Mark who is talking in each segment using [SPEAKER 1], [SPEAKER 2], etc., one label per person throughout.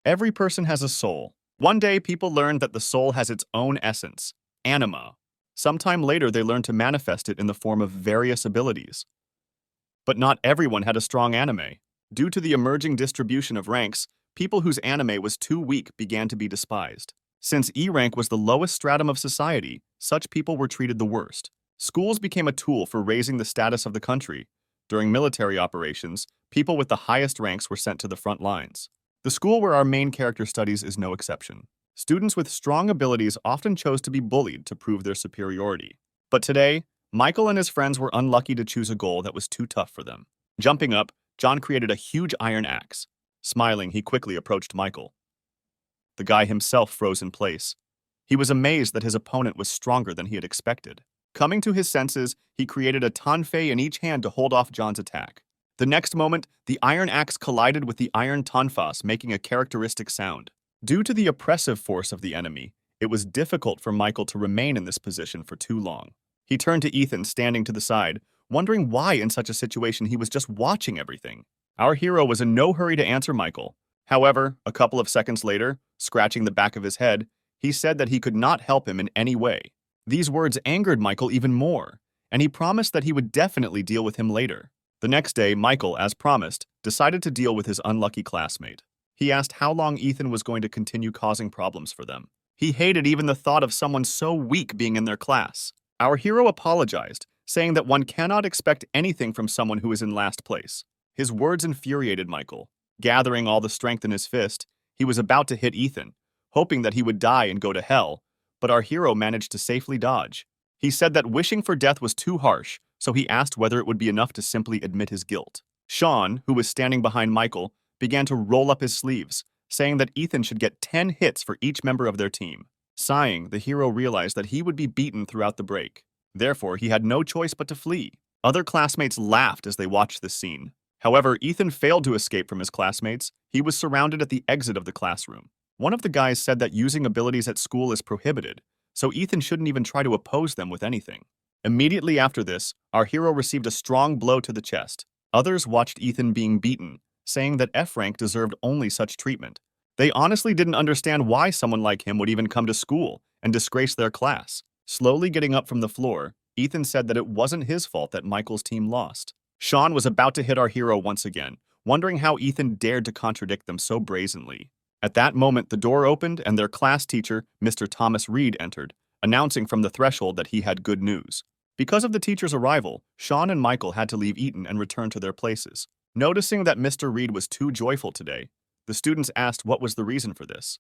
[SPEAKER 1] Every person has a soul. One day, people learned that the soul has its own essence, anima. Sometime later, they learned to manifest it in the form of various abilities. But not everyone had a strong anime. Due to the emerging distribution of ranks, people whose anime was too weak began to be despised. Since E rank was the lowest stratum of society, such people were treated the worst. Schools became a tool for raising the status of the country. During military operations, people with the highest ranks were sent to the front lines. The school where our main character studies is no exception. Students with strong abilities often chose to be bullied to prove their superiority. But today, Michael and his friends were unlucky to choose a goal that was too tough for them. Jumping up, John created a huge iron axe. Smiling, he quickly approached Michael. The guy himself froze in place. He was amazed that his opponent was stronger than he had expected. Coming to his senses, he created a tanfei in each hand to hold off John's attack. The next moment, the iron axe collided with the iron tanfas, making a characteristic sound. Due to the oppressive force of the enemy, it was difficult for Michael to remain in this position for too long. He turned to Ethan, standing to the side, wondering why in such a situation he was just watching everything. Our hero was in no hurry to answer Michael. However, a couple of seconds later, scratching the back of his head, he said that he could not help him in any way. These words angered Michael even more, and he promised that he would definitely deal with him later. The next day, Michael, as promised, decided to deal with his unlucky classmate. He asked how long Ethan was going to continue causing problems for them. He hated even the thought of someone so weak being in their class. Our hero apologized, saying that one cannot expect anything from someone who is in last place. His words infuriated Michael. Gathering all the strength in his fist, he was about to hit Ethan, hoping that he would die and go to hell, but our hero managed to safely dodge. He said that wishing for death was too harsh, so he asked whether it would be enough to simply admit his guilt. Sean, who was standing behind Michael, began to roll up his sleeves, saying that Ethan should get 10 hits for each member of their team. Sighing, the hero realized that he would be beaten throughout the break. Therefore, he had no choice but to flee. Other classmates laughed as they watched this scene. However, Ethan failed to escape from his classmates. He was surrounded at the exit of the classroom. One of the guys said that using abilities at school is prohibited, so Ethan shouldn't even try to oppose them with anything. Immediately after this, our hero received a strong blow to the chest. Others watched Ethan being beaten, saying that F rank deserved only such treatment. They honestly didn't understand why someone like him would even come to school and disgrace their class. Slowly getting up from the floor, Ethan said that it wasn't his fault that Michael's team lost. Sean was about to hit our hero once again, wondering how Ethan dared to contradict them so brazenly. At that moment, the door opened and their class teacher, Mr. Thomas Reed, entered, announcing from the threshold that he had good news. Because of the teacher's arrival, Sean and Michael had to leave Eton and return to their places. Noticing that Mr. Reed was too joyful today, the students asked what was the reason for this.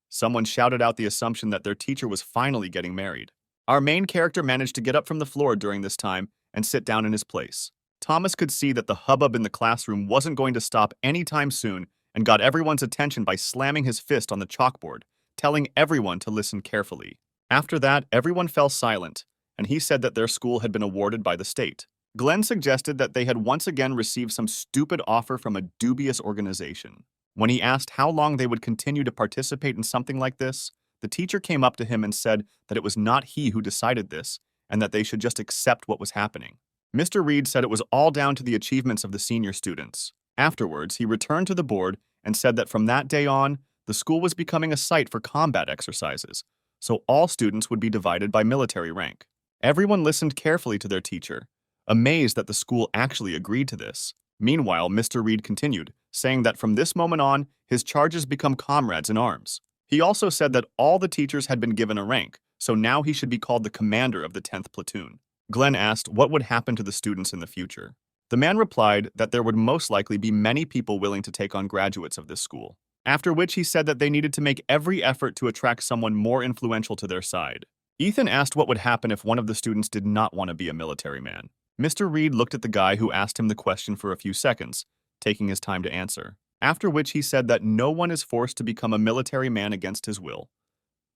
[SPEAKER 1] Someone shouted out the assumption that their teacher was finally getting married. Our main character managed to get up from the floor during this time and sit down in his place. Thomas could see that the hubbub in the classroom wasn't going to stop anytime soon and got everyone's attention by slamming his fist on the chalkboard, telling everyone to listen carefully. After that, everyone fell silent, and he said that their school had been awarded by the state. Glenn suggested that they had once again received some stupid offer from a dubious organization. When he asked how long they would continue to participate in something like this, the teacher came up to him and said that it was not he who decided this, and that they should just accept what was happening. Mr. Reed said it was all down to the achievements of the senior students. Afterwards, he returned to the board and said that from that day on, the school was becoming a site for combat exercises, so all students would be divided by military rank. Everyone listened carefully to their teacher, amazed that the school actually agreed to this. Meanwhile, Mr. Reed continued, saying that from this moment on, his charges become comrades in arms. He also said that all the teachers had been given a rank, so now he should be called the commander of the 10th platoon. Glenn asked what would happen to the students in the future. The man replied that there would most likely be many people willing to take on graduates of this school, after which he said that they needed to make every effort to attract someone more influential to their side. Ethan asked what would happen if one of the students did not want to be a military man. Mr. Reed looked at the guy who asked him the question for a few seconds, taking his time to answer, after which he said that no one is forced to become a military man against his will.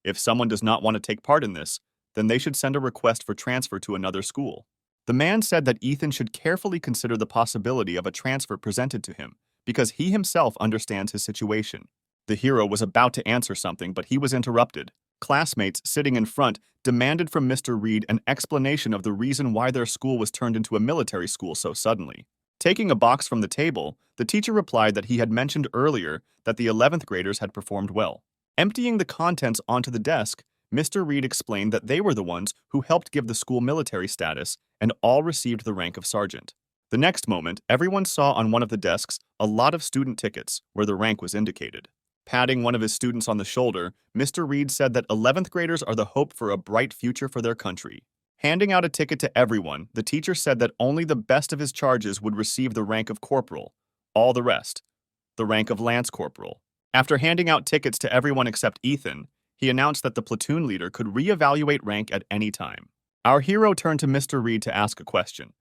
[SPEAKER 1] If someone does not want to take part in this, then they should send a request for transfer to another school. The man said that Ethan should carefully consider the possibility of a transfer presented to him, because he himself understands his situation. The hero was about to answer something, but he was interrupted. Classmates sitting in front demanded from Mr. Reed an explanation of the reason why their school was turned into a military school so suddenly. Taking a box from the table, the teacher replied that he had mentioned earlier that the 11th graders had performed well. Emptying the contents onto the desk, Mr. Reed explained that they were the ones who helped give the school military status and all received the rank of sergeant. The next moment, everyone saw on one of the desks a lot of student tickets where the rank was indicated. Patting one of his students on the shoulder, Mr. Reed said that 11th graders are the hope for a bright future for their country. Handing out a ticket to everyone, the teacher said that only the best of his charges would receive the rank of corporal, all the rest, the rank of lance corporal. After handing out tickets to everyone except Ethan, he announced that the platoon leader could reevaluate rank at any time. Our hero turned to Mr. Reed to ask a question,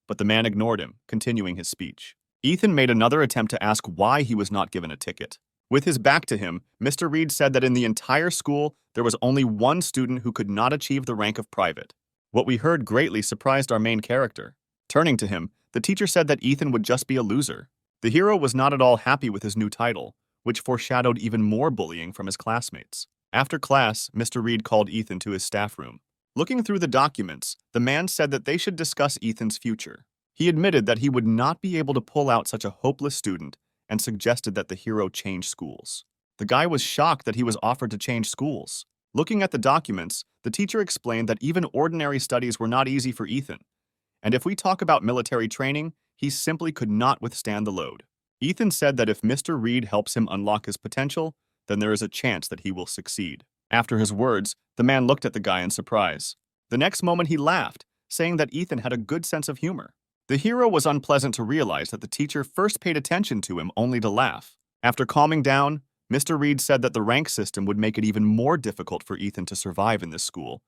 [SPEAKER 1] but the man ignored him, continuing his speech. Ethan made another attempt to ask why he was not given a ticket. With his back to him, Mr. Reed said that in the entire school, there was only one student who could not achieve the rank of private. What we heard greatly surprised our main character. Turning to him, the teacher said that Ethan would just be a loser. The hero was not at all happy with his new title, which foreshadowed even more bullying from his classmates. After class, Mr. Reed called Ethan to his staff room. Looking through the documents, the man said that they should discuss Ethan's future. He admitted that he would not be able to pull out such a hopeless student and suggested that the hero change schools. The guy was shocked that he was offered to change schools. Looking at the documents, the teacher explained that even ordinary studies were not easy for Ethan, and if we talk about military training, he simply could not withstand the load. Ethan said that if Mr. Reed helps him unlock his potential, then there is a chance that he will succeed. After his words, the man looked at the guy in surprise. The next moment he laughed, saying that Ethan had a good sense of humor. The hero was unpleasant to realize that the teacher first paid attention to him only to laugh. After calming down, Mr. Reed said that the rank system would make it even more difficult for Ethan to survive in this school,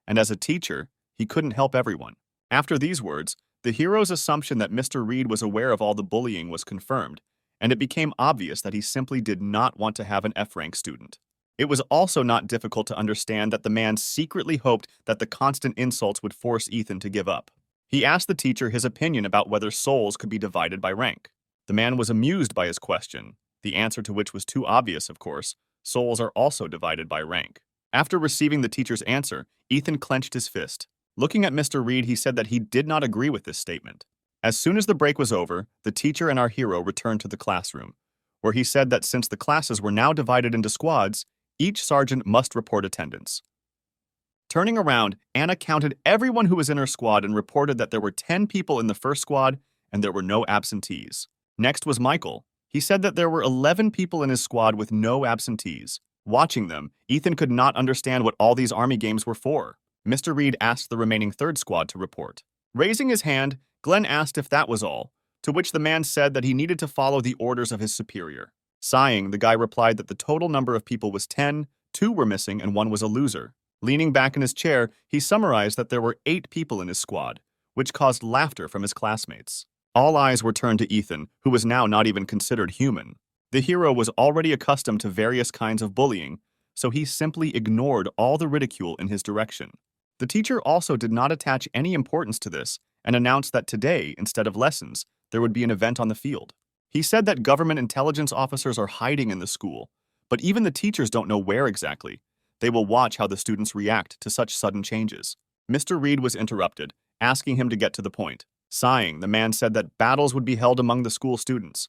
[SPEAKER 1] and as a teacher, he couldn't help everyone. After these words, the hero's assumption that Mr. Reed was aware of all the bullying was confirmed, and it became obvious that he simply did not want to have an F-rank student. It was also not difficult to understand that the man secretly hoped that the constant insults would force Ethan to give up. He asked the teacher his opinion about whether souls could be divided by rank. The man was amused by his question, the answer to which was too obvious, of course. Souls are also divided by rank. After receiving the teacher's answer, Ethan clenched his fist. Looking at Mr. Reed, he said that he did not agree with this statement. As soon as the break was over, the teacher and our hero returned to the classroom, where he said that since the classes were now divided into squads, each sergeant must report attendance. Turning around, Anna counted everyone who was in her squad and reported that there were 10 people in the first squad and there were no absentees. Next was Michael. He said that there were 11 people in his squad with no absentees. Watching them, Ethan could not understand what all these army games were for. Mr. Reed asked the remaining third squad to report. Raising his hand, Glenn asked if that was all, to which the man said that he needed to follow the orders of his superior. Sighing, the guy replied that the total number of people was 10, 2 were missing, and 1 was a loser. Leaning back in his chair, he summarized that there were 8 people in his squad, which caused laughter from his classmates. All eyes were turned to Ethan, who was now not even considered human. The hero was already accustomed to various kinds of bullying, so he simply ignored all the ridicule in his direction. The teacher also did not attach any importance to this and announced that today, instead of lessons, there would be an event on the field. He said that government intelligence officers are hiding in the school, but even the teachers don't know where exactly. They will watch how the students react to such sudden changes. Mr. Reed was interrupted, asking him to get to the point. Sighing, the man said that battles would be held among the school students.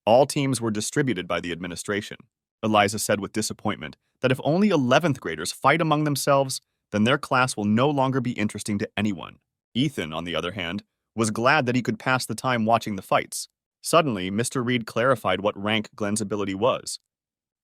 [SPEAKER 1] All teams were distributed by the administration. Eliza said with disappointment that if only 11th graders fight among themselves, then their class will no longer be interesting to anyone. Ethan, on the other hand, was glad that he could pass the time watching the fights. Suddenly, Mr. Reed clarified what rank Glenn's ability was.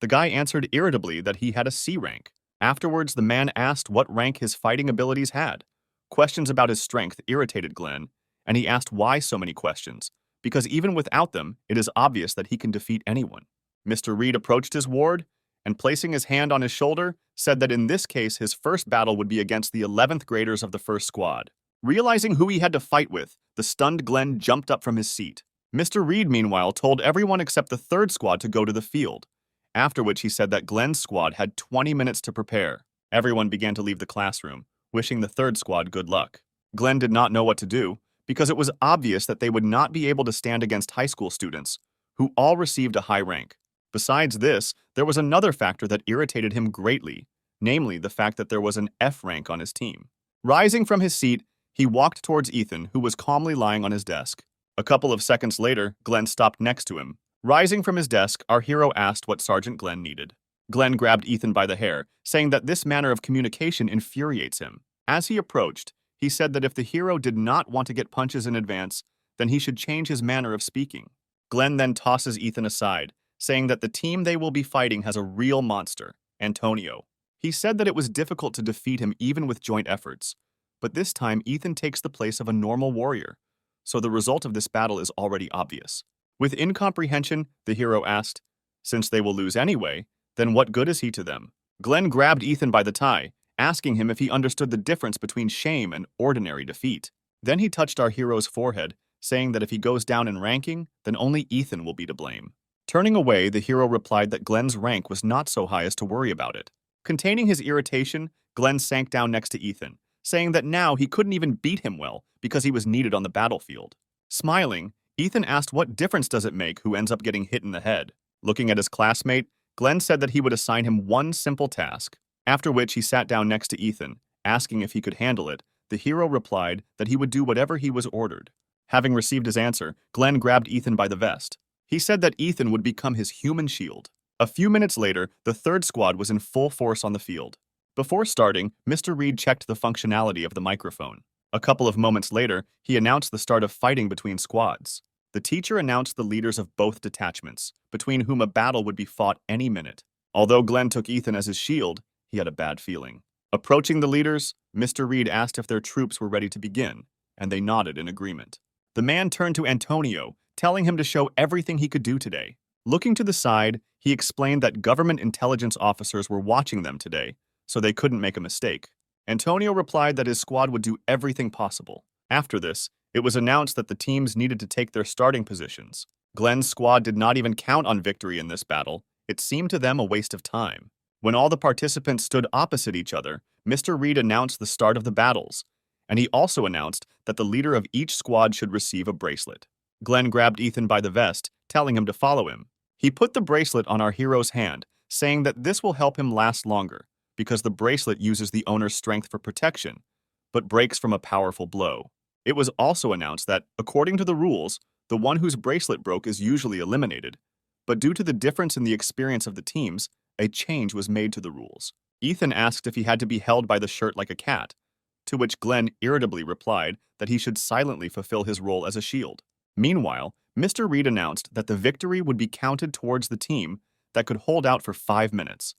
[SPEAKER 1] The guy answered irritably that he had a C rank. Afterwards, the man asked what rank his fighting abilities had. Questions about his strength irritated Glenn, and he asked why so many questions, because even without them, it is obvious that he can defeat anyone. Mr. Reed approached his ward, and placing his hand on his shoulder, said that in this case his first battle would be against the 11th graders of the first squad. Realizing who he had to fight with, the stunned Glenn jumped up from his seat. Mr. Reed, meanwhile, told everyone except the third squad to go to the field, after which he said that Glenn's squad had 20 minutes to prepare. Everyone began to leave the classroom, wishing the third squad good luck. Glenn did not know what to do, because it was obvious that they would not be able to stand against high school students, who all received a high rank. Besides this, there was another factor that irritated him greatly, namely the fact that there was an F rank on his team. Rising from his seat, he walked towards Ethan, who was calmly lying on his desk. A couple of seconds later, Glenn stopped next to him. Rising from his desk, our hero asked what Sergeant Glenn needed. Glenn grabbed Ethan by the hair, saying that this manner of communication infuriates him. As he approached, he said that if the hero did not want to get punches in advance, then he should change his manner of speaking. Glenn then tosses Ethan aside, saying that the team they will be fighting has a real monster, Antonio. He said that it was difficult to defeat him even with joint efforts, but this time Ethan takes the place of a normal warrior, so the result of this battle is already obvious. With incomprehension, the hero asked, "Since they will lose anyway, then what good is he to them?" Glenn grabbed Ethan by the tie, asking him if he understood the difference between shame and ordinary defeat. Then he touched our hero's forehead, saying that if he goes down in ranking, then only Ethan will be to blame. Turning away, the hero replied that Glenn's rank was not so high as to worry about it. Containing his irritation, Glenn sank down next to Ethan, saying that now he couldn't even beat him well because he was needed on the battlefield. Smiling, Ethan asked what difference does it make who ends up getting hit in the head. Looking at his classmate, Glenn said that he would assign him one simple task, after which he sat down next to Ethan, asking if he could handle it. The hero replied that he would do whatever he was ordered. Having received his answer, Glenn grabbed Ethan by the vest. He said that Ethan would become his human shield. A few minutes later, the third squad was in full force on the field. Before starting, Mr. Reed checked the functionality of the microphone. A couple of moments later, he announced the start of fighting between squads. The teacher announced the leaders of both detachments, between whom a battle would be fought any minute. Although Glenn took Ethan as his shield, he had a bad feeling. Approaching the leaders, Mr. Reed asked if their troops were ready to begin, and they nodded in agreement. The man turned to Antonio, telling him to show everything he could do today. Looking to the side, he explained that government intelligence officers were watching them today, so they couldn't make a mistake. Antonio replied that his squad would do everything possible. After this, it was announced that the teams needed to take their starting positions. Glenn's squad did not even count on victory in this battle. It seemed to them a waste of time. When all the participants stood opposite each other, Mr. Reed announced the start of the battles, and he also announced that the leader of each squad should receive a bracelet. Glenn grabbed Ethan by the vest, telling him to follow him. He put the bracelet on our hero's hand, saying that this will help him last longer, because the bracelet uses the owner's strength for protection, but breaks from a powerful blow. It was also announced that, according to the rules, the one whose bracelet broke is usually eliminated, but due to the difference in the experience of the teams, a change was made to the rules. Ethan asked if he had to be held by the shirt like a cat, to which Glenn irritably replied that he should silently fulfill his role as a shield. Meanwhile, Mr. Reed announced that the victory would be counted towards the team that could hold out for 5 minutes.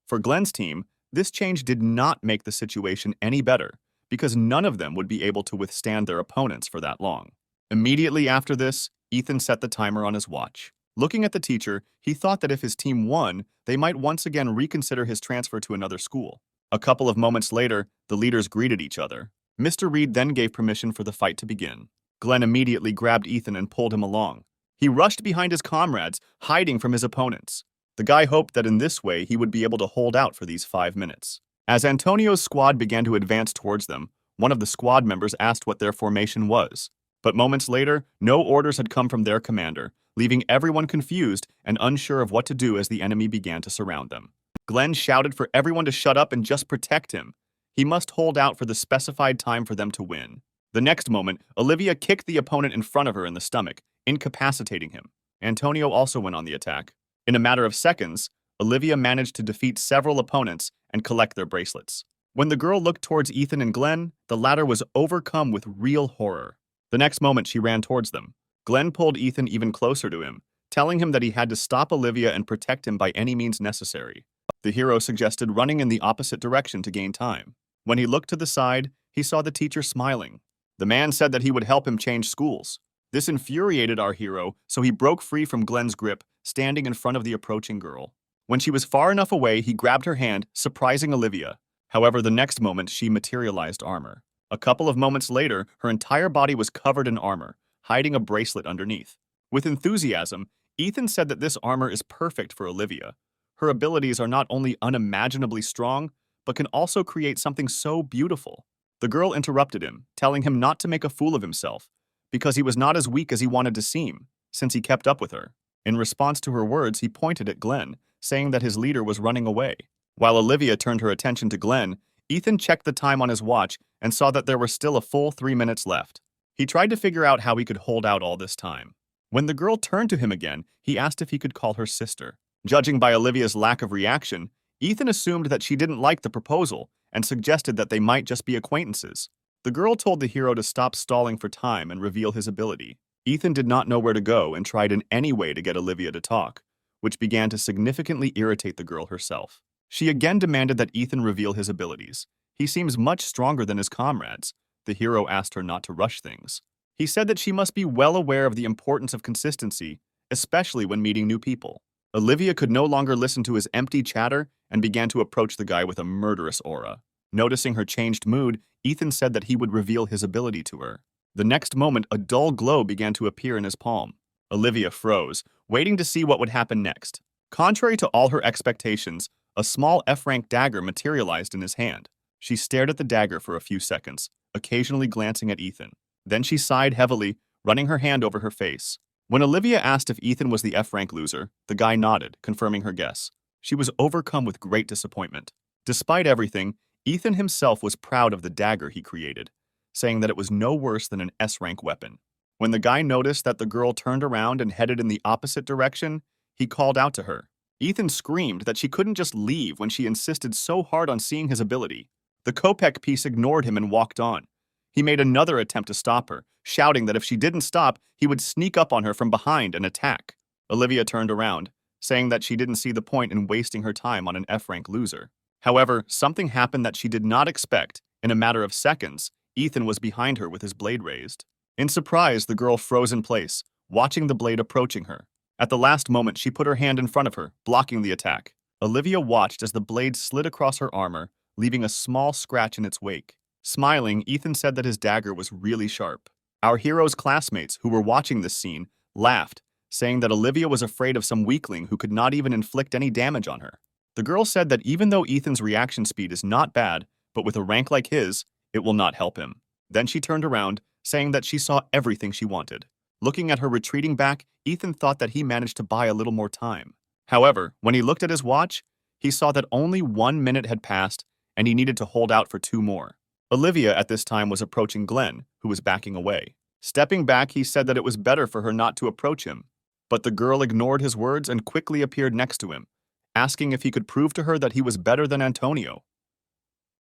[SPEAKER 1] For Glenn's team, this change did not make the situation any better, because none of them would be able to withstand their opponents for that long. Immediately after this, Ethan set the timer on his watch. Looking at the teacher, he thought that if his team won, they might once again reconsider his transfer to another school. A couple of moments later, the leaders greeted each other. Mr. Reed then gave permission for the fight to begin. Glenn immediately grabbed Ethan and pulled him along. He rushed behind his comrades, hiding from his opponents. The guy hoped that in this way he would be able to hold out for these 5 minutes. As Antonio's squad began to advance towards them, one of the squad members asked what their formation was. But moments later, no orders had come from their commander, leaving everyone confused and unsure of what to do as the enemy began to surround them. Glenn shouted for everyone to shut up and just protect him. He must hold out for the specified time for them to win. The next moment, Olivia kicked the opponent in front of her in the stomach, incapacitating him. Antonio also went on the attack. In a matter of seconds, Olivia managed to defeat several opponents and collect their bracelets. When the girl looked towards Ethan and Glenn, the latter was overcome with real horror. The next moment, she ran towards them. Glenn pulled Ethan even closer to him, telling him that he had to stop Olivia and protect him by any means necessary. The hero suggested running in the opposite direction to gain time. When he looked to the side, he saw the teacher smiling. The man said that he would help him change schools. This infuriated our hero, so he broke free from Glenn's grip, standing in front of the approaching girl. When she was far enough away, he grabbed her hand, surprising Olivia. However, the next moment, she materialized armor. A couple of moments later, her entire body was covered in armor, hiding a bracelet underneath. With enthusiasm, Ethan said that this armor is perfect for Olivia. Her abilities are not only unimaginably strong, but can also create something so beautiful. The girl interrupted him, telling him not to make a fool of himself, because he was not as weak as he wanted to seem, since he kept up with her. In response to her words, he pointed at Glenn, saying that his leader was running away. While Olivia turned her attention to Glenn, Ethan checked the time on his watch and saw that there were still a full 3 minutes left. He tried to figure out how he could hold out all this time. When the girl turned to him again, he asked if he could call her sister. Judging by Olivia's lack of reaction, Ethan assumed that she didn't like the proposal and suggested that they might just be acquaintances. The girl told the hero to stop stalling for time and reveal his ability. Ethan did not know where to go and tried in any way to get Olivia to talk, which began to significantly irritate the girl herself. She again demanded that Ethan reveal his abilities. He seems much stronger than his comrades. The hero asked her not to rush things. He said that she must be well aware of the importance of consistency, especially when meeting new people. Olivia could no longer listen to his empty chatter and began to approach the guy with a murderous aura. Noticing her changed mood, Ethan said that he would reveal his ability to her. The next moment, a dull glow began to appear in his palm. Olivia froze, waiting to see what would happen next. Contrary to all her expectations, a small F-rank dagger materialized in his hand. She stared at the dagger for a few seconds, occasionally glancing at Ethan. Then she sighed heavily, running her hand over her face. When Olivia asked if Ethan was the F-rank loser, the guy nodded, confirming her guess. She was overcome with great disappointment. Despite everything, Ethan himself was proud of the dagger he created, saying that it was no worse than an S-rank weapon. When the guy noticed that the girl turned around and headed in the opposite direction, he called out to her. Ethan screamed that she couldn't just leave when she insisted so hard on seeing his ability. The Kopek piece ignored him and walked on. He made another attempt to stop her, shouting that if she didn't stop, he would sneak up on her from behind and attack. Olivia turned around, saying that she didn't see the point in wasting her time on an F-rank loser. However, something happened that she did not expect. In a matter of seconds, Ethan was behind her with his blade raised. In surprise, the girl froze in place, watching the blade approaching her. At the last moment, she put her hand in front of her, blocking the attack. Olivia watched as the blade slid across her armor, leaving a small scratch in its wake. Smiling, Ethan said that his dagger was really sharp. Our hero's classmates, who were watching this scene, laughed, saying that Olivia was afraid of some weakling who could not even inflict any damage on her. The girl said that even though Ethan's reaction speed is not bad, but with a rank like his, it will not help him. Then she turned around, saying that she saw everything she wanted. Looking at her retreating back, Ethan thought that he managed to buy a little more time. However, when he looked at his watch, he saw that only 1 minute had passed, and he needed to hold out for 2 more. Olivia at this time was approaching Glenn, who was backing away. Stepping back, he said that it was better for her not to approach him. But the girl ignored his words and quickly appeared next to him, asking if he could prove to her that he was better than Antonio.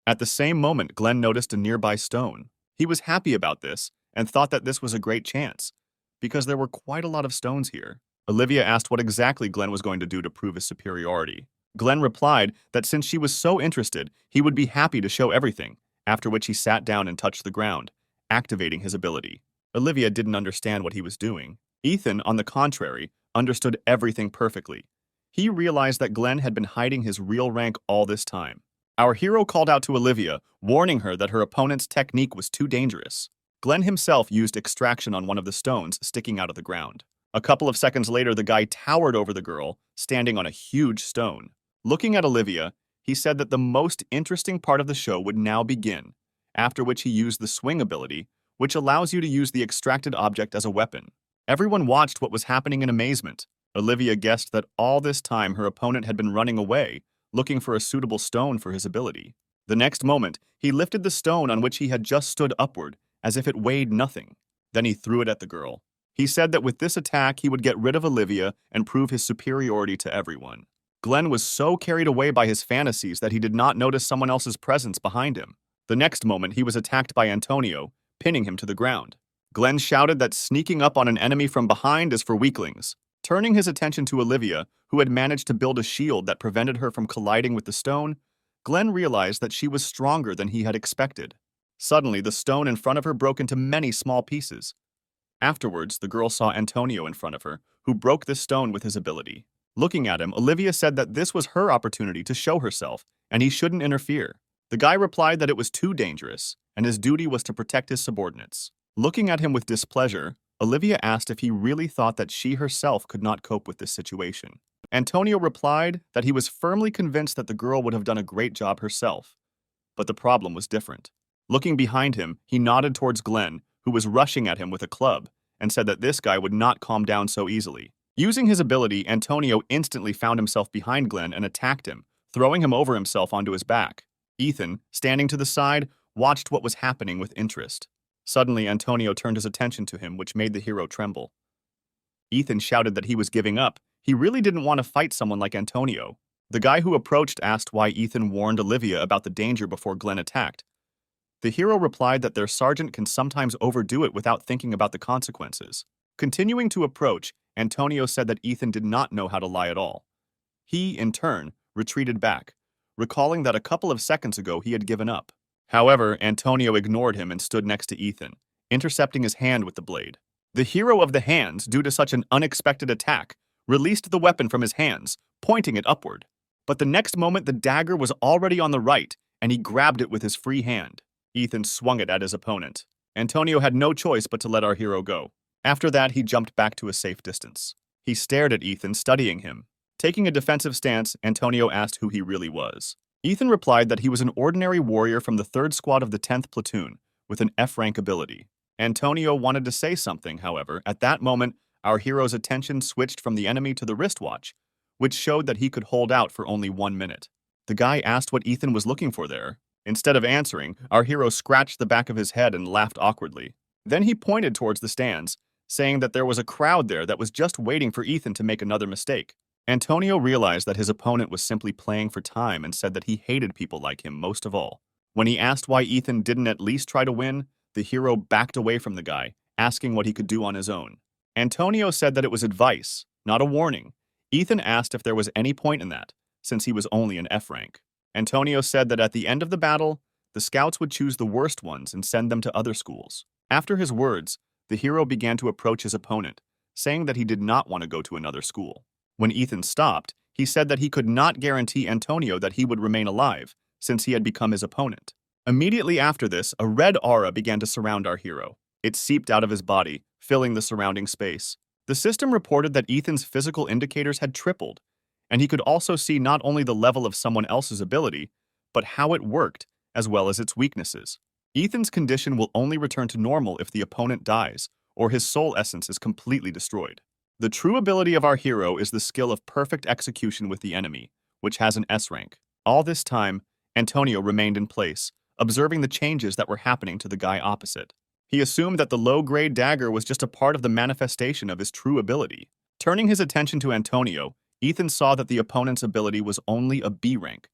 [SPEAKER 1] At the same moment, Glenn noticed a nearby stone. He was happy about this and thought that this was a great chance, because there were quite a lot of stones here. Olivia asked what exactly Glenn was going to do to prove his superiority. Glenn replied that since she was so interested, he would be happy to show everything, after which he sat down and touched the ground, activating his ability. Olivia didn't understand what he was doing. Ethan, on the contrary, understood everything perfectly. He realized that Glenn had been hiding his real rank all this time. Our hero called out to Olivia, warning her that her opponent's technique was too dangerous. Glenn himself used extraction on one of the stones sticking out of the ground. A couple of seconds later, the guy towered over the girl, standing on a huge stone. Looking at Olivia, he said that the most interesting part of the show would now begin, after which he used the swing ability, which allows you to use the extracted object as a weapon. Everyone watched what was happening in amazement. Olivia guessed that all this time her opponent had been running away, looking for a suitable stone for his ability. The next moment, he lifted the stone on which he had just stood upward, as if it weighed nothing. Then he threw it at the girl. He said that with this attack, he would get rid of Olivia and prove his superiority to everyone. Glenn was so carried away by his fantasies that he did not notice someone else's presence behind him. The next moment, he was attacked by Antonio, pinning him to the ground. Glenn shouted that sneaking up on an enemy from behind is for weaklings. Turning his attention to Olivia, who had managed to build a shield that prevented her from colliding with the stone, Glenn realized that she was stronger than he had expected. Suddenly, the stone in front of her broke into many small pieces. Afterwards, the girl saw Antonio in front of her, who broke the stone with his ability. Looking at him, Olivia said that this was her opportunity to show herself, and he shouldn't interfere. The guy replied that it was too dangerous, and his duty was to protect his subordinates. Looking at him with displeasure, Olivia asked if he really thought that she herself could not cope with this situation. Antonio replied that he was firmly convinced that the girl would have done a great job herself. But the problem was different. Looking behind him, he nodded towards Glenn, who was rushing at him with a club, and said that this guy would not calm down so easily. Using his ability, Antonio instantly found himself behind Glenn and attacked him, throwing him over himself onto his back. Ethan, standing to the side, watched what was happening with interest. Suddenly, Antonio turned his attention to him, which made the hero tremble. Ethan shouted that he was giving up. He really didn't want to fight someone like Antonio. The guy who approached asked why Ethan warned Olivia about the danger before Glenn attacked. The hero replied that their sergeant can sometimes overdo it without thinking about the consequences. Continuing to approach, Antonio said that Ethan did not know how to lie at all. He, in turn, retreated back, recalling that a couple of seconds ago he had given up. However, Antonio ignored him and stood next to Ethan, intercepting his hand with the blade. The hero of the hands, due to such an unexpected attack, released the weapon from his hands, pointing it upward. But the next moment the dagger was already on the right, and he grabbed it with his free hand. Ethan swung it at his opponent. Antonio had no choice but to let our hero go. After that, he jumped back to a safe distance. He stared at Ethan, studying him. Taking a defensive stance, Antonio asked who he really was. Ethan replied that he was an ordinary warrior from the 3rd Squad of the 10th Platoon, with an F-rank ability. Antonio wanted to say something, however. At that moment, our hero's attention switched from the enemy to the wristwatch, which showed that he could hold out for only 1 minute. The guy asked what Ethan was looking for there. Instead of answering, our hero scratched the back of his head and laughed awkwardly. Then he pointed towards the stands, saying that there was a crowd there that was just waiting for Ethan to make another mistake. Antonio realized that his opponent was simply playing for time and said that he hated people like him most of all. When he asked why Ethan didn't at least try to win, the hero backed away from the guy, asking what he could do on his own. Antonio said that it was advice, not a warning. Ethan asked if there was any point in that, since he was only an F rank. Antonio said that at the end of the battle, the scouts would choose the worst ones and send them to other schools. After his words, the hero began to approach his opponent, saying that he did not want to go to another school. When Ethan stopped, he said that he could not guarantee Antonio that he would remain alive, since he had become his opponent. Immediately after this, a red aura began to surround our hero. It seeped out of his body, filling the surrounding space. The system reported that Ethan's physical indicators had tripled, and he could also see not only the level of someone else's ability, but how it worked, as well as its weaknesses. Ethan's condition will only return to normal if the opponent dies, or his soul essence is completely destroyed. The true ability of our hero is the skill of perfect execution with the enemy, which has an S rank. All this time, Antonio remained in place, observing the changes that were happening to the guy opposite. He assumed that the low-grade dagger was just a part of the manifestation of his true ability. Turning his attention to Antonio, Ethan saw that the opponent's ability was only a B rank,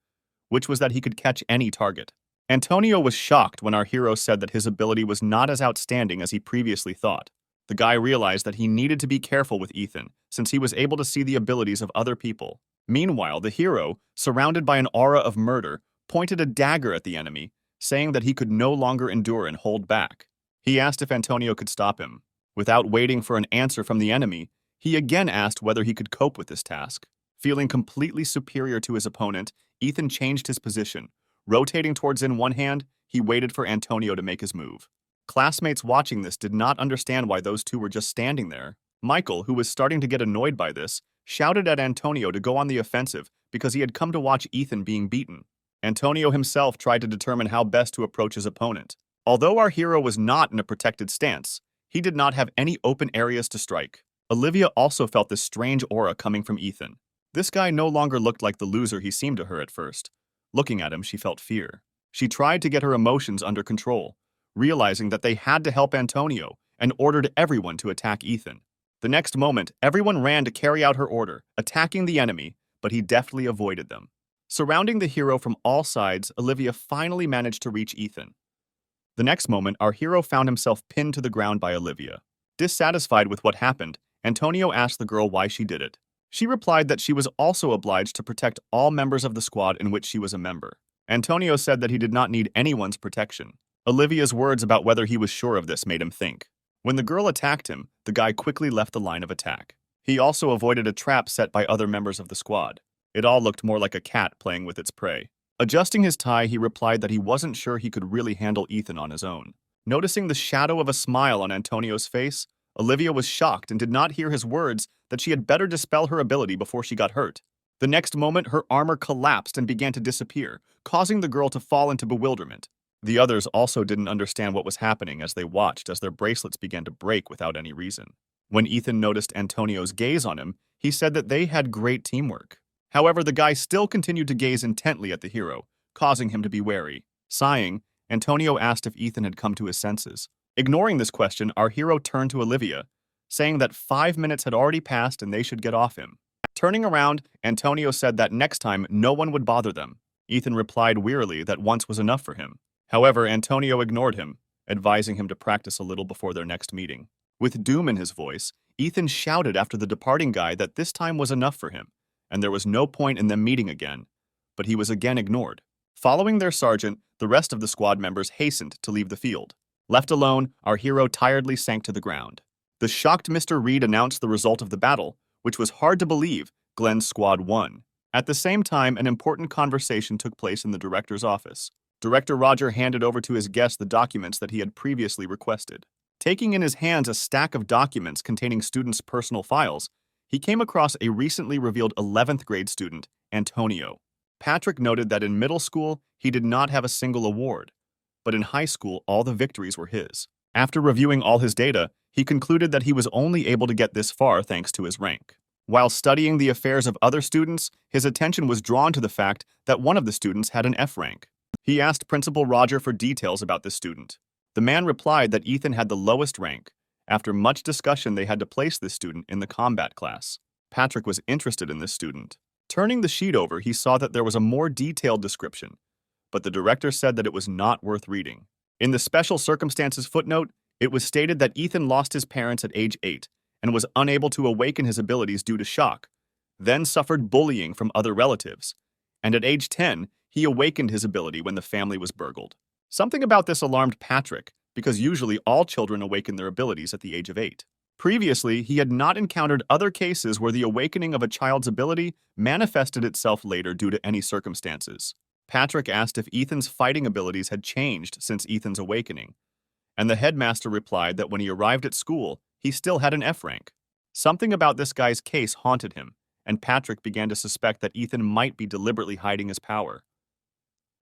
[SPEAKER 1] which was that he could catch any target. Antonio was shocked when our hero said that his ability was not as outstanding as he previously thought. The guy realized that he needed to be careful with Ethan, since he was able to see the abilities of other people. Meanwhile, the hero, surrounded by an aura of murder, pointed a dagger at the enemy, saying that he could no longer endure and hold back. He asked if Antonio could stop him. Without waiting for an answer from the enemy, he again asked whether he could cope with this task. Feeling completely superior to his opponent, Ethan changed his position. Rotating towards in one hand, he waited for Antonio to make his move. Classmates watching this did not understand why those two were just standing there. Michael, who was starting to get annoyed by this, shouted at Antonio to go on the offensive because he had come to watch Ethan being beaten. Antonio himself tried to determine how best to approach his opponent. Although our hero was not in a protected stance, he did not have any open areas to strike. Olivia also felt this strange aura coming from Ethan. This guy no longer looked like the loser he seemed to her at first. Looking at him, she felt fear. She tried to get her emotions under control, realizing that they had to help Antonio, and ordered everyone to attack Ethan. The next moment, everyone ran to carry out her order, attacking the enemy, but he deftly avoided them. Surrounding the hero from all sides, Olivia finally managed to reach Ethan. The next moment, our hero found himself pinned to the ground by Olivia. Dissatisfied with what happened, Antonio asked the girl why she did it. She replied that she was also obliged to protect all members of the squad in which she was a member. Antonio said that he did not need anyone's protection. Olivia's words about whether he was sure of this made him think. When the girl attacked him, the guy quickly left the line of attack. He also avoided a trap set by other members of the squad. It all looked more like a cat playing with its prey. Adjusting his tie, he replied that he wasn't sure he could really handle Ethan on his own. Noticing the shadow of a smile on Antonio's face, Olivia was shocked and did not hear his words that she had better dispel her ability before she got hurt. The next moment, her armor collapsed and began to disappear, causing the girl to fall into bewilderment. The others also didn't understand what was happening as they watched as their bracelets began to break without any reason. When Ethan noticed Antonio's gaze on him, he said that they had great teamwork. However, the guy still continued to gaze intently at the hero, causing him to be wary. Sighing, Antonio asked if Ethan had come to his senses. Ignoring this question, our hero turned to Olivia, saying that 5 minutes had already passed and they should get off him. Turning around, Antonio said that next time no one would bother them. Ethan replied wearily that once was enough for him. However, Antonio ignored him, advising him to practice a little before their next meeting. With doom in his voice, Ethan shouted after the departing guy that this time was enough for him, and there was no point in them meeting again, but he was again ignored. Following their sergeant, the rest of the squad members hastened to leave the field. Left alone, our hero tiredly sank to the ground. The shocked Mr. Reed announced the result of the battle, which was hard to believe. Glenn's squad won. At the same time, an important conversation took place in the director's office. Director Roger handed over to his guest the documents that he had previously requested. Taking in his hands a stack of documents containing students' personal files, he came across a recently revealed 11th grade student, Antonio. Patrick noted that in middle school, he did not have a single award, but in high school, all the victories were his. After reviewing all his data, he concluded that he was only able to get this far thanks to his rank. While studying the affairs of other students, his attention was drawn to the fact that one of the students had an F rank. He asked Principal Roger for details about this student. The man replied that Ethan had the lowest rank. After much discussion, they had to place this student in the combat class. Patrick was interested in this student. Turning the sheet over, he saw that there was a more detailed description, but the director said that it was not worth reading. In the special circumstances footnote, it was stated that Ethan lost his parents at age 8 and was unable to awaken his abilities due to shock, then suffered bullying from other relatives, and at age 10, he awakened his ability when the family was burgled. Something about this alarmed Patrick, because usually all children awaken their abilities at the age of 8. Previously, he had not encountered other cases where the awakening of a child's ability manifested itself later due to any circumstances. Patrick asked if Ethan's fighting abilities had changed since Ethan's awakening, and the headmaster replied that when he arrived at school, he still had an F rank. Something about this guy's case haunted him, and Patrick began to suspect that Ethan might be deliberately hiding his power.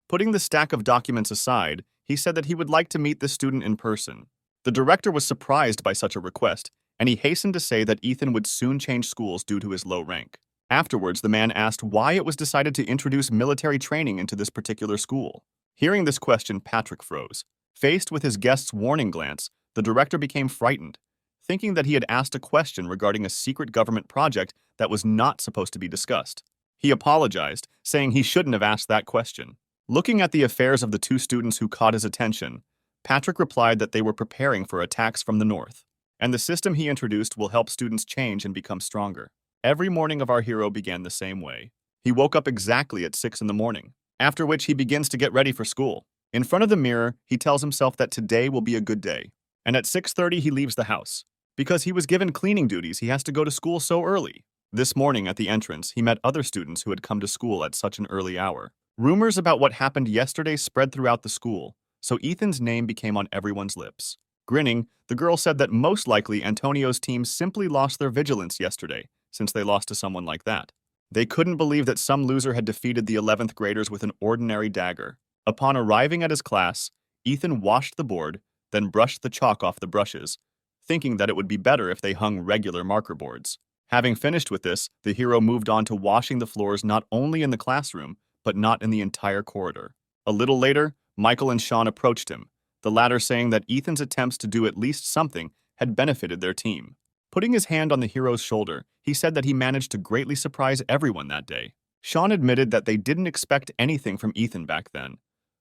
[SPEAKER 1] Putting the stack of documents aside, he said that he would like to meet the student in person. The director was surprised by such a request, and he hastened to say that Ethan would soon change schools due to his low rank. Afterwards, the man asked why it was decided to introduce military training into this particular school. Hearing this question, Patrick froze. Faced with his guest's warning glance, the director became frightened, thinking that he had asked a question regarding a secret government project that was not supposed to be discussed. He apologized, saying he shouldn't have asked that question. Looking at the affairs of the two students who caught his attention, Patrick replied that they were preparing for attacks from the north, and the system he introduced will help students change and become stronger. Every morning of our hero began the same way. He woke up exactly at 6 in the morning, after which he begins to get ready for school. In front of the mirror, he tells himself that today will be a good day, and at 6:30 he leaves the house. Because he was given cleaning duties, he has to go to school so early. This morning at the entrance, he met other students who had come to school at such an early hour. Rumors about what happened yesterday spread throughout the school, so Ethan's name became on everyone's lips. Grinning, the girl said that most likely Antonio's team simply lost their vigilance yesterday, since they lost to someone like that. They couldn't believe that some loser had defeated the 11th graders with an ordinary dagger. Upon arriving at his class, Ethan washed the board, then brushed the chalk off the brushes, thinking that it would be better if they hung regular marker boards. Having finished with this, the hero moved on to washing the floors not only in the classroom, but not in the entire corridor. A little later, Michael and Sean approached him, the latter saying that Ethan's attempts to do at least something had benefited their team. Putting his hand on the hero's shoulder, he said that he managed to greatly surprise everyone that day. Sean admitted that they didn't expect anything from Ethan back then,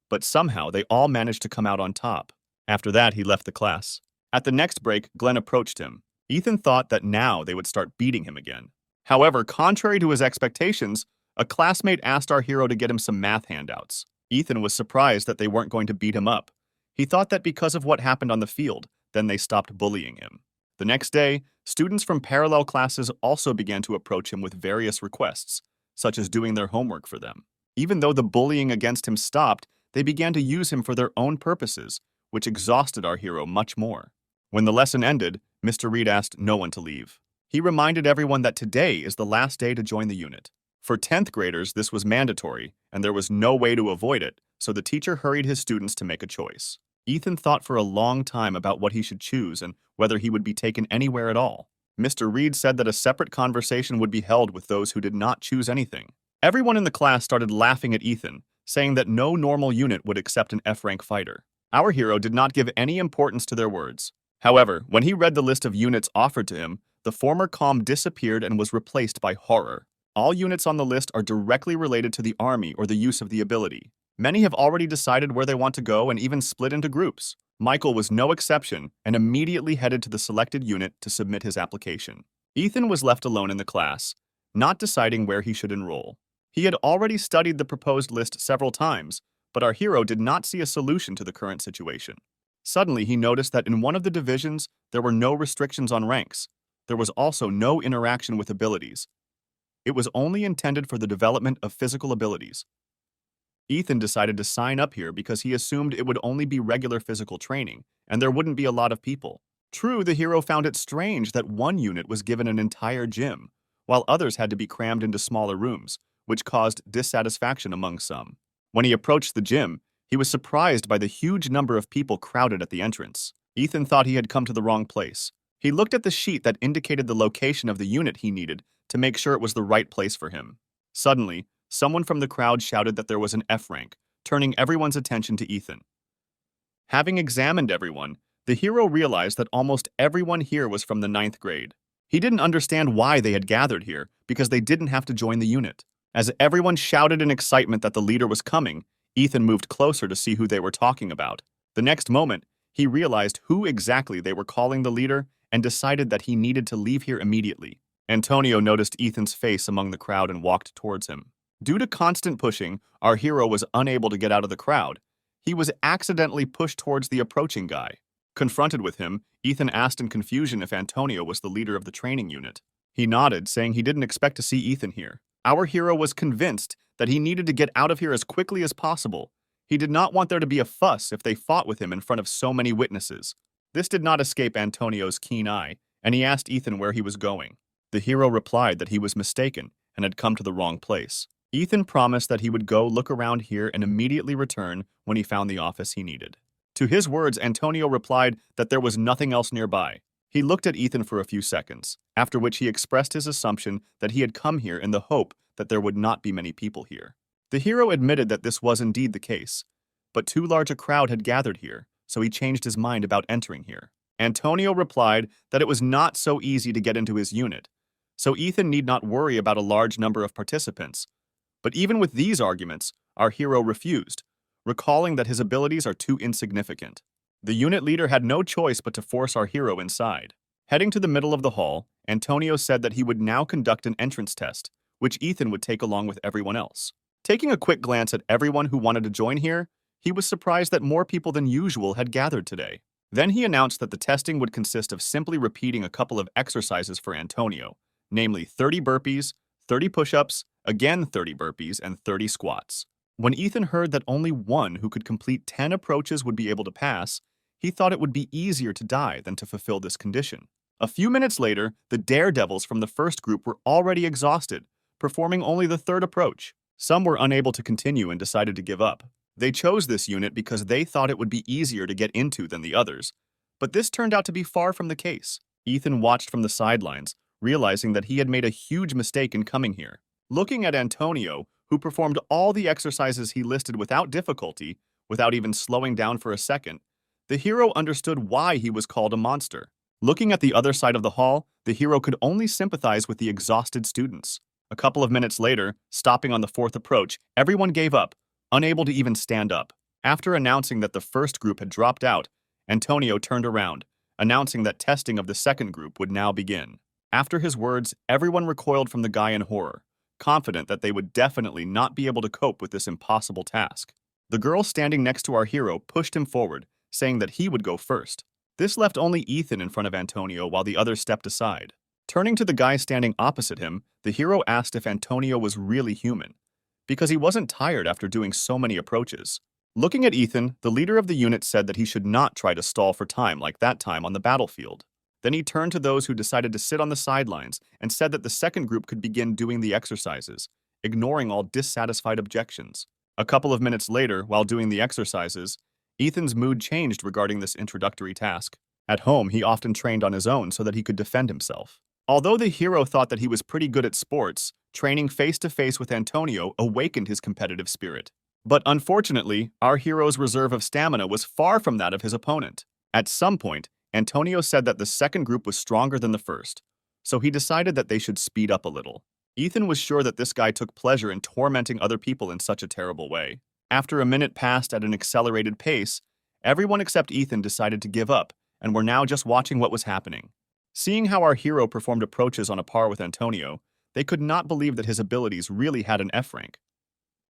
[SPEAKER 1] but somehow they all managed to come out on top. After that, he left the class. At the next break, Glenn approached him. Ethan thought that now they would start beating him again. However, contrary to his expectations, a classmate asked our hero to get him some math handouts. Ethan was surprised that they weren't going to beat him up. He thought that because of what happened on the field, then they stopped bullying him. The next day, students from parallel classes also began to approach him with various requests, such as doing their homework for them. Even though the bullying against him stopped, they began to use him for their own purposes, which exhausted our hero much more. When the lesson ended, Mr. Reed asked no one to leave. He reminded everyone that today is the last day to join the unit. For 10th graders, this was mandatory, and there was no way to avoid it, so the teacher hurried his students to make a choice. Ethan thought for a long time about what he should choose and whether he would be taken anywhere at all. Mr. Reed said that a separate conversation would be held with those who did not choose anything. Everyone in the class started laughing at Ethan, saying that no normal unit would accept an F-rank fighter. Our hero did not give any importance to their words. However, when he read the list of units offered to him, the former calm disappeared and was replaced by horror. All units on the list are directly related to the army or the use of the ability. Many have already decided where they want to go and even split into groups. Michael was no exception and immediately headed to the selected unit to submit his application. Ethan was left alone in the class, not deciding where he should enroll. He had already studied the proposed list several times, but our hero did not see a solution to the current situation. Suddenly, he noticed that in one of the divisions, there were no restrictions on ranks. There was also no interaction with abilities. It was only intended for the development of physical abilities. Ethan decided to sign up here because he assumed it would only be regular physical training, and there wouldn't be a lot of people. True, the hero found it strange that one unit was given an entire gym, while others had to be crammed into smaller rooms, which caused dissatisfaction among some. When he approached the gym, he was surprised by the huge number of people crowded at the entrance. Ethan thought he had come to the wrong place. He looked at the sheet that indicated the location of the unit he needed to make sure it was the right place for him. Suddenly, someone from the crowd shouted that there was an F rank, turning everyone's attention to Ethan. Having examined everyone, the hero realized that almost everyone here was from the 9th grade. He didn't understand why they had gathered here because they didn't have to join the unit. As everyone shouted in excitement that the leader was coming, Ethan moved closer to see who they were talking about. The next moment, he realized who exactly they were calling the leader and decided that he needed to leave here immediately. Antonio noticed Ethan's face among the crowd and walked towards him. Due to constant pushing, our hero was unable to get out of the crowd. He was accidentally pushed towards the approaching guy. Confronted with him, Ethan asked in confusion if Antonio was the leader of the training unit. He nodded, saying he didn't expect to see Ethan here. Our hero was convinced that he needed to get out of here as quickly as possible. He did not want there to be a fuss if they fought with him in front of so many witnesses. This did not escape Antonio's keen eye, and he asked Ethan where he was going. The hero replied that he was mistaken and had come to the wrong place. Ethan promised that he would go look around here and immediately return when he found the office he needed. To his words, Antonio replied that there was nothing else nearby. He looked at Ethan for a few seconds, after which he expressed his assumption that he had come here in the hope that there would not be many people here. The hero admitted that this was indeed the case, but too large a crowd had gathered here, so he changed his mind about entering here. Antonio replied that it was not so easy to get into his unit, so Ethan need not worry about a large number of participants. But even with these arguments, our hero refused, recalling that his abilities are too insignificant. The unit leader had no choice but to force our hero inside. Heading to the middle of the hall, Antonio said that he would now conduct an entrance test, which Ethan would take along with everyone else. Taking a quick glance at everyone who wanted to join here, he was surprised that more people than usual had gathered today. Then he announced that the testing would consist of simply repeating a couple of exercises for Antonio, namely 30 burpees, 30 push-ups, again 30 burpees, and 30 squats. When Ethan heard that only one who could complete 10 approaches would be able to pass, he thought it would be easier to die than to fulfill this condition. A few minutes later, the daredevils from the first group were already exhausted, performing only the third approach. Some were unable to continue and decided to give up. They chose this unit because they thought it would be easier to get into than the others, but this turned out to be far from the case. Ethan watched from the sidelines, realizing that he had made a huge mistake in coming here. Looking at Antonio, who performed all the exercises he listed without difficulty, without even slowing down for a second, the hero understood why he was called a monster. Looking at the other side of the hall, the hero could only sympathize with the exhausted students. A couple of minutes later, stopping on the fourth approach, everyone gave up, unable to even stand up. After announcing that the first group had dropped out, Antonio turned around, announcing that testing of the second group would now begin. After his words, everyone recoiled from the guy in horror, confident that they would definitely not be able to cope with this impossible task. The girl standing next to our hero pushed him forward, saying that he would go first. This left only Ethan in front of Antonio while the others stepped aside. Turning to the guy standing opposite him, the hero asked if Antonio was really human, because he wasn't tired after doing so many approaches. Looking at Ethan, the leader of the unit said that he should not try to stall for time like that time on the battlefield. Then he turned to those who decided to sit on the sidelines and said that the second group could begin doing the exercises, ignoring all dissatisfied objections. A couple of minutes later, while doing the exercises, Ethan's mood changed regarding this introductory task. At home, he often trained on his own so that he could defend himself. Although the hero thought that he was pretty good at sports, training face-to-face with Antonio awakened his competitive spirit. But unfortunately, our hero's reserve of stamina was far from that of his opponent. At some point, Antonio said that the second group was stronger than the first, so he decided that they should speed up a little. Ethan was sure that this guy took pleasure in tormenting other people in such a terrible way. After a minute passed at an accelerated pace, everyone except Ethan decided to give up and were now just watching what was happening. Seeing how our hero performed approaches on a par with Antonio, they could not believe that his abilities really had an F rank.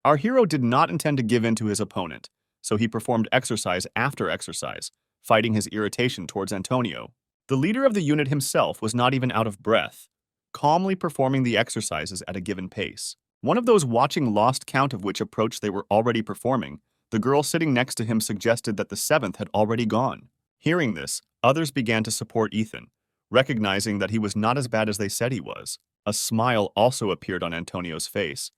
[SPEAKER 1] Our hero did not intend to give in to his opponent, so he performed exercise after exercise, fighting his irritation towards Antonio. The leader of the unit himself was not even out of breath, calmly performing the exercises at a given pace. One of those watching lost count of which approach they were already performing. The girl sitting next to him suggested that the seventh had already gone. Hearing this, others began to support Ethan, recognizing that he was not as bad as they said he was. A smile also appeared on Antonio's face.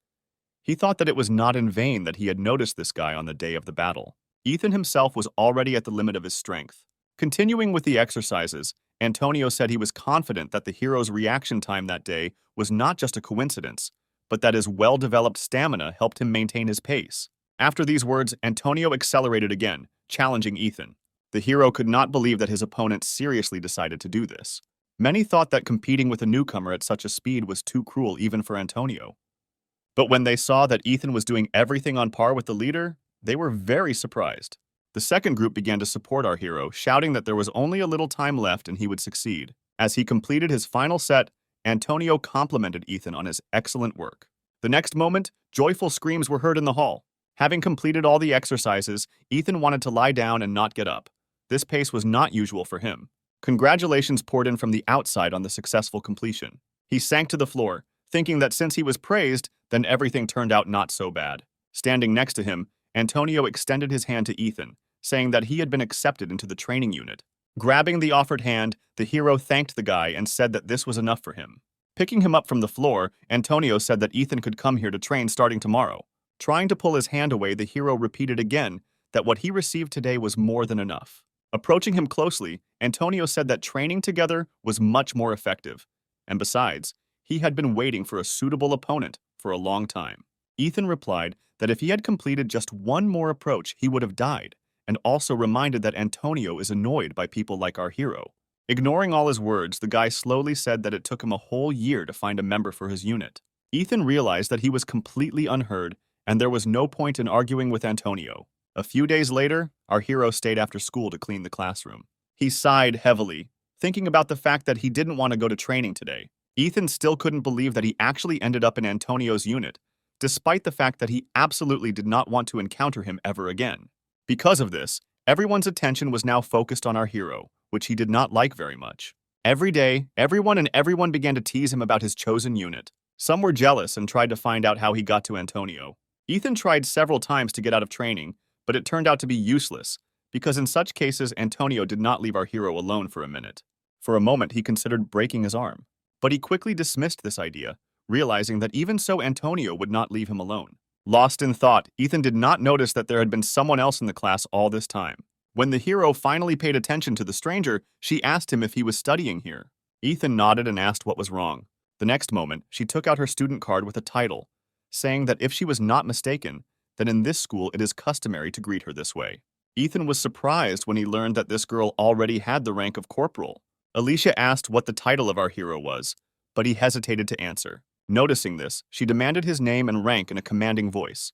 [SPEAKER 1] He thought that it was not in vain that he had noticed this guy on the day of the battle. Ethan himself was already at the limit of his strength. Continuing with the exercises, Antonio said he was confident that the hero's reaction time that day was not just a coincidence, but that his well-developed stamina helped him maintain his pace. After these words, Antonio accelerated again, challenging Ethan. The hero could not believe that his opponent seriously decided to do this. Many thought that competing with a newcomer at such a speed was too cruel even for Antonio. But when they saw that Ethan was doing everything on par with the leader, they were very surprised. The second group began to support our hero, shouting that there was only a little time left and he would succeed. As he completed his final set, Antonio complimented Ethan on his excellent work. The next moment, joyful screams were heard in the hall. Having completed all the exercises, Ethan wanted to lie down and not get up. This pace was not usual for him. Congratulations poured in from the outside on the successful completion. He sank to the floor, thinking that since he was praised, then everything turned out not so bad. Standing next to him, Antonio extended his hand to Ethan, saying that he had been accepted into the training unit. Grabbing the offered hand, the hero thanked the guy and said that this was enough for him. Picking him up from the floor, Antonio said that Ethan could come here to train starting tomorrow. Trying to pull his hand away, the hero repeated again that what he received today was more than enough. Approaching him closely, Antonio said that training together was much more effective, and besides, he had been waiting for a suitable opponent for a long time. Ethan replied that if he had completed just one more approach, he would have died, and also reminded that Antonio is annoyed by people like our hero. Ignoring all his words, the guy slowly said that it took him a whole year to find a member for his unit. Ethan realized that he was completely unheard, and there was no point in arguing with Antonio. A few days later, our hero stayed after school to clean the classroom. He sighed heavily, thinking about the fact that he didn't want to go to training today. Ethan still couldn't believe that he actually ended up in Antonio's unit, despite the fact that he absolutely did not want to encounter him ever again. Because of this, everyone's attention was now focused on our hero, which he did not like very much. Every day, everyone began to tease him about his chosen unit. Some were jealous and tried to find out how he got to Antonio. Ethan tried several times to get out of training, but it turned out to be useless, because in such cases, Antonio did not leave our hero alone for a minute. For a moment, he considered breaking his arm, but he quickly dismissed this idea, realizing that even so, Antonio would not leave him alone. Lost in thought, Ethan did not notice that there had been someone else in the class all this time. When the hero finally paid attention to the stranger, she asked him if he was studying here. Ethan nodded and asked what was wrong. The next moment, she took out her student card with a title, saying that if she was not mistaken, then in this school it is customary to greet her this way. Ethan was surprised when he learned that this girl already had the rank of corporal. Alicia asked what the title of our hero was, but he hesitated to answer. Noticing this, she demanded his name and rank in a commanding voice.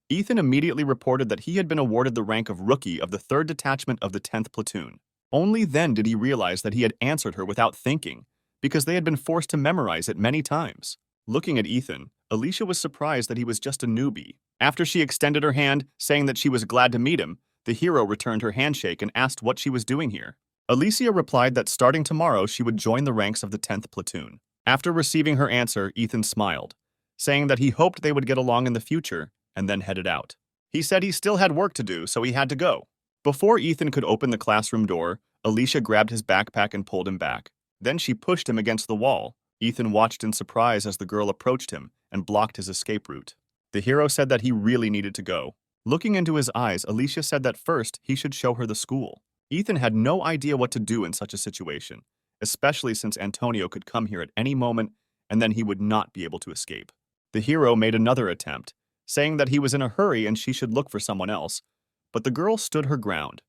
[SPEAKER 1] Ethan immediately reported that he had been awarded the rank of Rookie of the 3rd Detachment of the 10th Platoon. Only then did he realize that he had answered her without thinking, because they had been forced to memorize it many times. Looking at Ethan, Alicia was surprised that he was just a newbie. After she extended her hand, saying that she was glad to meet him, the hero returned her handshake and asked what she was doing here. Alicia replied that starting tomorrow she would join the ranks of the 10th Platoon. After receiving her answer, Ethan smiled, saying that he hoped they would get along in the future, and then headed out. He said he still had work to do, so he had to go. Before Ethan could open the classroom door, Alicia grabbed his backpack and pulled him back. Then she pushed him against the wall. Ethan watched in surprise as the girl approached him and blocked his escape route. The hero said that he really needed to go. Looking into his eyes, Alicia said that first he should show her the school. Ethan had no idea what to do in such a situation, especially since Antonio could come here at any moment and then he would not be able to escape. The hero made another attempt, saying that he was in a hurry and she should look for someone else, but the girl stood her ground,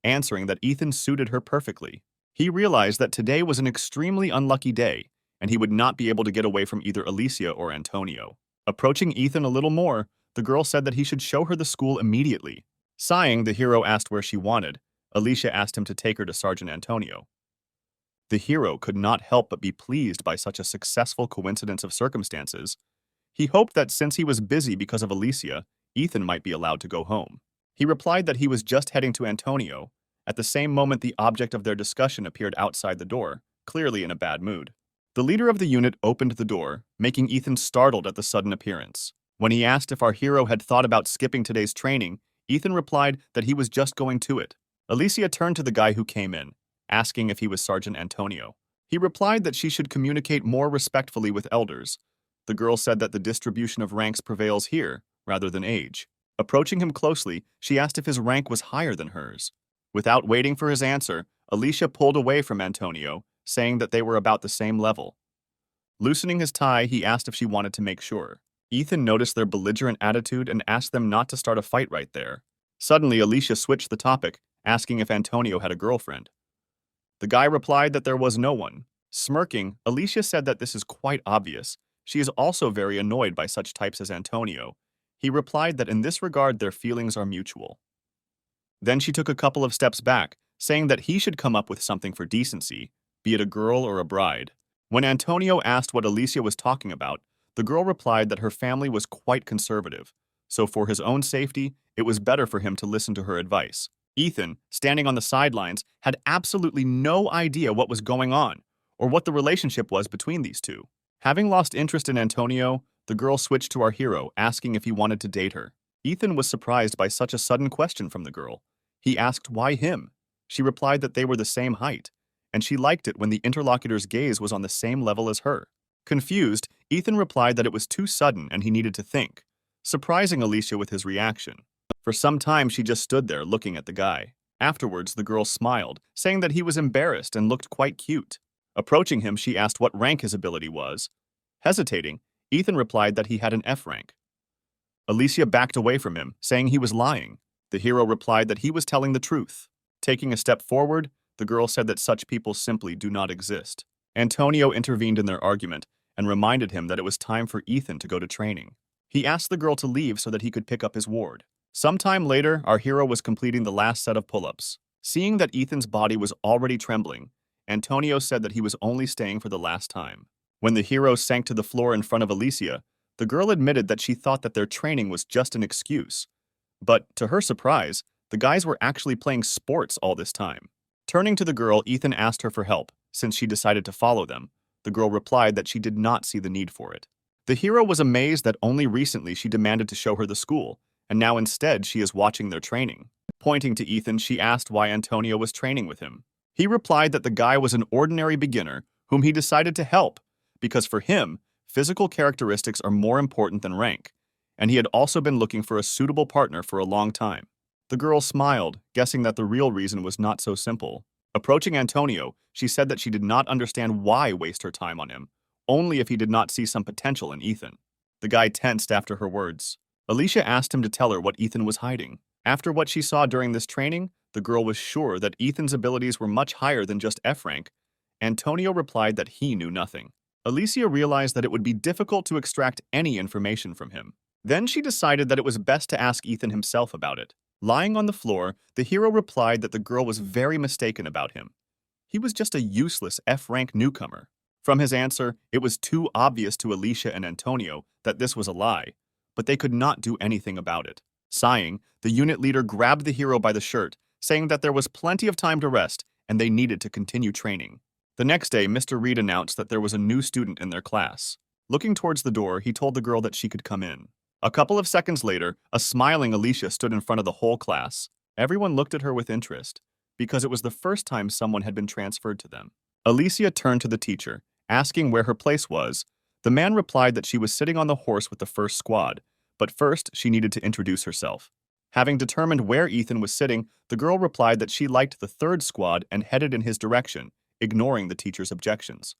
[SPEAKER 1] answering that Ethan suited her perfectly. He realized that today was an extremely unlucky day, and he would not be able to get away from either Alicia or Antonio. Approaching Ethan a little more, the girl said that he should show her the school immediately. Sighing, the hero asked where she wanted. Alicia asked him to take her to Sergeant Antonio. The hero could not help but be pleased by such a successful coincidence of circumstances. He hoped that since he was busy because of Alicia, Ethan might be allowed to go home. He replied that he was just heading to Antonio. At the same moment, the object of their discussion appeared outside the door, clearly in a bad mood. The leader of the unit opened the door, making Ethan startled at the sudden appearance. When he asked if our hero had thought about skipping today's training, Ethan replied that he was just going to it. Alicia turned to the guy who came in, asking if he was Sergeant Antonio. He replied that she should communicate more respectfully with elders. The girl said that the distribution of ranks prevails here, rather than age. Approaching him closely, she asked if his rank was higher than hers. Without waiting for his answer, Alicia pulled away from Antonio, saying that they were about the same level. Loosening his tie, he asked if she wanted to make sure. Ethan noticed their belligerent attitude and asked them not to start a fight right there. Suddenly, Alicia switched the topic, asking if Antonio had a girlfriend. The guy replied that there was no one. Smirking, Alicia said that this is quite obvious. She is also very annoyed by such types as Antonio. He replied that in this regard their feelings are mutual. Then she took a couple of steps back, saying that he should come up with something for decency, be it a girl or a bride. When Antonio asked what Alicia was talking about, the girl replied that her family was quite conservative, so for his own safety, it was better for him to listen to her advice. Ethan, standing on the sidelines, had absolutely no idea what was going on, or what the relationship was between these two. Having lost interest in Antonio, the girl switched to our hero, asking if he wanted to date her. Ethan was surprised by such a sudden question from the girl. He asked why him. She replied that they were the same height, and she liked it when the interlocutor's gaze was on the same level as her. Confused, Ethan replied that it was too sudden and he needed to think, surprising Alicia with his reaction. For some time, she just stood there looking at the guy. Afterwards, the girl smiled, saying that he was embarrassed and looked quite cute. Approaching him, she asked what rank his ability was. Hesitating, Ethan replied that he had an F rank. Alicia backed away from him, saying he was lying. The hero replied that he was telling the truth. Taking a step forward, the girl said that such people simply do not exist. Antonio intervened in their argument and reminded him that it was time for Ethan to go to training. He asked the girl to leave so that he could pick up his ward. Sometime later, our hero was completing the last set of pull-ups. Seeing that Ethan's body was already trembling, Antonio said that he was only staying for the last time. When the hero sank to the floor in front of Alicia, the girl admitted that she thought that their training was just an excuse. But, to her surprise, the guys were actually playing sports all this time. Turning to the girl, Ethan asked her for help, since she decided to follow them. The girl replied that she did not see the need for it. The hero was amazed that only recently she demanded to show her the school, and now instead she is watching their training. Pointing to Ethan, she asked why Antonio was training with him. He replied that the guy was an ordinary beginner whom he decided to help, because for him, physical characteristics are more important than rank, and he had also been looking for a suitable partner for a long time. The girl smiled, guessing that the real reason was not so simple. Approaching Antonio, she said that she did not understand why waste her time on him, only if he did not see some potential in Ethan. The guy tensed after her words. Alicia asked him to tell her what Ethan was hiding. After what she saw during this training, the girl was sure that Ethan's abilities were much higher than just F rank. Antonio replied that he knew nothing. Alicia realized that it would be difficult to extract any information from him. Then she decided that it was best to ask Ethan himself about it. Lying on the floor, the hero replied that the girl was very mistaken about him. He was just a useless F-rank newcomer. From his answer, it was too obvious to Alicia and Antonio that this was a lie, but they could not do anything about it. Sighing, the unit leader grabbed the hero by the shirt, saying that there was plenty of time to rest and they needed to continue training. The next day, Mr. Reed announced that there was a new student in their class. Looking towards the door, he told the girl that she could come in. A couple of seconds later, a smiling Alicia stood in front of the whole class. Everyone looked at her with interest, because it was the first time someone had been transferred to them. Alicia turned to the teacher, asking where her place was. The man replied that she was sitting on the horse with the first squad, but first she needed to introduce herself. Having determined where Ethan was sitting, the girl replied that she liked the third squad and headed in his direction, ignoring the teacher's objections.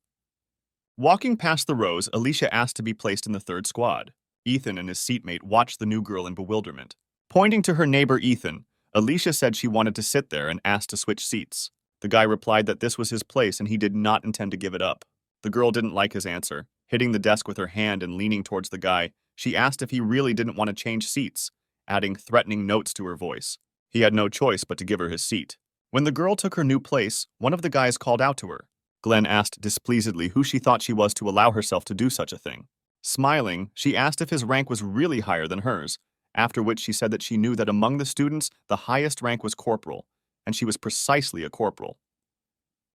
[SPEAKER 1] Walking past the rows, Alicia asked to be placed in the third squad. Ethan and his seatmate watched the new girl in bewilderment. Pointing to her neighbor Ethan, Alicia said she wanted to sit there and asked to switch seats. The guy replied that this was his place and he did not intend to give it up. The girl didn't like his answer. Hitting the desk with her hand and leaning towards the guy, she asked if he really didn't want to change seats, adding threatening notes to her voice. He had no choice but to give her his seat. When the girl took her new place, one of the guys called out to her. Glenn asked displeasedly who she thought she was to allow herself to do such a thing. Smiling, she asked if his rank was really higher than hers, after which she said that she knew that among the students, the highest rank was corporal, and she was precisely a corporal.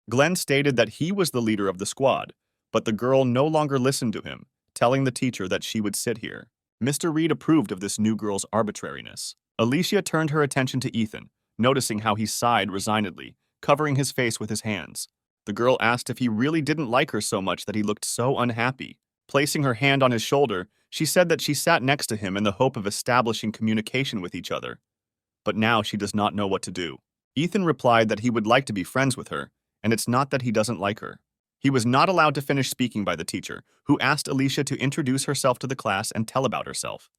[SPEAKER 1] Glenn stated that he was the leader of the squad, but the girl no longer listened to him, telling the teacher that she would sit here. Mr. Reed approved of this new girl's arbitrariness. Alicia turned her attention to Ethan, noticing how he sighed resignedly, covering his face with his hands. The girl asked if he really didn't like her so much that he looked so unhappy. Placing her hand on his shoulder, she said that she sat next to him in the hope of establishing communication with each other. But now she does not know what to do. Ethan replied that he would like to be friends with her, and it's not that he doesn't like her. He was not allowed to finish speaking by the teacher, who asked Alicia to introduce herself to the class and tell about herself.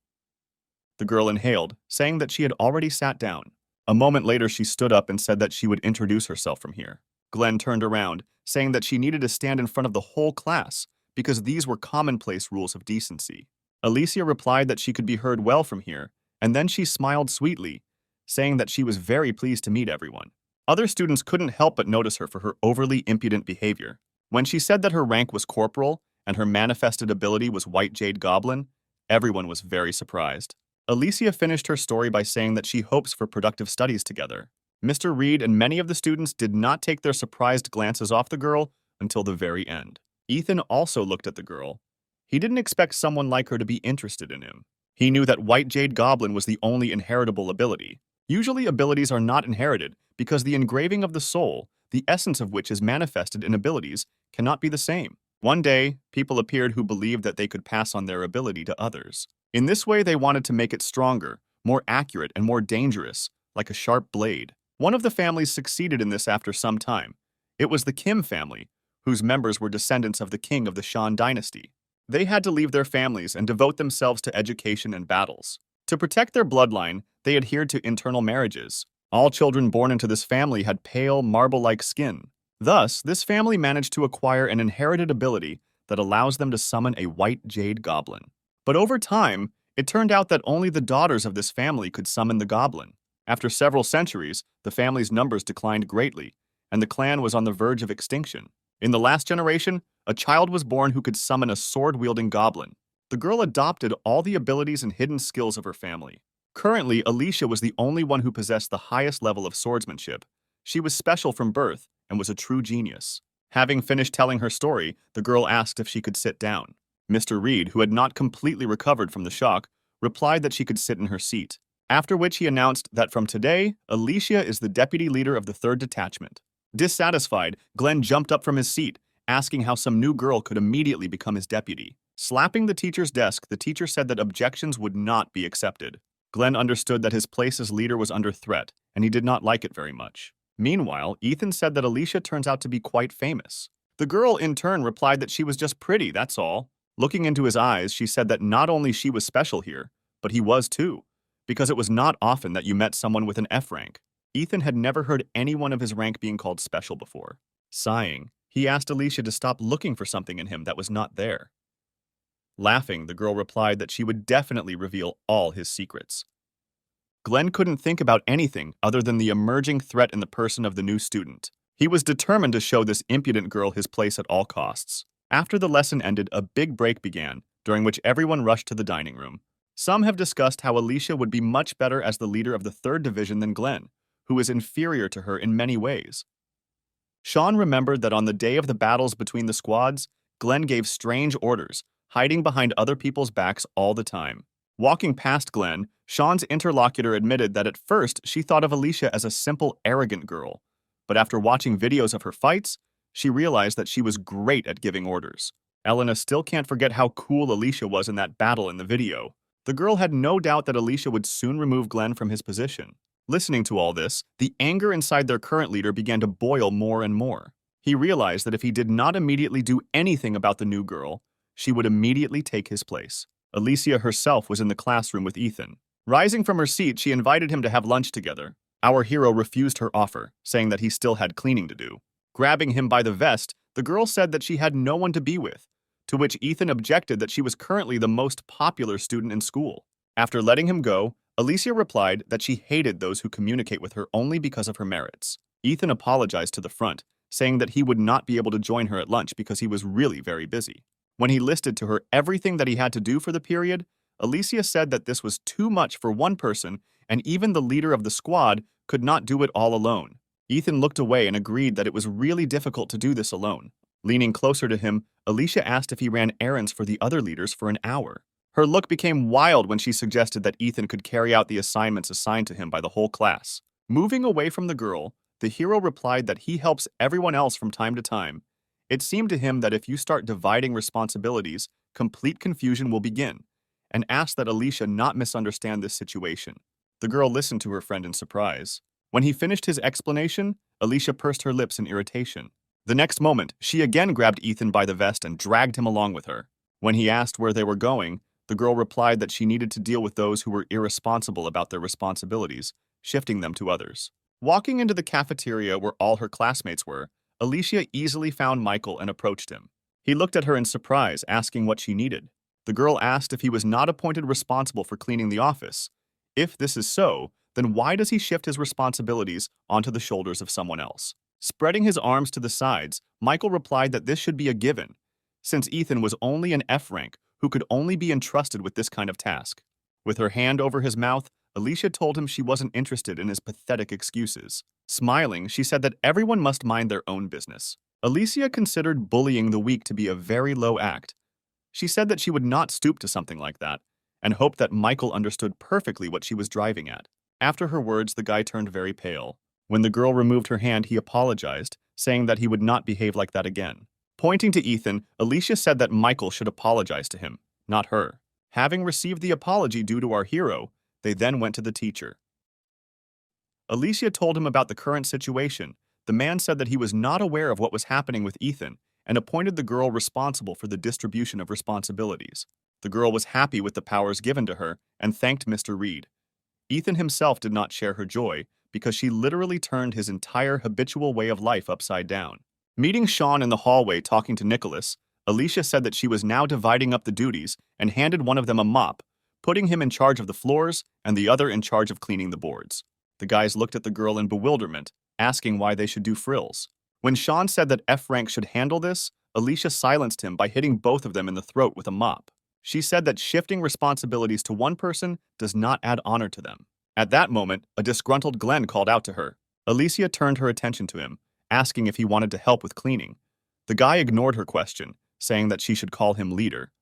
[SPEAKER 1] The girl inhaled, saying that she had already sat down. A moment later, she stood up and said that she would introduce herself from here. Glenn turned around, saying that she needed to stand in front of the whole class, because these were commonplace rules of decency. Alicia replied that she could be heard well from here, and then she smiled sweetly, saying that she was very pleased to meet everyone. Other students couldn't help but notice her for her overly impudent behavior. When she said that her rank was corporal and her manifested ability was White Jade Goblin, everyone was very surprised. Alicia finished her story by saying that she hopes for productive studies together. Mr. Reed and many of the students did not take their surprised glances off the girl until the very end. Ethan also looked at the girl. He didn't expect someone like her to be interested in him. He knew that White Jade Goblin was the only inheritable ability. Usually abilities are not inherited because the engraving of the soul, the essence of which is manifested in abilities, cannot be the same. One day, people appeared who believed that they could pass on their ability to others. In this way, they wanted to make it stronger, more accurate, and more dangerous, like a sharp blade. One of the families succeeded in this after some time. It was the Kim family, whose members were descendants of the king of the Shan dynasty. They had to leave their families and devote themselves to education and battles. To protect their bloodline, they adhered to internal marriages. All children born into this family had pale, marble-like skin. Thus, this family managed to acquire an inherited ability that allows them to summon a White Jade Goblin. But over time, it turned out that only the daughters of this family could summon the goblin. After several centuries, the family's numbers declined greatly, and the clan was on the verge of extinction. In the last generation, a child was born who could summon a sword-wielding goblin. The girl adopted all the abilities and hidden skills of her family. Currently, Alicia was the only one who possessed the highest level of swordsmanship. She was special from birth and was a true genius. Having finished telling her story, the girl asked if she could sit down. Mr. Reed, who had not completely recovered from the shock, replied that she could sit in her seat, after which he announced that from today, Alicia is the deputy leader of the 3rd Detachment. Dissatisfied, Glenn jumped up from his seat, asking how some new girl could immediately become his deputy. Slapping the teacher's desk, the teacher said that objections would not be accepted. Glenn understood that his place as leader was under threat, and he did not like it very much. Meanwhile, Ethan said that Alicia turns out to be quite famous. The girl, in turn, replied that she was just pretty, that's all. Looking into his eyes, she said that not only she was special here, but he was too, because it was not often that you met someone with an F rank. Ethan had never heard anyone of his rank being called special before. Sighing, he asked Alicia to stop looking for something in him that was not there. Laughing, the girl replied that she would definitely reveal all his secrets. Glenn couldn't think about anything other than the emerging threat in the person of the new student. He was determined to show this impudent girl his place at all costs. After the lesson ended, a big break began, during which everyone rushed to the dining room. Some have discussed how Alicia would be much better as the leader of the 3rd Division than Glenn, who is inferior to her in many ways. Sean remembered that on the day of the battles between the squads, Glenn gave strange orders, hiding behind other people's backs all the time. Walking past Glenn, Sean's interlocutor admitted that at first she thought of Alicia as a simple, arrogant girl, but after watching videos of her fights, she realized that she was great at giving orders. Elena still can't forget how cool Alicia was in that battle in the video. The girl had no doubt that Alicia would soon remove Glenn from his position. Listening to all this, the anger inside their current leader began to boil more and more. He realized that if he did not immediately do anything about the new girl, she would immediately take his place. Alicia herself was in the classroom with Ethan. Rising from her seat, she invited him to have lunch together. Our hero refused her offer, saying that he still had cleaning to do. Grabbing him by the vest, the girl said that she had no one to be with, to which Ethan objected that she was currently the most popular student in school. After letting him go, Alicia replied that she hated those who communicate with her only because of her merits. Ethan apologized to the front, saying that he would not be able to join her at lunch because he was really very busy. When he listed to her everything that he had to do for the period, Alicia said that this was too much for one person, and even the leader of the squad could not do it all alone. Ethan looked away and agreed that it was really difficult to do this alone. Leaning closer to him, Alicia asked if he ran errands for the other leaders for an hour. Her look became wild when she suggested that Ethan could carry out the assignments assigned to him by the whole class. Moving away from the girl, the hero replied that he helps everyone else from time to time. It seemed to him that if you start dividing responsibilities, complete confusion will begin, and asked that Alicia not misunderstand this situation. The girl listened to her friend in surprise. When he finished his explanation, Alicia pursed her lips in irritation. The next moment, she again grabbed Ethan by the vest and dragged him along with her. When he asked where they were going, the girl replied that she needed to deal with those who were irresponsible about their responsibilities, shifting them to others. Walking into the cafeteria where all her classmates were, Alicia easily found Michael and approached him. He looked at her in surprise, asking what she needed. The girl asked if he was not appointed responsible for cleaning the office. If this is so, then why does he shift his responsibilities onto the shoulders of someone else? Spreading his arms to the sides, Michael replied that this should be a given, since Ethan was only an F rank who could only be entrusted with this kind of task. With her hand over his mouth, Alicia told him she wasn't interested in his pathetic excuses. Smiling, she said that everyone must mind their own business. Alicia considered bullying the weak to be a very low act. She said that she would not stoop to something like that, and hoped that Michael understood perfectly what she was driving at. After her words, the guy turned very pale. When the girl removed her hand, he apologized, saying that he would not behave like that again. Pointing to Ethan, Alicia said that Michael should apologize to him, not her. Having received the apology due to our hero, they then went to the teacher. Alicia told him about the current situation. The man said that he was not aware of what was happening with Ethan and appointed the girl responsible for the distribution of responsibilities. The girl was happy with the powers given to her and thanked Mr. Reed. Ethan himself did not share her joy because she literally turned his entire habitual way of life upside down. Meeting Sean in the hallway talking to Nicholas, Alicia said that she was now dividing up the duties and handed one of them a mop, putting him in charge of the floors and the other in charge of cleaning the boards. The guys looked at the girl in bewilderment, asking why they should do frills. When Sean said that F rank should handle this, Alicia silenced him by hitting both of them in the throat with a mop. She said that shifting responsibilities to one person does not add honor to them. At that moment, a disgruntled Glenn called out to her. Alicia turned her attention to him, asking if he wanted to help with cleaning. The guy ignored her question, saying that she should call him leader.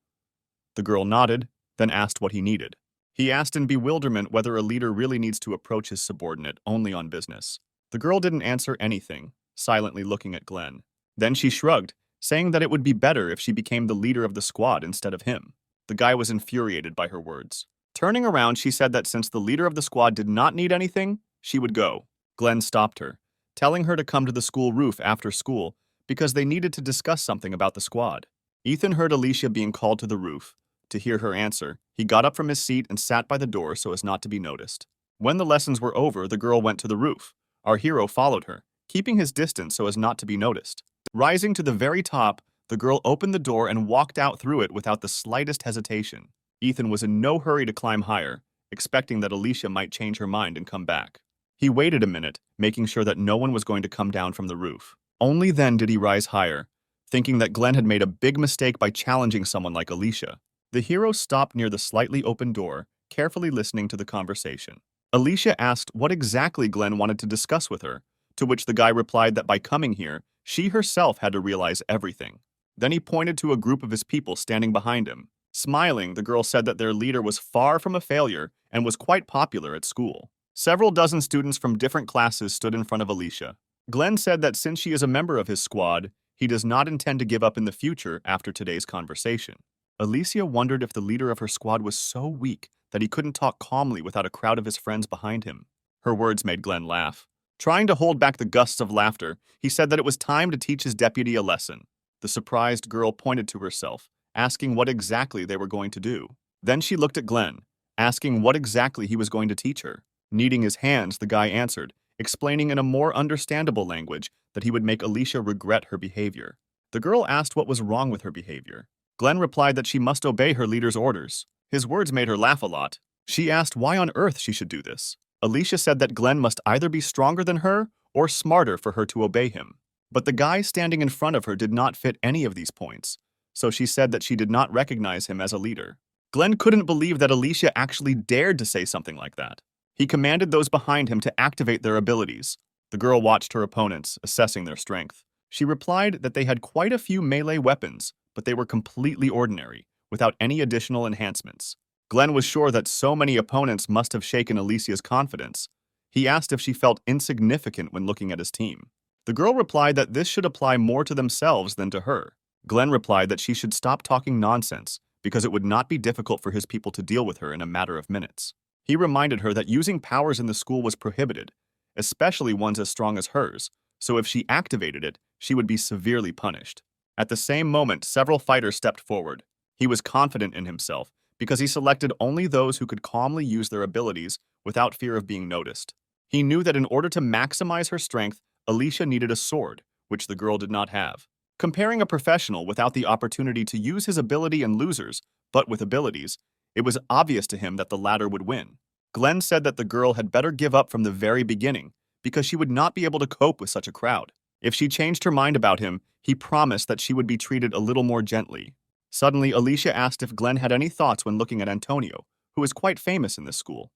[SPEAKER 1] The girl nodded, then asked what he needed. He asked in bewilderment whether a leader really needs to approach his subordinate only on business. The girl didn't answer anything, silently looking at Glenn. Then she shrugged, saying that it would be better if she became the leader of the squad instead of him. The guy was infuriated by her words. Turning around, she said that since the leader of the squad did not need anything, she would go. Glenn stopped her, telling her to come to the school roof after school because they needed to discuss something about the squad. Ethan heard Alicia being called to the roof. To hear her answer, he got up from his seat and sat by the door so as not to be noticed. When the lessons were over, the girl went to the roof. Our hero followed her, keeping his distance so as not to be noticed. Rising to the very top, the girl opened the door and walked out through it without the slightest hesitation. Ethan was in no hurry to climb higher, expecting that Alicia might change her mind and come back. He waited a minute, making sure that no one was going to come down from the roof. Only then did he rise higher, thinking that Glenn had made a big mistake by challenging someone like Alicia. The hero stopped near the slightly open door, carefully listening to the conversation. Alicia asked what exactly Glenn wanted to discuss with her, to which the guy replied that by coming here, she herself had to realize everything. Then he pointed to a group of his people standing behind him. Smiling, the girl said that their leader was far from a failure and was quite popular at school. Several dozen students from different classes stood in front of Alicia. Glenn said that since she is a member of his squad, he does not intend to give up in the future after today's conversation. Alicia wondered if the leader of her squad was so weak that he couldn't talk calmly without a crowd of his friends behind him. Her words made Glenn laugh. Trying to hold back the gusts of laughter, he said that it was time to teach his deputy a lesson. The surprised girl pointed to herself, asking what exactly they were going to do. Then she looked at Glenn, asking what exactly he was going to teach her. Kneading his hands, the guy answered, explaining in a more understandable language that he would make Alicia regret her behavior. The girl asked what was wrong with her behavior. Glenn replied that she must obey her leader's orders. His words made her laugh a lot. She asked why on earth she should do this. Alicia said that Glenn must either be stronger than her or smarter for her to obey him. But the guy standing in front of her did not fit any of these points, so she said that she did not recognize him as a leader. Glenn couldn't believe that Alicia actually dared to say something like that. He commanded those behind him to activate their abilities. The girl watched her opponents, assessing their strength. She replied that they had quite a few melee weapons, but they were completely ordinary, without any additional enhancements. Glenn was sure that so many opponents must have shaken Alicia's confidence. He asked if she felt insignificant when looking at his team. The girl replied that this should apply more to themselves than to her. Glenn replied that she should stop talking nonsense, because it would not be difficult for his people to deal with her in a matter of minutes. He reminded her that using powers in the school was prohibited, especially ones as strong as hers, so if she activated it, she would be severely punished. At the same moment, several fighters stepped forward. He was confident in himself, because he selected only those who could calmly use their abilities without fear of being noticed. He knew that in order to maximize her strength, Alicia needed a sword, which the girl did not have. Comparing a professional without the opportunity to use his ability and losers, but with abilities, it was obvious to him that the latter would win. Glenn said that the girl had better give up from the very beginning, because she would not be able to cope with such a crowd. If she changed her mind about him, he promised that she would be treated a little more gently. Suddenly, Alicia asked if Glenn had any thoughts when looking at Antonio, who is quite famous in this school.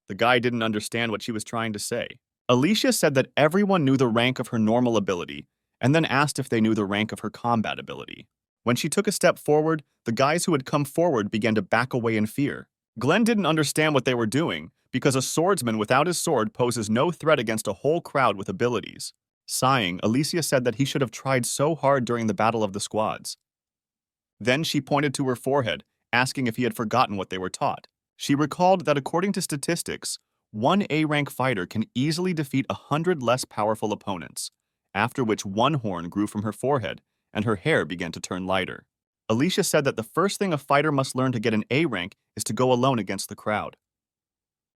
[SPEAKER 1] The guy didn't understand what she was trying to say. Alicia said that everyone knew the rank of her normal ability, and then asked if they knew the rank of her combat ability. When she took a step forward, the guys who had come forward began to back away in fear. Glenn didn't understand what they were doing, because a swordsman without his sword poses no threat against a whole crowd with abilities. Sighing, Alicia said that he should have tried so hard during the battle of the squads. Then she pointed to her forehead, asking if he had forgotten what they were taught. She recalled that according to statistics, one A-rank fighter can easily defeat 100 less powerful opponents, after which one horn grew from her forehead, and her hair began to turn lighter. Alicia said that the first thing a fighter must learn to get an A rank is to go alone against the crowd.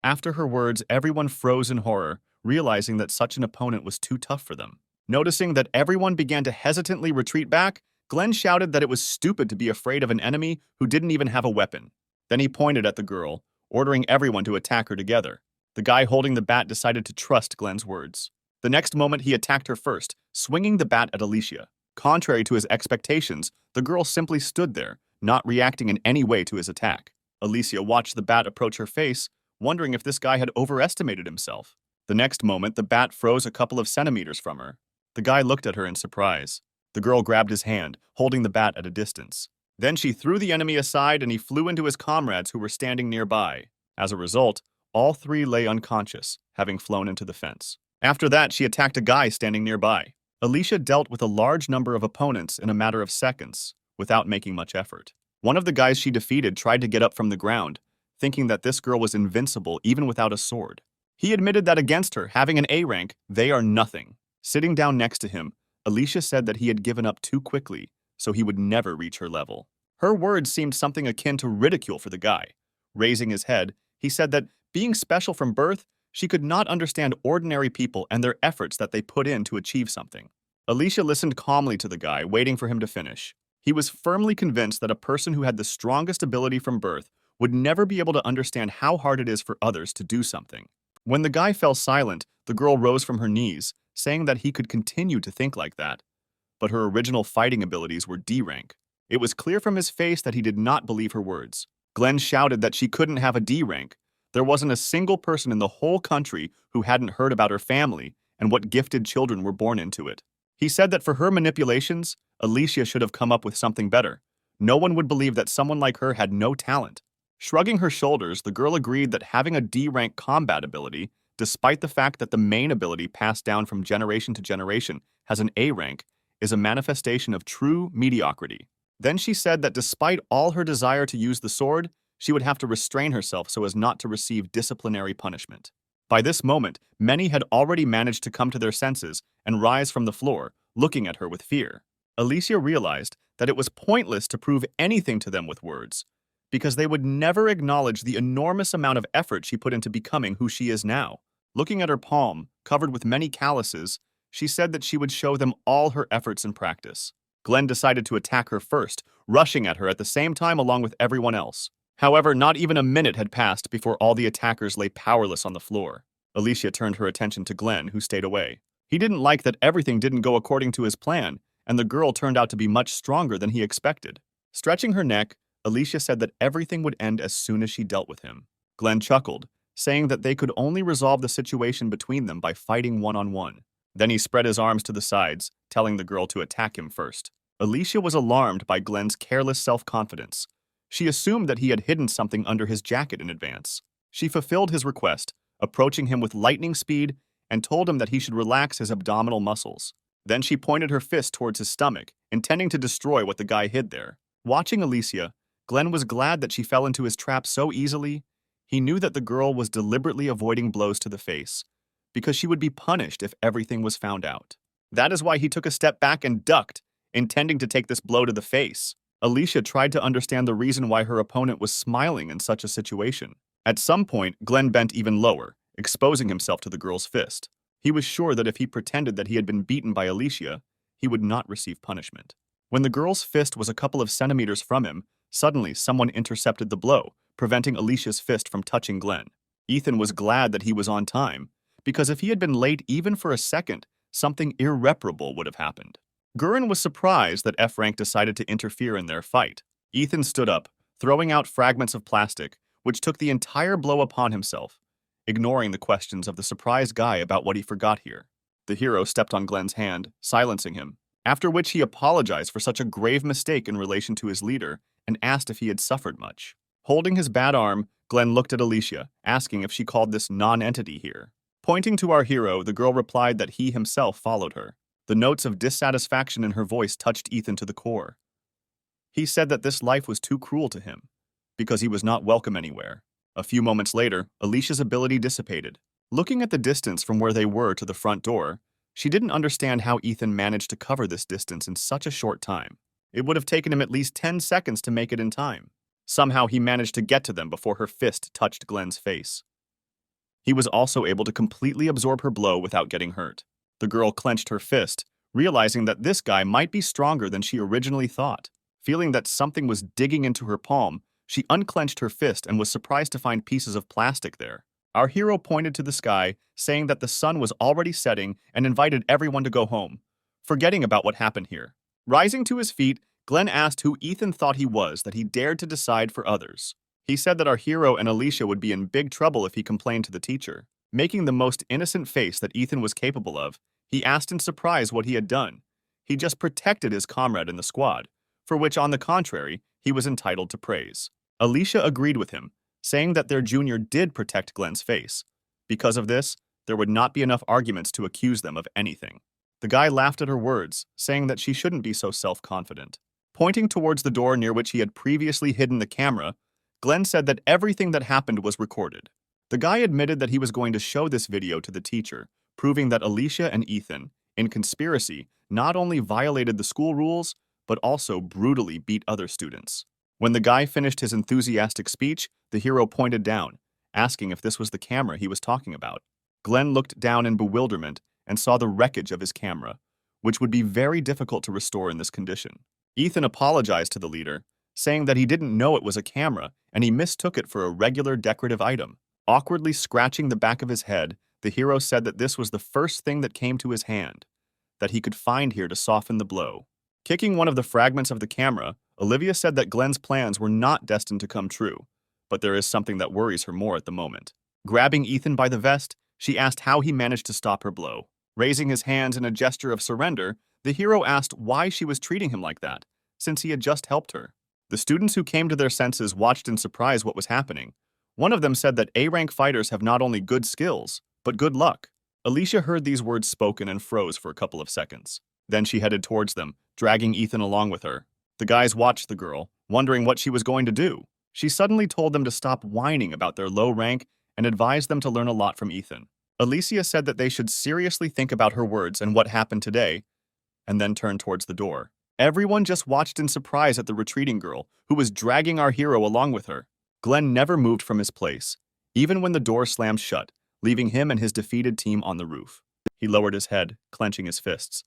[SPEAKER 1] After her words, everyone froze in horror, realizing that such an opponent was too tough for them. Noticing that everyone began to hesitantly retreat back, Glenn shouted that it was stupid to be afraid of an enemy who didn't even have a weapon. Then he pointed at the girl, ordering everyone to attack her together. The guy holding the bat decided to trust Glenn's words. The next moment, he attacked her first, swinging the bat at Alicia. Contrary to his expectations, the girl simply stood there, not reacting in any way to his attack. Alicia watched the bat approach her face, wondering if this guy had overestimated himself. The next moment, the bat froze a couple of centimeters from her. The guy looked at her in surprise. The girl grabbed his hand, holding the bat at a distance. Then she threw the enemy aside and he flew into his comrades who were standing nearby. As a result, all three lay unconscious, having flown into the fence. After that, she attacked a guy standing nearby. Alicia dealt with a large number of opponents in a matter of seconds, without making much effort. One of the guys she defeated tried to get up from the ground, thinking that this girl was invincible even without a sword. He admitted that against her, having an A rank, they are nothing. Sitting down next to him, Alicia said that he had given up too quickly, so he would never reach her level. Her words seemed something akin to ridicule for the guy. Raising his head, he said that, being special from birth, she could not understand ordinary people and their efforts that they put in to achieve something. Alicia listened calmly to the guy, waiting for him to finish. He was firmly convinced that a person who had the strongest ability from birth would never be able to understand how hard it is for others to do something. When the guy fell silent, the girl rose from her knees, saying that he could continue to think like that. But her original fighting abilities were D rank. It was clear from his face that he did not believe her words. Glenn shouted that she couldn't have a D rank. There wasn't a single person in the whole country who hadn't heard about her family and what gifted children were born into it. He said that for her manipulations, Alicia should have come up with something better. No one would believe that someone like her had no talent. Shrugging her shoulders, the girl agreed that having a D-rank combat ability, despite the fact that the main ability passed down from generation to generation has an A rank, is a manifestation of true mediocrity. Then she said that despite all her desire to use the sword, she would have to restrain herself so as not to receive disciplinary punishment. By this moment, many had already managed to come to their senses and rise from the floor, looking at her with fear. Alicia realized that it was pointless to prove anything to them with words, because they would never acknowledge the enormous amount of effort she put into becoming who she is now. Looking at her palm, covered with many calluses, she said that she would show them all her efforts in practice. Glenn decided to attack her first, rushing at her at the same time along with everyone else. However, not even a minute had passed before all the attackers lay powerless on the floor. Alicia turned her attention to Glenn, who stayed away. He didn't like that everything didn't go according to his plan, and the girl turned out to be much stronger than he expected. Stretching her neck, Alicia said that everything would end as soon as she dealt with him. Glenn chuckled, saying that they could only resolve the situation between them by fighting one-on-one. Then he spread his arms to the sides, telling the girl to attack him first. Alicia was alarmed by Glenn's careless self-confidence. She assumed that he had hidden something under his jacket in advance. She fulfilled his request, approaching him with lightning speed, and told him that he should relax his abdominal muscles. Then she pointed her fist towards his stomach, intending to destroy what the guy hid there. Watching Alicia, Glenn was glad that she fell into his trap so easily. He knew that the girl was deliberately avoiding blows to the face, because she would be punished if everything was found out. That is why he took a step back and ducked, intending to take this blow to the face. Alicia tried to understand the reason why her opponent was smiling in such a situation. At some point, Glenn bent even lower, exposing himself to the girl's fist. He was sure that if he pretended that he had been beaten by Alicia, he would not receive punishment. When the girl's fist was a couple of centimeters from him, suddenly someone intercepted the blow, preventing Alicia's fist from touching Glenn. Ethan was glad that he was on time, because if he had been late even for a second, something irreparable would have happened. Gurren was surprised that F-Rank decided to interfere in their fight. Ethan stood up, throwing out fragments of plastic, which took the entire blow upon himself, ignoring the questions of the surprised guy about what he forgot here. The hero stepped on Glenn's hand, silencing him, after which he apologized for such a grave mistake in relation to his leader and asked if he had suffered much. Holding his bad arm, Glenn looked at Alicia, asking if she called this non-entity here. Pointing to our hero, the girl replied that he himself followed her. The notes of dissatisfaction in her voice touched Ethan to the core. He said that this life was too cruel to him, because he was not welcome anywhere. A few moments later, Alicia's ability dissipated. Looking at the distance from where they were to the front door, she didn't understand how Ethan managed to cover this distance in such a short time. It would have taken him at least 10 seconds to make it in time. Somehow he managed to get to them before her fist touched Glenn's face. He was also able to completely absorb her blow without getting hurt. The girl clenched her fist, realizing that this guy might be stronger than she originally thought. Feeling that something was digging into her palm, she unclenched her fist and was surprised to find pieces of plastic there. Our hero pointed to the sky, saying that the sun was already setting and invited everyone to go home, forgetting about what happened here. Rising to his feet, Glenn asked who Ethan thought he was that he dared to decide for others. He said that our hero and Alicia would be in big trouble if he complained to the teacher. Making the most innocent face that Ethan was capable of, he asked in surprise what he had done. He just protected his comrade in the squad, for which, on the contrary, he was entitled to praise. Alicia agreed with him, saying that their junior did protect Glenn's face. Because of this, there would not be enough arguments to accuse them of anything. The guy laughed at her words, saying that she shouldn't be so self-confident. Pointing towards the door near which he had previously hidden the camera, Glenn said that everything that happened was recorded. The guy admitted that he was going to show this video to the teacher, proving that Alicia and Ethan, in conspiracy, not only violated the school rules, but also brutally beat other students. When the guy finished his enthusiastic speech, the hero pointed down, asking if this was the camera he was talking about. Glenn looked down in bewilderment and saw the wreckage of his camera, which would be very difficult to restore in this condition. Ethan apologized to the leader, saying that he didn't know it was a camera and he mistook it for a regular decorative item. Awkwardly scratching the back of his head, the hero said that this was the first thing that came to his hand, that he could find here to soften the blow. Kicking one of the fragments of the camera, Olivia said that Glenn's plans were not destined to come true, but there is something that worries her more at the moment. Grabbing Ethan by the vest, she asked how he managed to stop her blow. Raising his hands in a gesture of surrender, the hero asked why she was treating him like that, since he had just helped her. The students who came to their senses watched in surprise what was happening. One of them said that A-rank fighters have not only good skills, but good luck. Alicia heard these words spoken and froze for a couple of seconds. Then she headed towards them, dragging Ethan along with her. The guys watched the girl, wondering what she was going to do. She suddenly told them to stop whining about their low rank and advised them to learn a lot from Ethan. Alicia said that they should seriously think about her words and what happened today, and then turned towards the door. Everyone just watched in surprise at the retreating girl, who was dragging our hero along with her. Glenn never moved from his place, even when the door slammed shut, leaving him and his defeated team on the roof. He lowered his head, clenching his fists.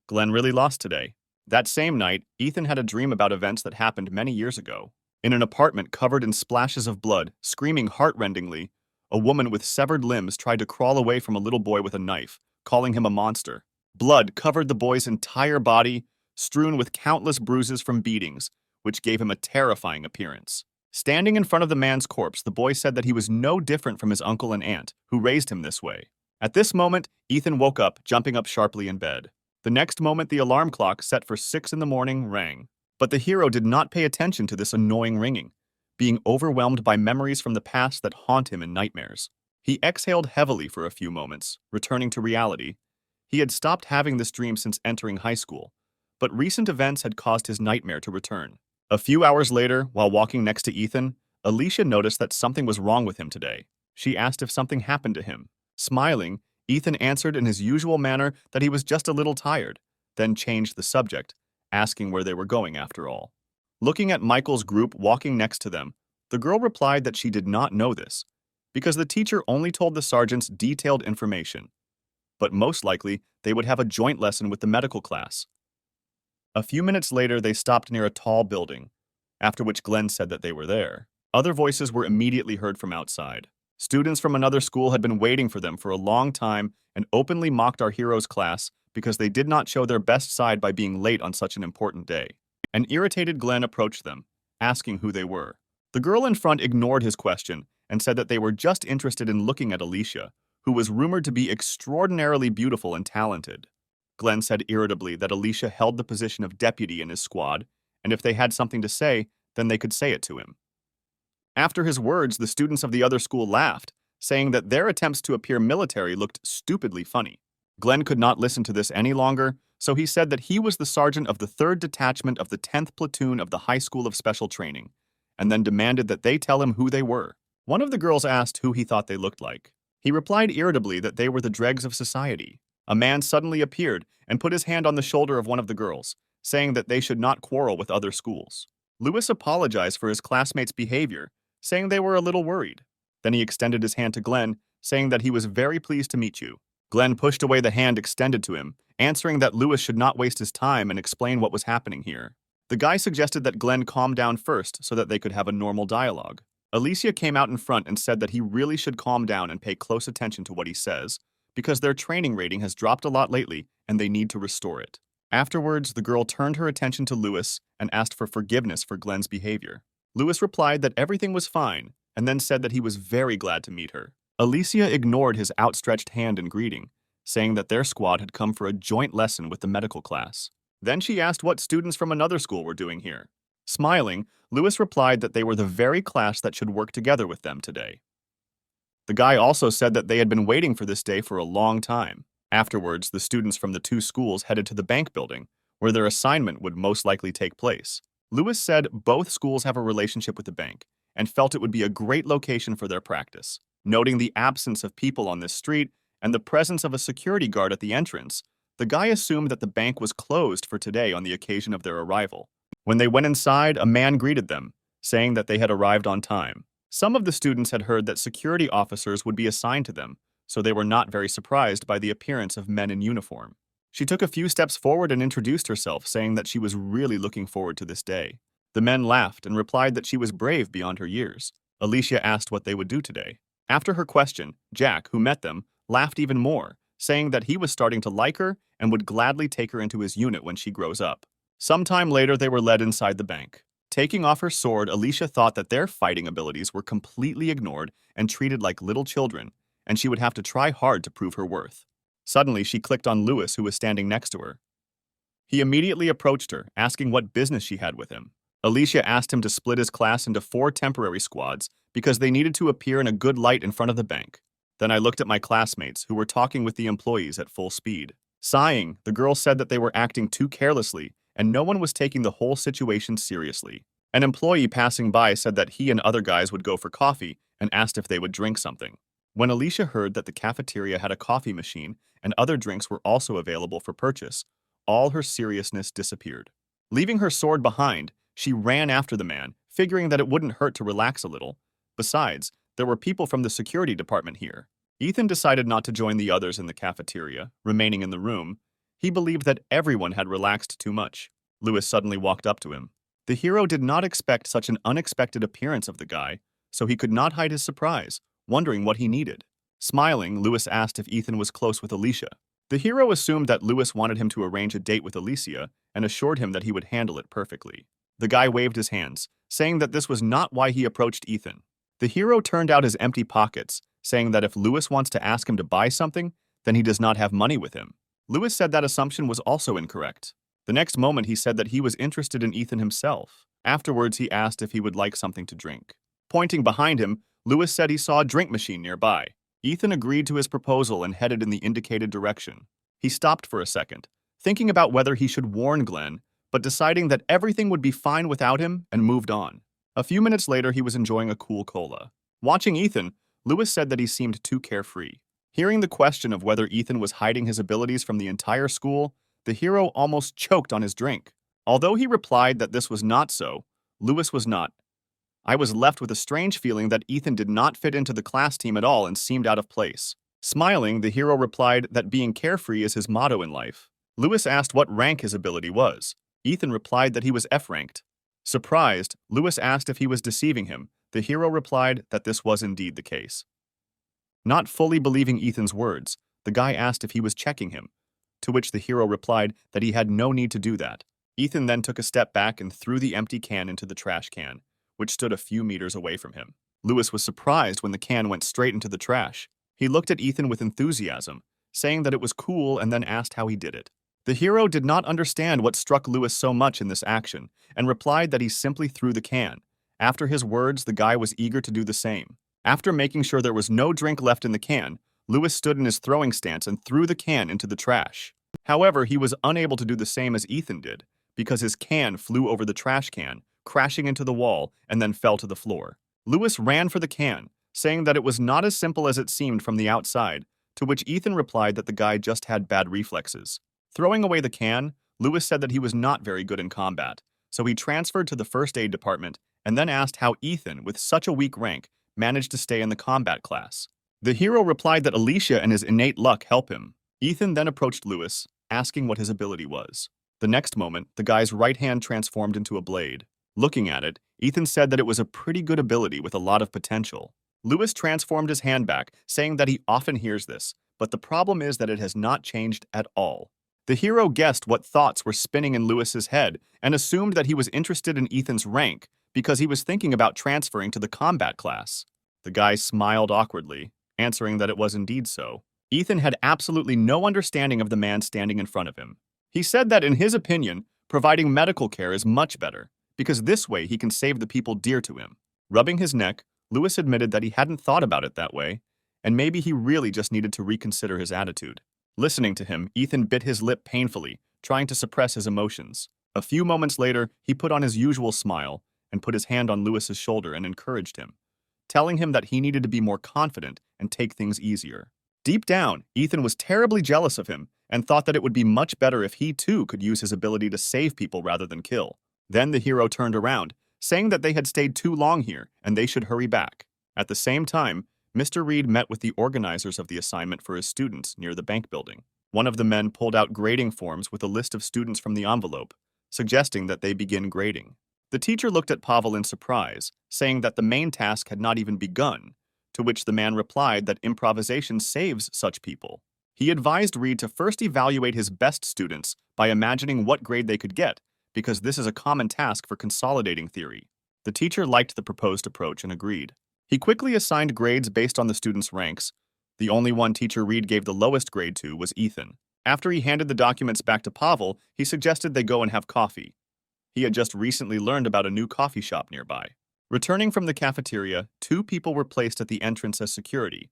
[SPEAKER 1] Glenn really lost today. That same night, Ethan had a dream about events that happened many years ago. In an apartment covered in splashes of blood, screaming heart-rendingly, a woman with severed limbs tried to crawl away from a little boy with a knife, calling him a monster. Blood covered the boy's entire body, strewn with countless bruises from beatings, which gave him a terrifying appearance. Standing in front of the man's corpse, the boy said that he was no different from his uncle and aunt, who raised him this way. At this moment, Ethan woke up, jumping up sharply in bed. The next moment, the alarm clock, set for 6 in the morning, rang. But the hero did not pay attention to this annoying ringing, being overwhelmed by memories from the past that haunt him in nightmares. He exhaled heavily for a few moments, returning to reality. He had stopped having this dream since entering high school, but recent events had caused his nightmare to return. A few hours later, while walking next to Ethan, Alicia noticed that something was wrong with him today. She asked if something happened to him. Smiling, Ethan answered in his usual manner that he was just a little tired, then changed the subject, asking where they were going after all. Looking at Michael's group walking next to them, the girl replied that she did not know this, because the teacher only told the sergeants detailed information. But most likely, they would have a joint lesson with the medical class. A few minutes later, they stopped near a tall building, after which Glenn said that they were there. Other voices were immediately heard from outside. Students from another school had been waiting for them for a long time and openly mocked our hero's class because they did not show their best side by being late on such an important day. An irritated Glenn approached them, asking who they were. The girl in front ignored his question and said that they were just interested in looking at Alicia, who was rumored to be extraordinarily beautiful and talented. Glenn said irritably that Alicia held the position of deputy in his squad, and if they had something to say, then they could say it to him. After his words, the students of the other school laughed, saying that their attempts to appear military looked stupidly funny. Glenn could not listen to this any longer, so he said that he was the sergeant of the 3rd Detachment of the 10th Platoon of the High School of Special Training, and then demanded that they tell him who they were. One of the girls asked who he thought they looked like. He replied irritably that they were the dregs of society. A man suddenly appeared and put his hand on the shoulder of one of the girls, saying that they should not quarrel with other schools. Lewis apologized for his classmates' behavior, saying they were a little worried. Then he extended his hand to Glenn, saying that he was very pleased to meet you. Glenn pushed away the hand extended to him, answering that Lewis should not waste his time and explain what was happening here. The guy suggested that Glenn calm down first so that they could have a normal dialogue. Alicia came out in front and said that he really should calm down and pay close attention to what he says, because their training rating has dropped a lot lately and they need to restore it. Afterwards, the girl turned her attention to Lewis and asked for forgiveness for Glenn's behavior. Lewis replied that everything was fine and then said that he was very glad to meet her. Alicia ignored his outstretched hand in greeting, saying that their squad had come for a joint lesson with the medical class. Then she asked what students from another school were doing here. Smiling, Lewis replied that they were the very class that should work together with them today. The guy also said that they had been waiting for this day for a long time. Afterwards, the students from the 2 schools headed to the bank building, where their assignment would most likely take place. Lewis said both schools have a relationship with the bank and felt it would be a great location for their practice. Noting the absence of people on this street and the presence of a security guard at the entrance, the guy assumed that the bank was closed for today on the occasion of their arrival. When they went inside, a man greeted them, saying that they had arrived on time. Some of the students had heard that security officers would be assigned to them, so they were not very surprised by the appearance of men in uniform. She took a few steps forward and introduced herself, saying that she was really looking forward to this day. The men laughed and replied that she was brave beyond her years. Alicia asked what they would do today. After her question, Jack, who met them, laughed even more, saying that he was starting to like her and would gladly take her into his unit when she grows up. Sometime later, they were led inside the bank. Taking off her sword, Alicia thought that their fighting abilities were completely ignored and treated like little children, and she would have to try hard to prove her worth. Suddenly, she clicked on Lewis, who was standing next to her. He immediately approached her, asking what business she had with him. Alicia asked him to split his class into 4 temporary squads because they needed to appear in a good light in front of the bank. Then I looked at my classmates, who were talking with the employees at full speed. Sighing, the girl said that they were acting too carelessly and no one was taking the whole situation seriously. An employee passing by said that he and other guys would go for coffee and asked if they would drink something. When Alicia heard that the cafeteria had a coffee machine and other drinks were also available for purchase, all her seriousness disappeared. Leaving her sword behind, she ran after the man, figuring that it wouldn't hurt to relax a little. Besides, there were people from the security department here. Ethan decided not to join the others in the cafeteria, remaining in the room. He believed that everyone had relaxed too much. Lewis suddenly walked up to him. The hero did not expect such an unexpected appearance of the guy, so he could not hide his surprise, wondering what he needed. Smiling, Lewis asked if Ethan was close with Alicia. The hero assumed that Lewis wanted him to arrange a date with Alicia and assured him that he would handle it perfectly. The guy waved his hands, saying that this was not why he approached Ethan. The hero turned out his empty pockets, saying that if Lewis wants to ask him to buy something, then he does not have money with him. Lewis said that assumption was also incorrect. The next moment he said that he was interested in Ethan himself. Afterwards, he asked if he would like something to drink. Pointing behind him, Lewis said he saw a drink machine nearby. Ethan agreed to his proposal and headed in the indicated direction. He stopped for a second, thinking about whether he should warn Glenn, but deciding that everything would be fine without him and moved on. A few minutes later, he was enjoying a cool cola. Watching Ethan, Lewis said that he seemed too carefree. Hearing the question of whether Ethan was hiding his abilities from the entire school, the hero almost choked on his drink. Although he replied that this was not so, Lewis was not. I was left with a strange feeling that Ethan did not fit into the class team at all and seemed out of place. Smiling, the hero replied that being carefree is his motto in life. Lewis asked what rank his ability was. Ethan replied that he was F-ranked. Surprised, Lewis asked if he was deceiving him. The hero replied that this was indeed the case. Not fully believing Ethan's words, the guy asked if he was checking him, to which the hero replied that he had no need to do that. Ethan then took a step back and threw the empty can into the trash can, which stood a few meters away from him. Lewis was surprised when the can went straight into the trash. He looked at Ethan with enthusiasm, saying that it was cool and then asked how he did it. The hero did not understand what struck Lewis so much in this action and replied that he simply threw the can. After his words, the guy was eager to do the same. After making sure there was no drink left in the can, Lewis stood in his throwing stance and threw the can into the trash. However, he was unable to do the same as Ethan did, because his can flew over the trash can, crashing into the wall, and then fell to the floor. Lewis ran for the can, saying that it was not as simple as it seemed from the outside, to which Ethan replied that the guy just had bad reflexes. Throwing away the can, Lewis said that he was not very good in combat, so he transferred to the first aid department and then asked how Ethan, with such a weak rank, managed to stay in the combat class. The hero replied that Alicia and his innate luck help him. Ethan then approached Lewis, asking what his ability was. The next moment, the guy's right hand transformed into a blade. Looking at it, Ethan said that it was a pretty good ability with a lot of potential. Lewis transformed his hand back, saying that he often hears this, but the problem is that it has not changed at all. The hero guessed what thoughts were spinning in Lewis's head and assumed that he was interested in Ethan's rank because he was thinking about transferring to the combat class. The guy smiled awkwardly, answering that it was indeed so. Ethan had absolutely no understanding of the man standing in front of him. He said that in his opinion, providing medical care is much better, because this way he can save the people dear to him. Rubbing his neck, Lewis admitted that he hadn't thought about it that way, and maybe he really just needed to reconsider his attitude. Listening to him, Ethan bit his lip painfully, trying to suppress his emotions. A few moments later, he put on his usual smile and put his hand on Lewis's shoulder and encouraged him, telling him that he needed to be more confident and take things easier. Deep down, Ethan was terribly jealous of him and thought that it would be much better if he too could use his ability to save people rather than kill. Then the hero turned around, saying that they had stayed too long here and they should hurry back. At the same time, Mr. Reed met with the organizers of the assignment for his students near the bank building. One of the men pulled out grading forms with a list of students from the envelope, suggesting that they begin grading. The teacher looked at Pavel in surprise, saying that the main task had not even begun, to which the man replied that improvisation saves such people. He advised Reed to first evaluate his best students by imagining what grade they could get, because this is a common task for consolidating theory. The teacher liked the proposed approach and agreed. He quickly assigned grades based on the students' ranks. The only one teacher Reed gave the lowest grade to was Ethan. After he handed the documents back to Pavel, he suggested they go and have coffee. He had just recently learned about a new coffee shop nearby. Returning from the cafeteria, 2 people were placed at the entrance as security,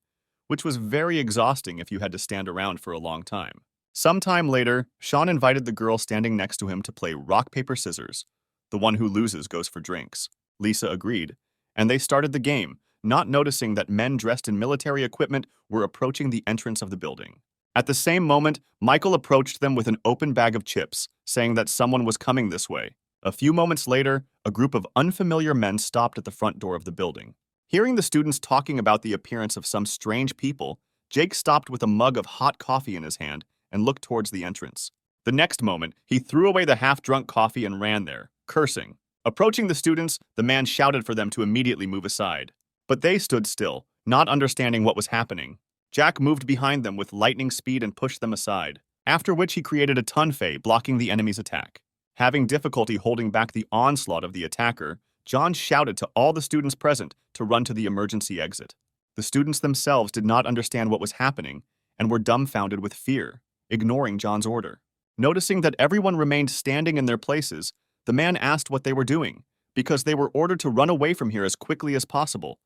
[SPEAKER 1] which was very exhausting if you had to stand around for a long time. Sometime later, Sean invited the girl standing next to him to play rock, paper, scissors. The one who loses goes for drinks. Lisa agreed, and they started the game, not noticing that men dressed in military equipment were approaching the entrance of the building. At the same moment, Michael approached them with an open bag of chips, saying that someone was coming this way. A few moments later, a group of unfamiliar men stopped at the front door of the building. Hearing the students talking about the appearance of some strange people, Jake stopped with a mug of hot coffee in his hand and looked towards the entrance. The next moment, he threw away the half-drunk coffee and ran there, cursing. Approaching the students, the man shouted for them to immediately move aside. But they stood still, not understanding what was happening. Jack moved behind them with lightning speed and pushed them aside, after which he created a tunfei blocking the enemy's attack. Having difficulty holding back the onslaught of the attacker, John shouted to all the students present to run to the emergency exit. The students themselves did not understand what was happening and were dumbfounded with fear, ignoring John's order. Noticing that everyone remained standing in their places, the man asked what they were doing, because they were ordered to run away from here as quickly as possible.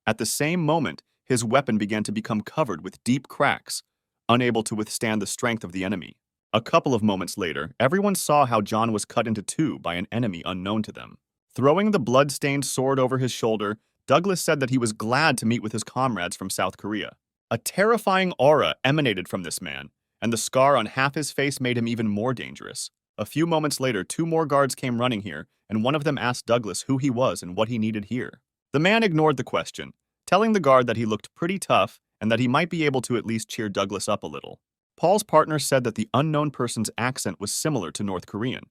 [SPEAKER 1] At the same moment, his weapon began to become covered with deep cracks, unable to withstand the strength of the enemy. A couple of moments later, everyone saw how John was cut into two by an enemy unknown to them. Throwing the blood-stained sword over his shoulder, Douglas said that he was glad to meet with his comrades from South Korea. A terrifying aura emanated from this man, and the scar on half his face made him even more dangerous. A few moments later, two more guards came running here, and one of them asked Douglas who he was and what he needed here. The man ignored the question, telling the guard that he looked pretty tough and that he might be able to at least cheer Douglas up a little. Paul's partner said that the unknown person's accent was similar to North Korean.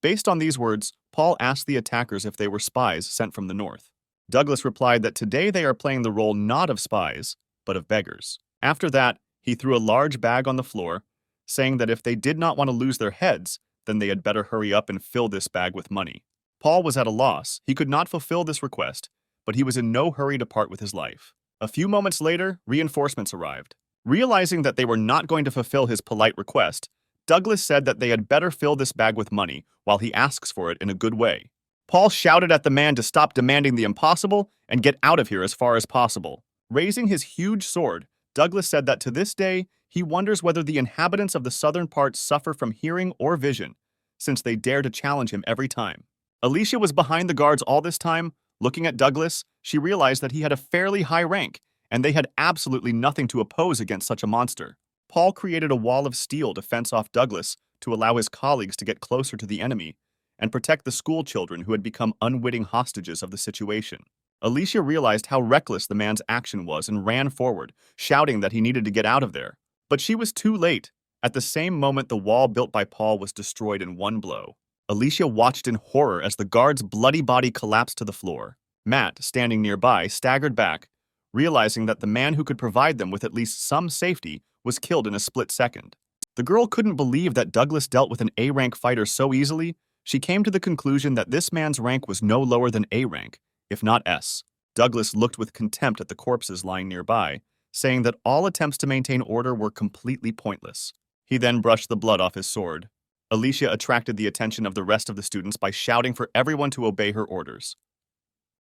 [SPEAKER 1] Based on these words, Paul asked the attackers if they were spies sent from the north. Douglas replied that today they are playing the role not of spies, but of beggars. After that, he threw a large bag on the floor, saying that if they did not want to lose their heads, then they had better hurry up and fill this bag with money. Paul was at a loss. He could not fulfill this request, but he was in no hurry to part with his life. A few moments later, reinforcements arrived. Realizing that they were not going to fulfill his polite request, Douglas said that they had better fill this bag with money while he asks for it in a good way. Paul shouted at the man to stop demanding the impossible and get out of here as far as possible. Raising his huge sword, Douglas said that to this day, he wonders whether the inhabitants of the southern part suffer from hearing or vision, since they dare to challenge him every time. Alicia was behind the guards all this time. Looking at Douglas, she realized that he had a fairly high rank, and they had absolutely nothing to oppose against such a monster. Paul created a wall of steel to fence off Douglas to allow his colleagues to get closer to the enemy and protect the school children who had become unwitting hostages of the situation. Alicia realized how reckless the man's action was and ran forward, shouting that he needed to get out of there. But she was too late. At the same moment, the wall built by Paul was destroyed in one blow. Alicia watched in horror as the guard's bloody body collapsed to the floor. Matt, standing nearby, staggered back, realizing that the man who could provide them with at least some safety was killed in a split second. The girl couldn't believe that Douglas dealt with an A-rank fighter so easily. She came to the conclusion that this man's rank was no lower than A rank, if not S. Douglas looked with contempt at the corpses lying nearby, saying that all attempts to maintain order were completely pointless. He then brushed the blood off his sword. Alicia attracted the attention of the rest of the students by shouting for everyone to obey her orders.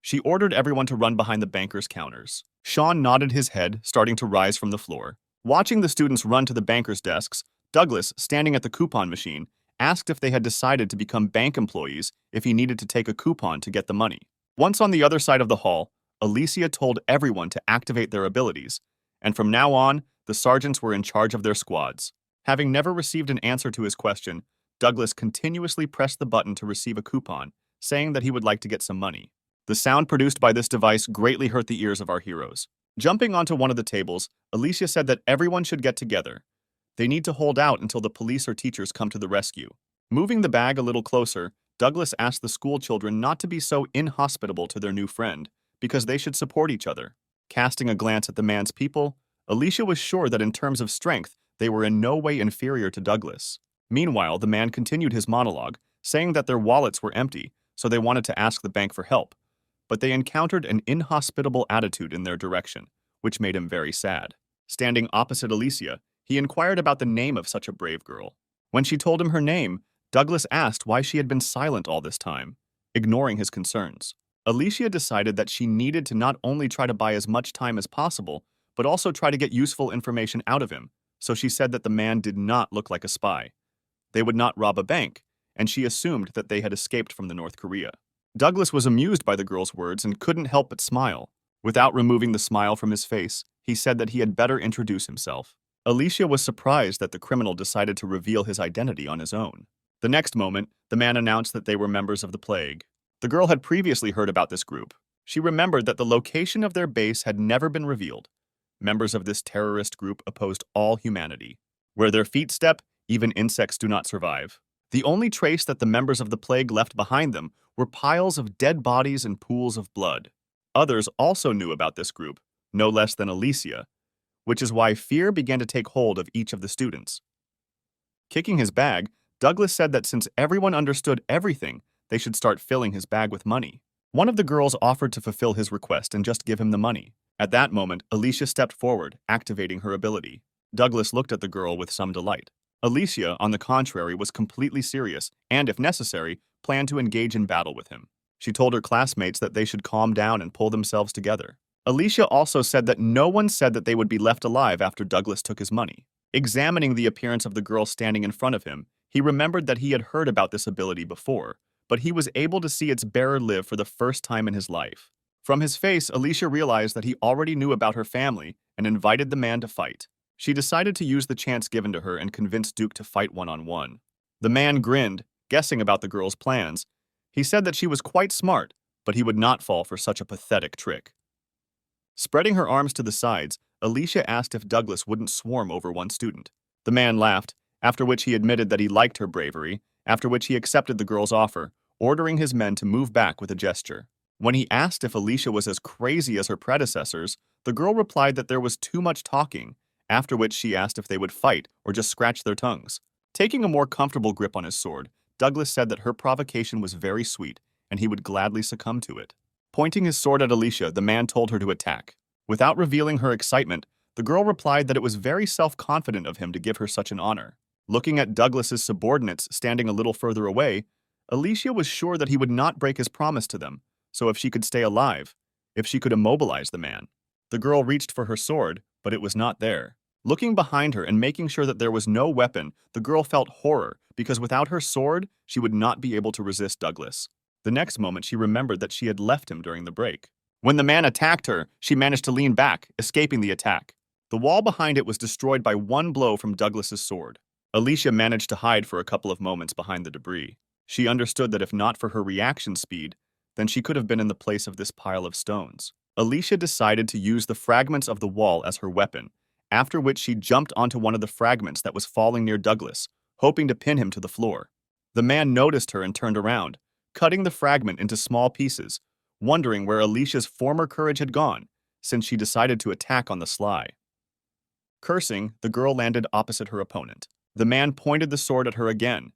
[SPEAKER 1] She ordered everyone to run behind the banker's counters. Sean nodded his head, starting to rise from the floor. Watching the students run to the banker's desks, Douglas, standing at the coupon machine, asked if they had decided to become bank employees if he needed to take a coupon to get the money. Once on the other side of the hall, Alicia told everyone to activate their abilities, and from now on, the sergeants were in charge of their squads. Having never received an answer to his question, Douglas continuously pressed the button to receive a coupon, saying that he would like to get some money. The sound produced by this device greatly hurt the ears of our heroes. Jumping onto one of the tables, Alicia said that everyone should get together. They need to hold out until the police or teachers come to the rescue. Moving the bag a little closer, Douglas asked the school children not to be so inhospitable to their new friend, because they should support each other. Casting a glance at the man's people, Alicia was sure that in terms of strength, they were in no way inferior to Douglas. Meanwhile, the man continued his monologue, saying that their wallets were empty, so they wanted to ask the bank for help. But they encountered an inhospitable attitude in their direction, which made him very sad. Standing opposite Alicia, he inquired about the name of such a brave girl. When she told him her name, Douglas asked why she had been silent all this time, ignoring his concerns. Alicia decided that she needed to not only try to buy as much time as possible, but also try to get useful information out of him, so she said that the man did not look like a spy. They would not rob a bank, and she assumed that they had escaped from the North Korea. Douglas was amused by the girl's words and couldn't help but smile. Without removing the smile from his face, he said that he had better introduce himself. Alicia was surprised that the criminal decided to reveal his identity on his own. The next moment, the man announced that they were members of the Plague. The girl had previously heard about this group. She remembered that the location of their base had never been revealed. Members of this terrorist group opposed all humanity. Where their feet step, even insects do not survive. The only trace that the members of the Plague left behind them were piles of dead bodies and pools of blood. Others also knew about this group, no less than Alicia, which is why fear began to take hold of each of the students. Kicking his bag, Douglas said that since everyone understood everything, they should start filling his bag with money. One of the girls offered to fulfill his request and just give him the money. At that moment, Alicia stepped forward, activating her ability. Douglas looked at the girl with some delight. Alicia, on the contrary, was completely serious and, if necessary, planned to engage in battle with him. She told her classmates that they should calm down and pull themselves together. Alicia also said that no one said that they would be left alive after Douglas took his money. Examining the appearance of the girl standing in front of him, he remembered that he had heard about this ability before, but he was able to see its bearer live for the first time in his life. From his face, Alicia realized that he already knew about her family and invited the man to fight. She decided to use the chance given to her and convince Duke to fight one-on-one. The man grinned, guessing about the girl's plans. He said that she was quite smart, but he would not fall for such a pathetic trick. Spreading her arms to the sides, Alicia asked if Douglas wouldn't swarm over one student. The man laughed, after which he admitted that he liked her bravery, after which he accepted the girl's offer, ordering his men to move back with a gesture. When he asked if Alicia was as crazy as her predecessors, the girl replied that there was too much talking, after which she asked if they would fight or just scratch their tongues. Taking a more comfortable grip on his sword, Douglas said that her provocation was very sweet and he would gladly succumb to it. Pointing his sword at Alicia, the man told her to attack. Without revealing her excitement, the girl replied that it was very self-confident of him to give her such an honor. Looking at Douglas's subordinates standing a little further away, Alicia was sure that he would not break his promise to them, so if she could stay alive, if she could immobilize the man. The girl reached for her sword, but it was not there. Looking behind her and making sure that there was no weapon, the girl felt horror because without her sword, she would not be able to resist Douglas. The next moment, she remembered that she had left him during the break. When the man attacked her, she managed to lean back, escaping the attack. The wall behind it was destroyed by one blow from Douglas's sword. Alicia managed to hide for a couple of moments behind the debris. She understood that if not for her reaction speed, then she could have been in the place of this pile of stones. Alicia decided to use the fragments of the wall as her weapon, after which she jumped onto one of the fragments that was falling near Douglas, hoping to pin him to the floor. The man noticed her and turned around, cutting the fragment into small pieces, wondering where Alicia's former courage had gone, since she decided to attack on the sly. Cursing, the girl landed opposite her opponent. The man pointed the sword at her again,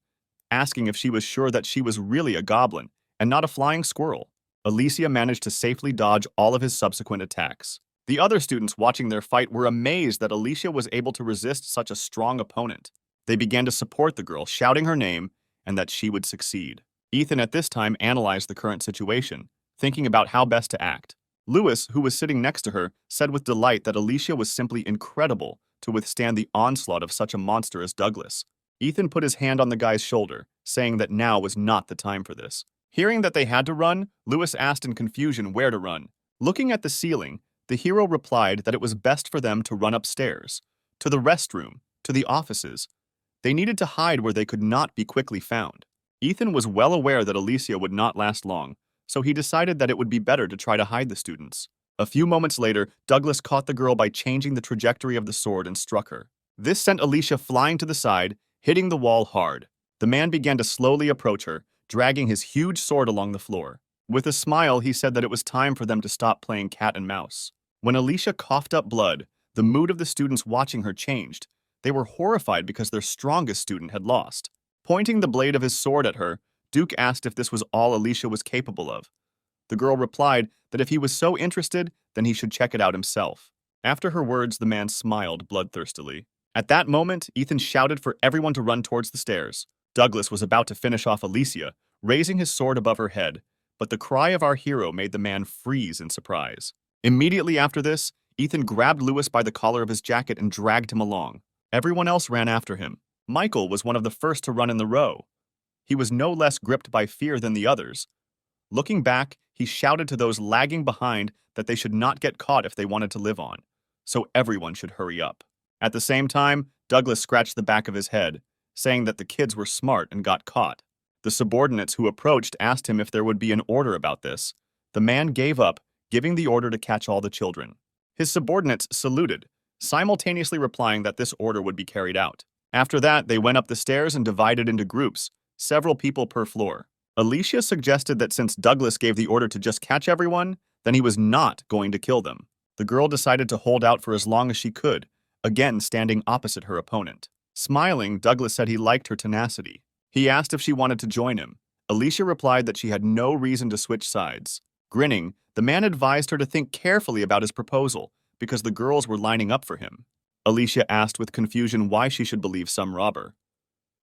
[SPEAKER 1] asking if she was sure that she was really a goblin and not a flying squirrel. Alicia managed to safely dodge all of his subsequent attacks. The other students watching their fight were amazed that Alicia was able to resist such a strong opponent. They began to support the girl, shouting her name and that she would succeed. Ethan at this time analyzed the current situation, thinking about how best to act. Lewis, who was sitting next to her, said with delight that Alicia was simply incredible to withstand the onslaught of such a monster as Douglas. Ethan put his hand on the guy's shoulder, saying that now was not the time for this. Hearing that they had to run, Lewis asked in confusion where to run. Looking at the ceiling, the hero replied that it was best for them to run upstairs, to the restroom, to the offices. They needed to hide where they could not be quickly found. Ethan was well aware that Alicia would not last long, so he decided that it would be better to try to hide the students. A few moments later, Douglas caught the girl by changing the trajectory of the sword and struck her. This sent Alicia flying to the side, hitting the wall hard. The man began to slowly approach her, dragging his huge sword along the floor. With a smile, he said that it was time for them to stop playing cat and mouse. When Alicia coughed up blood, the mood of the students watching her changed. They were horrified because their strongest student had lost. Pointing the blade of his sword at her, Duke asked if this was all Alicia was capable of. The girl replied that if he was so interested, then he should check it out himself. After her words, the man smiled bloodthirstily. At that moment, Ethan shouted for everyone to run towards the stairs. Douglas was about to finish off Alicia, raising his sword above her head, but the cry of our hero made the man freeze in surprise. Immediately after this, Ethan grabbed Lewis by the collar of his jacket and dragged him along. Everyone else ran after him. Michael was one of the first to run in the row. He was no less gripped by fear than the others. Looking back, he shouted to those lagging behind that they should not get caught if they wanted to live on, so everyone should hurry up. At the same time, Douglas scratched the back of his head, saying that the kids were smart and got caught. The subordinates who approached asked him if there would be an order about this. The man gave up, giving the order to catch all the children. His subordinates saluted, simultaneously replying that this order would be carried out. After that, they went up the stairs and divided into groups, several people per floor. Alicia suggested that since Douglas gave the order to just catch everyone, then he was not going to kill them. The girl decided to hold out for as long as she could, again standing opposite her opponent. Smiling, Douglas said he liked her tenacity. He asked if she wanted to join him. Alicia replied that she had no reason to switch sides. Grinning, the man advised her to think carefully about his proposal, because the girls were lining up for him. Alicia asked with confusion why she should believe some robber.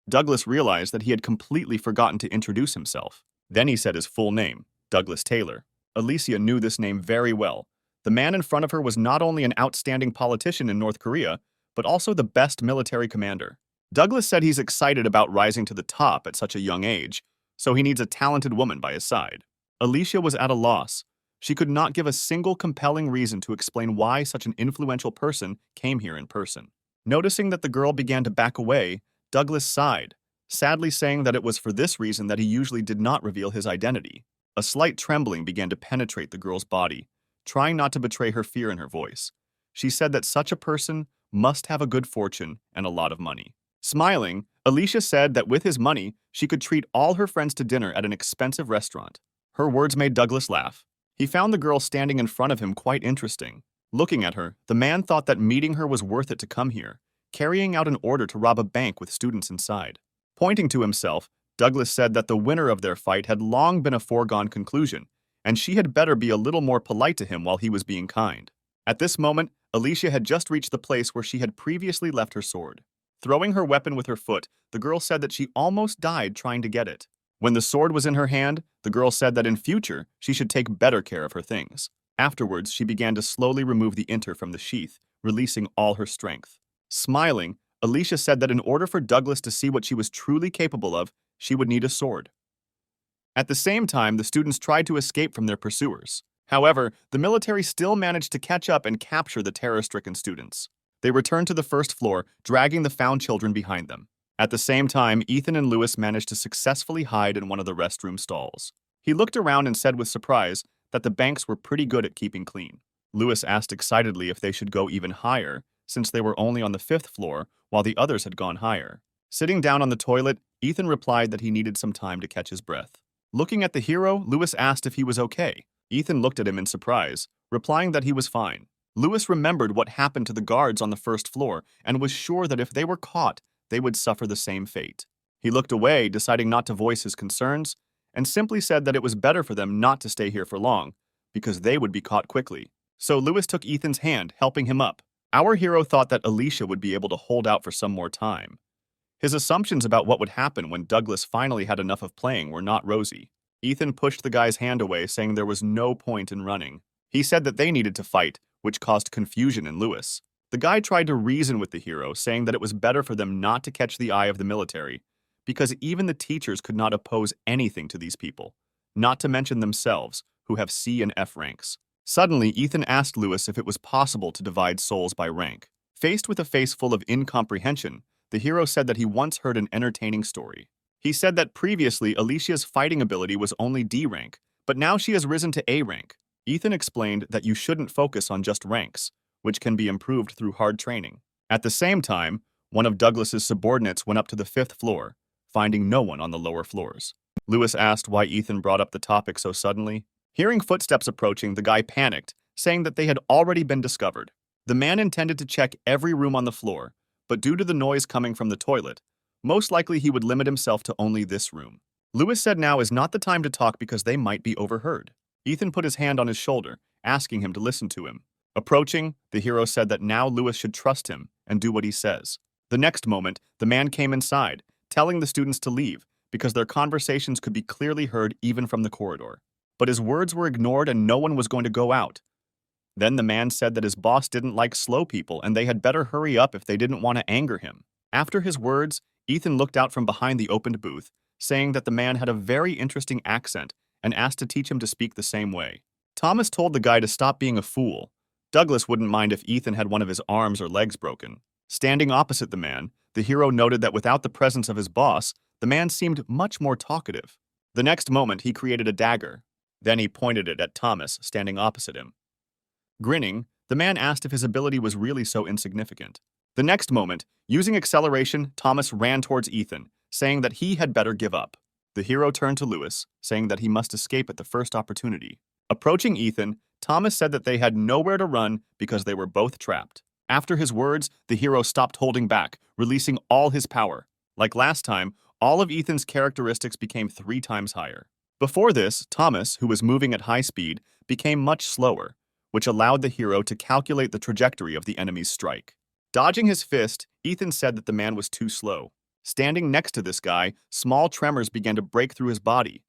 [SPEAKER 1] Douglas realized that he had completely forgotten to introduce himself. Then he said his full name, Douglas Taylor. Alicia knew this name very well. The man in front of her was not only an outstanding politician in North Korea, but also the best military commander. Douglas said he's excited about rising to the top at such a young age, so he needs a talented woman by his side. Alicia was at a loss. She could not give a single compelling reason to explain why such an influential person came here in person. Noticing that the girl began to back away, Douglas sighed, sadly saying that it was for this reason that he usually did not reveal his identity. A slight trembling began to penetrate the girl's body, trying not to betray her fear in her voice. She said that such a person must have a good fortune and a lot of money. Smiling, Alicia said that with his money, she could treat all her friends to dinner at an expensive restaurant. Her words made Douglas laugh. He found the girl standing in front of him quite interesting. Looking at her, the man thought that meeting her was worth it to come here, carrying out an order to rob a bank with students inside. Pointing to himself, Douglas said that the winner of their fight had long been a foregone conclusion, and she had better be a little more polite to him while he was being kind. At this moment, Alicia had just reached the place where she had previously left her sword. Throwing her weapon with her foot, the girl said that she almost died trying to get it. When the sword was in her hand, the girl said that in future, she should take better care of her things. Afterwards, she began to slowly remove the inter from the sheath, releasing all her strength. Smiling, Alicia said that in order for Douglas to see what she was truly capable of, she would need a sword. At the same time, the students tried to escape from their pursuers. However, the military still managed to catch up and capture the terror-stricken students. They returned to the first floor, dragging the found children behind them. At the same time, Ethan and Lewis managed to successfully hide in one of the restroom stalls. He looked around and said with surprise that the banks were pretty good at keeping clean. Lewis asked excitedly if they should go even higher, since they were only on the 5th floor, while the others had gone higher. Sitting down on the toilet, Ethan replied that he needed some time to catch his breath. Looking at the hero, Lewis asked if he was okay. Ethan looked at him in surprise, replying that he was fine. Lewis remembered what happened to the guards on the 1st floor and was sure that if they were caught, they would suffer the same fate. He looked away, deciding not to voice his concerns, and simply said that it was better for them not to stay here for long, because they would be caught quickly. So Lewis took Ethan's hand, helping him up. Our hero thought that Alicia would be able to hold out for some more time. His assumptions about what would happen when Douglas finally had enough of playing were not rosy. Ethan pushed the guy's hand away, saying there was no point in running. He said that they needed to fight, which caused confusion in Lewis. The guy tried to reason with the hero, saying that it was better for them not to catch the eye of the military, because even the teachers could not oppose anything to these people, not to mention themselves, who have C and F ranks. Suddenly, Ethan asked Lewis if it was possible to divide souls by rank. Faced with a face full of incomprehension, the hero said that he once heard an entertaining story. He said that previously Alicia's fighting ability was only D rank, but now she has risen to A rank. Ethan explained that you shouldn't focus on just ranks, which can be improved through hard training. At the same time, one of Douglas's subordinates went up to the 5th floor, finding no one on the lower floors. Lewis asked why Ethan brought up the topic so suddenly. Hearing footsteps approaching, the guy panicked, saying that they had already been discovered. The man intended to check every room on the floor, but due to the noise coming from the toilet, most likely he would limit himself to only this room. Lewis said now is not the time to talk because they might be overheard. Ethan put his hand on his shoulder, asking him to listen to him. Approaching, the hero said that now Lewis should trust him and do what he says. The next moment, the man came inside, telling the students to leave because their conversations could be clearly heard even from the corridor. But his words were ignored and no one was going to go out. Then the man said that his boss didn't like slow people and they had better hurry up if they didn't want to anger him. After his words, Ethan looked out from behind the opened booth, saying that the man had a very interesting accent and asked to teach him to speak the same way. Thomas told the guy to stop being a fool. Douglas wouldn't mind if Ethan had one of his arms or legs broken. Standing opposite the man, the hero noted that without the presence of his boss, the man seemed much more talkative. The next moment, he created a dagger. Then he pointed it at Thomas, standing opposite him. Grinning, the man asked if his ability was really so insignificant. The next moment, using acceleration, Thomas ran towards Ethan, saying that he had better give up. The hero turned to Lewis, saying that he must escape at the first opportunity. Approaching Ethan, Thomas said that they had nowhere to run because they were both trapped. After his words, the hero stopped holding back, releasing all his power. Like last time, all of Ethan's characteristics became 3 times higher. Before this, Thomas, who was moving at high speed, became much slower, which allowed the hero to calculate the trajectory of the enemy's strike. Dodging his fist, Ethan said that the man was too slow. Standing next to this guy, small tremors began to break through his body.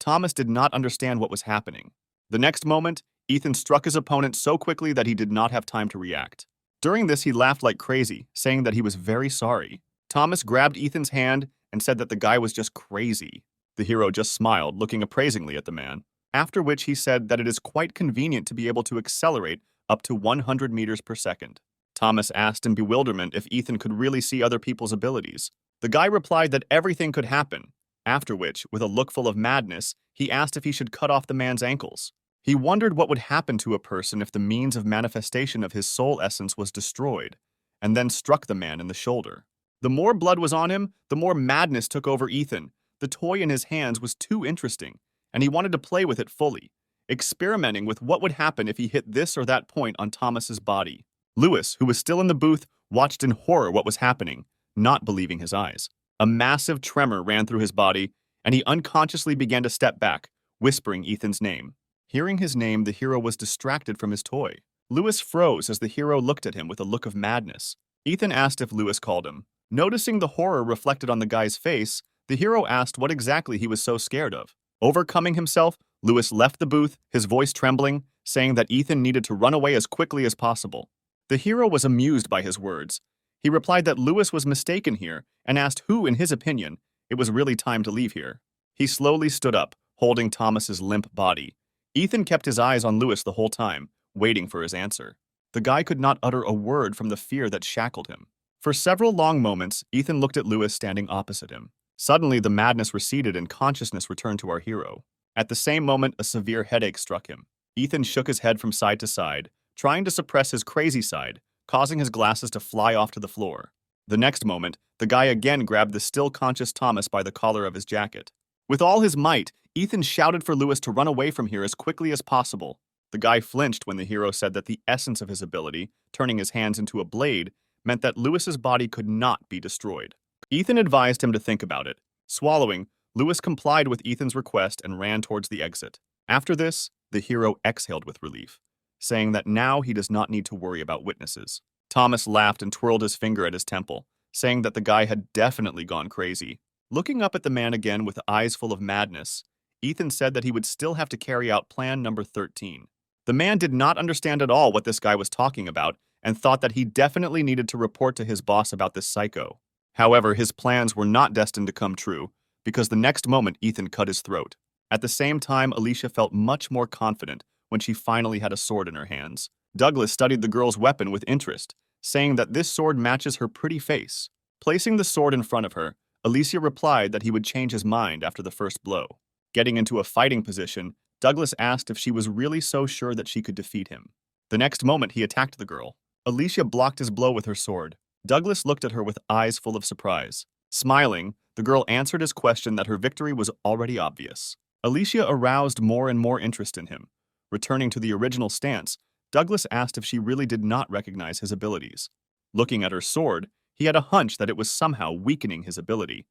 [SPEAKER 1] Thomas did not understand what was happening. The next moment, Ethan struck his opponent so quickly that he did not have time to react. During this, he laughed like crazy, saying that he was very sorry. Thomas grabbed Ethan's hand and said that the guy was just crazy. The hero just smiled, looking appraisingly at the man, after which he said that it is quite convenient to be able to accelerate up to 100 meters per second. Thomas asked in bewilderment if Ethan could really see other people's abilities. The guy replied that everything could happen, after which, with a look full of madness, he asked if he should cut off the man's ankles. He wondered what would happen to a person if the means of manifestation of his soul essence was destroyed, and then struck the man in the shoulder. The more blood was on him, the more madness took over Ethan. The toy in his hands was too interesting, and he wanted to play with it fully, experimenting with what would happen if he hit this or that point on Thomas's body. Lewis, who was still in the booth, watched in horror what was happening, not believing his eyes. A massive tremor ran through his body, and he unconsciously began to step back, whispering Ethan's name. Hearing his name, the hero was distracted from his toy. Lewis froze as the hero looked at him with a look of madness. Ethan asked if Lewis called him. Noticing the horror reflected on the guy's face, the hero asked what exactly he was so scared of. Overcoming himself, Lewis left the booth, his voice trembling, saying that Ethan needed to run away as quickly as possible. The hero was amused by his words. He replied that Lewis was mistaken here and asked who, in his opinion, it was really time to leave here. He slowly stood up, holding Thomas's limp body. Ethan kept his eyes on Lewis the whole time, waiting for his answer. The guy could not utter a word from the fear that shackled him. For several long moments, Ethan looked at Lewis standing opposite him. Suddenly, the madness receded and consciousness returned to our hero. At the same moment, a severe headache struck him. Ethan shook his head from side to side, trying to suppress his crazy side, causing his glasses to fly off to the floor. The next moment, the guy again grabbed the still conscious Thomas by the collar of his jacket. With all his might, Ethan shouted for Lewis to run away from here as quickly as possible. The guy flinched when the hero said that the essence of his ability, turning his hands into a blade, meant that Lewis's body could not be destroyed. Ethan advised him to think about it. Swallowing, Lewis complied with Ethan's request and ran towards the exit. After this, the hero exhaled with relief, saying that now he does not need to worry about witnesses. Thomas laughed and twirled his finger at his temple, saying that the guy had definitely gone crazy. Looking up at the man again with eyes full of madness, Ethan said that he would still have to carry out plan number 13. The man did not understand at all what this guy was talking about and thought that he definitely needed to report to his boss about this psycho. However, his plans were not destined to come true because the next moment Ethan cut his throat. At the same time, Alicia felt much more confident when she finally had a sword in her hands. Douglas studied the girl's weapon with interest, saying that this sword matches her pretty face. Placing the sword in front of her, Alicia replied that he would change his mind after the first blow. Getting into a fighting position, Douglas asked if she was really so sure that she could defeat him. The next moment, he attacked the girl. Alicia blocked his blow with her sword. Douglas looked at her with eyes full of surprise. Smiling, the girl answered his question that her victory was already obvious. Alicia aroused more and more interest in him. Returning to the original stance, Douglas asked if she really did not recognize his abilities. Looking at her sword, he had a hunch that it was somehow weakening his ability.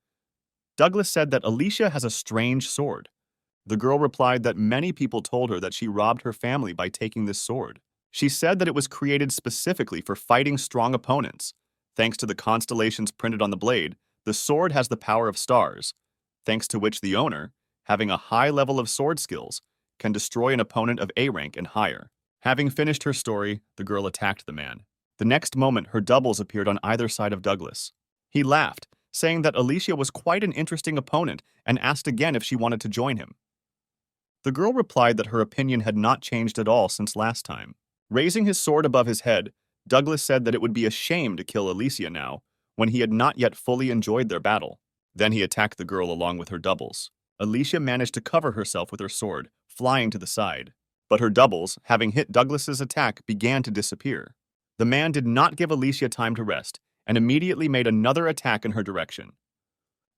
[SPEAKER 1] Douglas said that Alicia has a strange sword. The girl replied that many people told her that she robbed her family by taking this sword. She said that it was created specifically for fighting strong opponents. Thanks to the constellations printed on the blade, the sword has the power of stars, thanks to which the owner, having a high level of sword skills, can destroy an opponent of A rank and higher. Having finished her story, the girl attacked the man. The next moment, her doubles appeared on either side of Douglas. He laughed, saying that Alicia was quite an interesting opponent and asked again if she wanted to join him. The girl replied that her opinion had not changed at all since last time. Raising his sword above his head, Douglas said that it would be a shame to kill Alicia now, when he had not yet fully enjoyed their battle. Then he attacked the girl along with her doubles. Alicia managed to cover herself with her sword, flying to the side. But her doubles, having hit Douglas's attack, began to disappear. The man did not give Alicia time to rest, and immediately made another attack in her direction.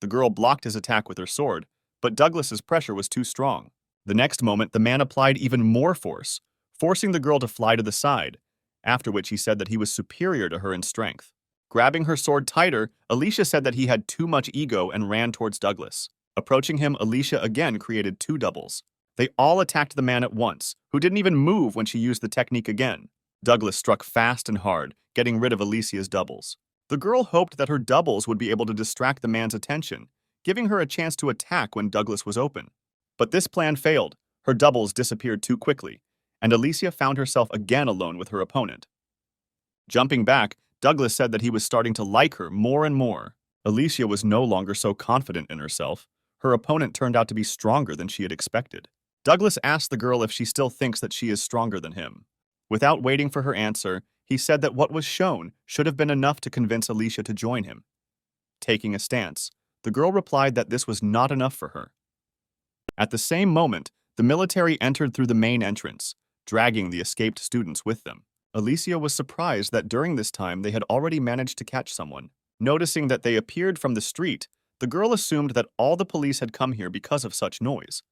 [SPEAKER 1] The girl blocked his attack with her sword, but Douglas's pressure was too strong. The next moment, the man applied even more force, forcing the girl to fly to the side, after which he said that he was superior to her in strength. Grabbing her sword tighter, Alicia said that he had too much ego and ran towards Douglas. Approaching him, Alicia again created two doubles. They all attacked the man at once, who didn't even move when she used the technique again. Douglas struck fast and hard, getting rid of Alicia's doubles. The girl hoped that her doubles would be able to distract the man's attention, giving her a chance to attack when Douglas was open. But this plan failed. Her doubles disappeared too quickly, and Alicia found herself again alone with her opponent. Jumping back, Douglas said that he was starting to like her more and more. Alicia was no longer so confident in herself. Her opponent turned out to be stronger than she had expected. Douglas asked the girl if she still thinks that she is stronger than him. Without waiting for her answer, he said that what was shown should have been enough to convince Alicia to join him. Taking a stance, the girl replied that this was not enough for her. At the same moment, the military entered through the main entrance, dragging the escaped students with them. Alicia was surprised that during this time they had already managed to catch someone. Noticing that they appeared from the street, the girl assumed that all the police had come here because of such noise,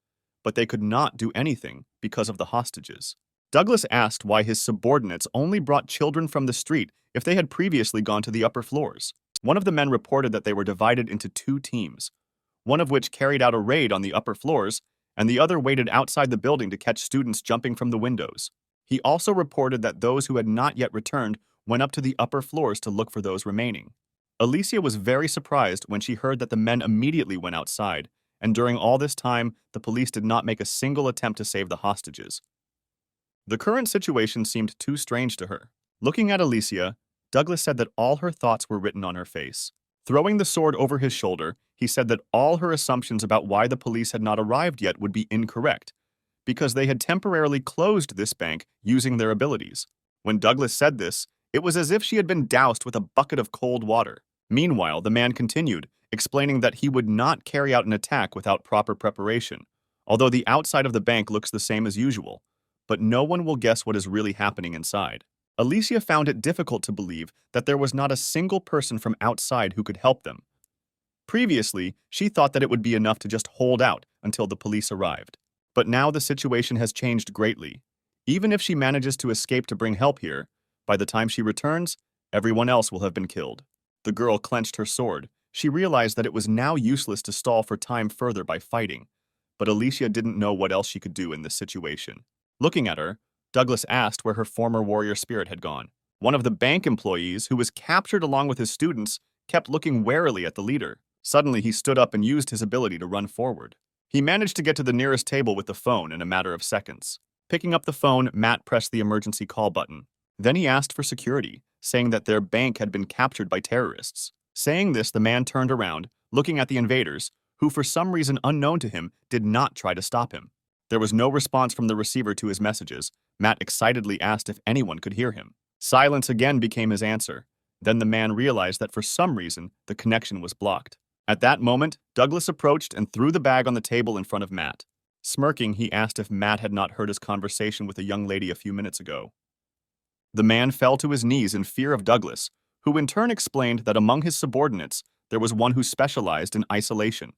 [SPEAKER 1] but they could not do anything because of the hostages. Douglas asked why his subordinates only brought children from the street if they had previously gone to the upper floors. One of the men reported that they were divided into two teams, one of which carried out a raid on the upper floors, and the other waited outside the building to catch students jumping from the windows. He also reported that those who had not yet returned went up to the upper floors to look for those remaining. Alicia was very surprised when she heard that the men immediately went outside, and during all this time, the police did not make a single attempt to save the hostages. The current situation seemed too strange to her. Looking at Alicia, Douglas said that all her thoughts were written on her face. Throwing the sword over his shoulder, he said that all her assumptions about why the police had not arrived yet would be incorrect, because they had temporarily closed this bank using their abilities. When Douglas said this, it was as if she had been doused with a bucket of cold water. Meanwhile, the man continued, explaining that he would not carry out an attack without proper preparation, although the outside of the bank looks the same as usual, but no one will guess what is really happening inside. Alicia found it difficult to believe that there was not a single person from outside who could help them. Previously, she thought that it would be enough to just hold out until the police arrived. But now the situation has changed greatly. Even if she manages to escape to bring help here, by the time she returns, everyone else will have been killed. The girl clenched her sword. She realized that it was now useless to stall for time further by fighting, but Alicia didn't know what else she could do in this situation. Looking at her, Douglas asked where her former warrior spirit had gone. One of the bank employees, who was captured along with his students, kept looking warily at the leader. Suddenly, he stood up and used his ability to run forward. He managed to get to the nearest table with the phone in a matter of seconds. Picking up the phone, Matt pressed the emergency call button. Then he asked for security, saying that their bank had been captured by terrorists. Saying this, the man turned around, looking at the invaders, who for some reason unknown to him did not try to stop him. There was no response from the receiver to his messages. Matt excitedly asked if anyone could hear him. Silence again became his answer. Then the man realized that for some reason, the connection was blocked. At that moment, Douglas approached and threw the bag on the table in front of Matt. Smirking, he asked if Matt had not heard his conversation with a young lady a few minutes ago. The man fell to his knees in fear of Douglas, who in turn explained that among his subordinates, there was one who specialized in isolation,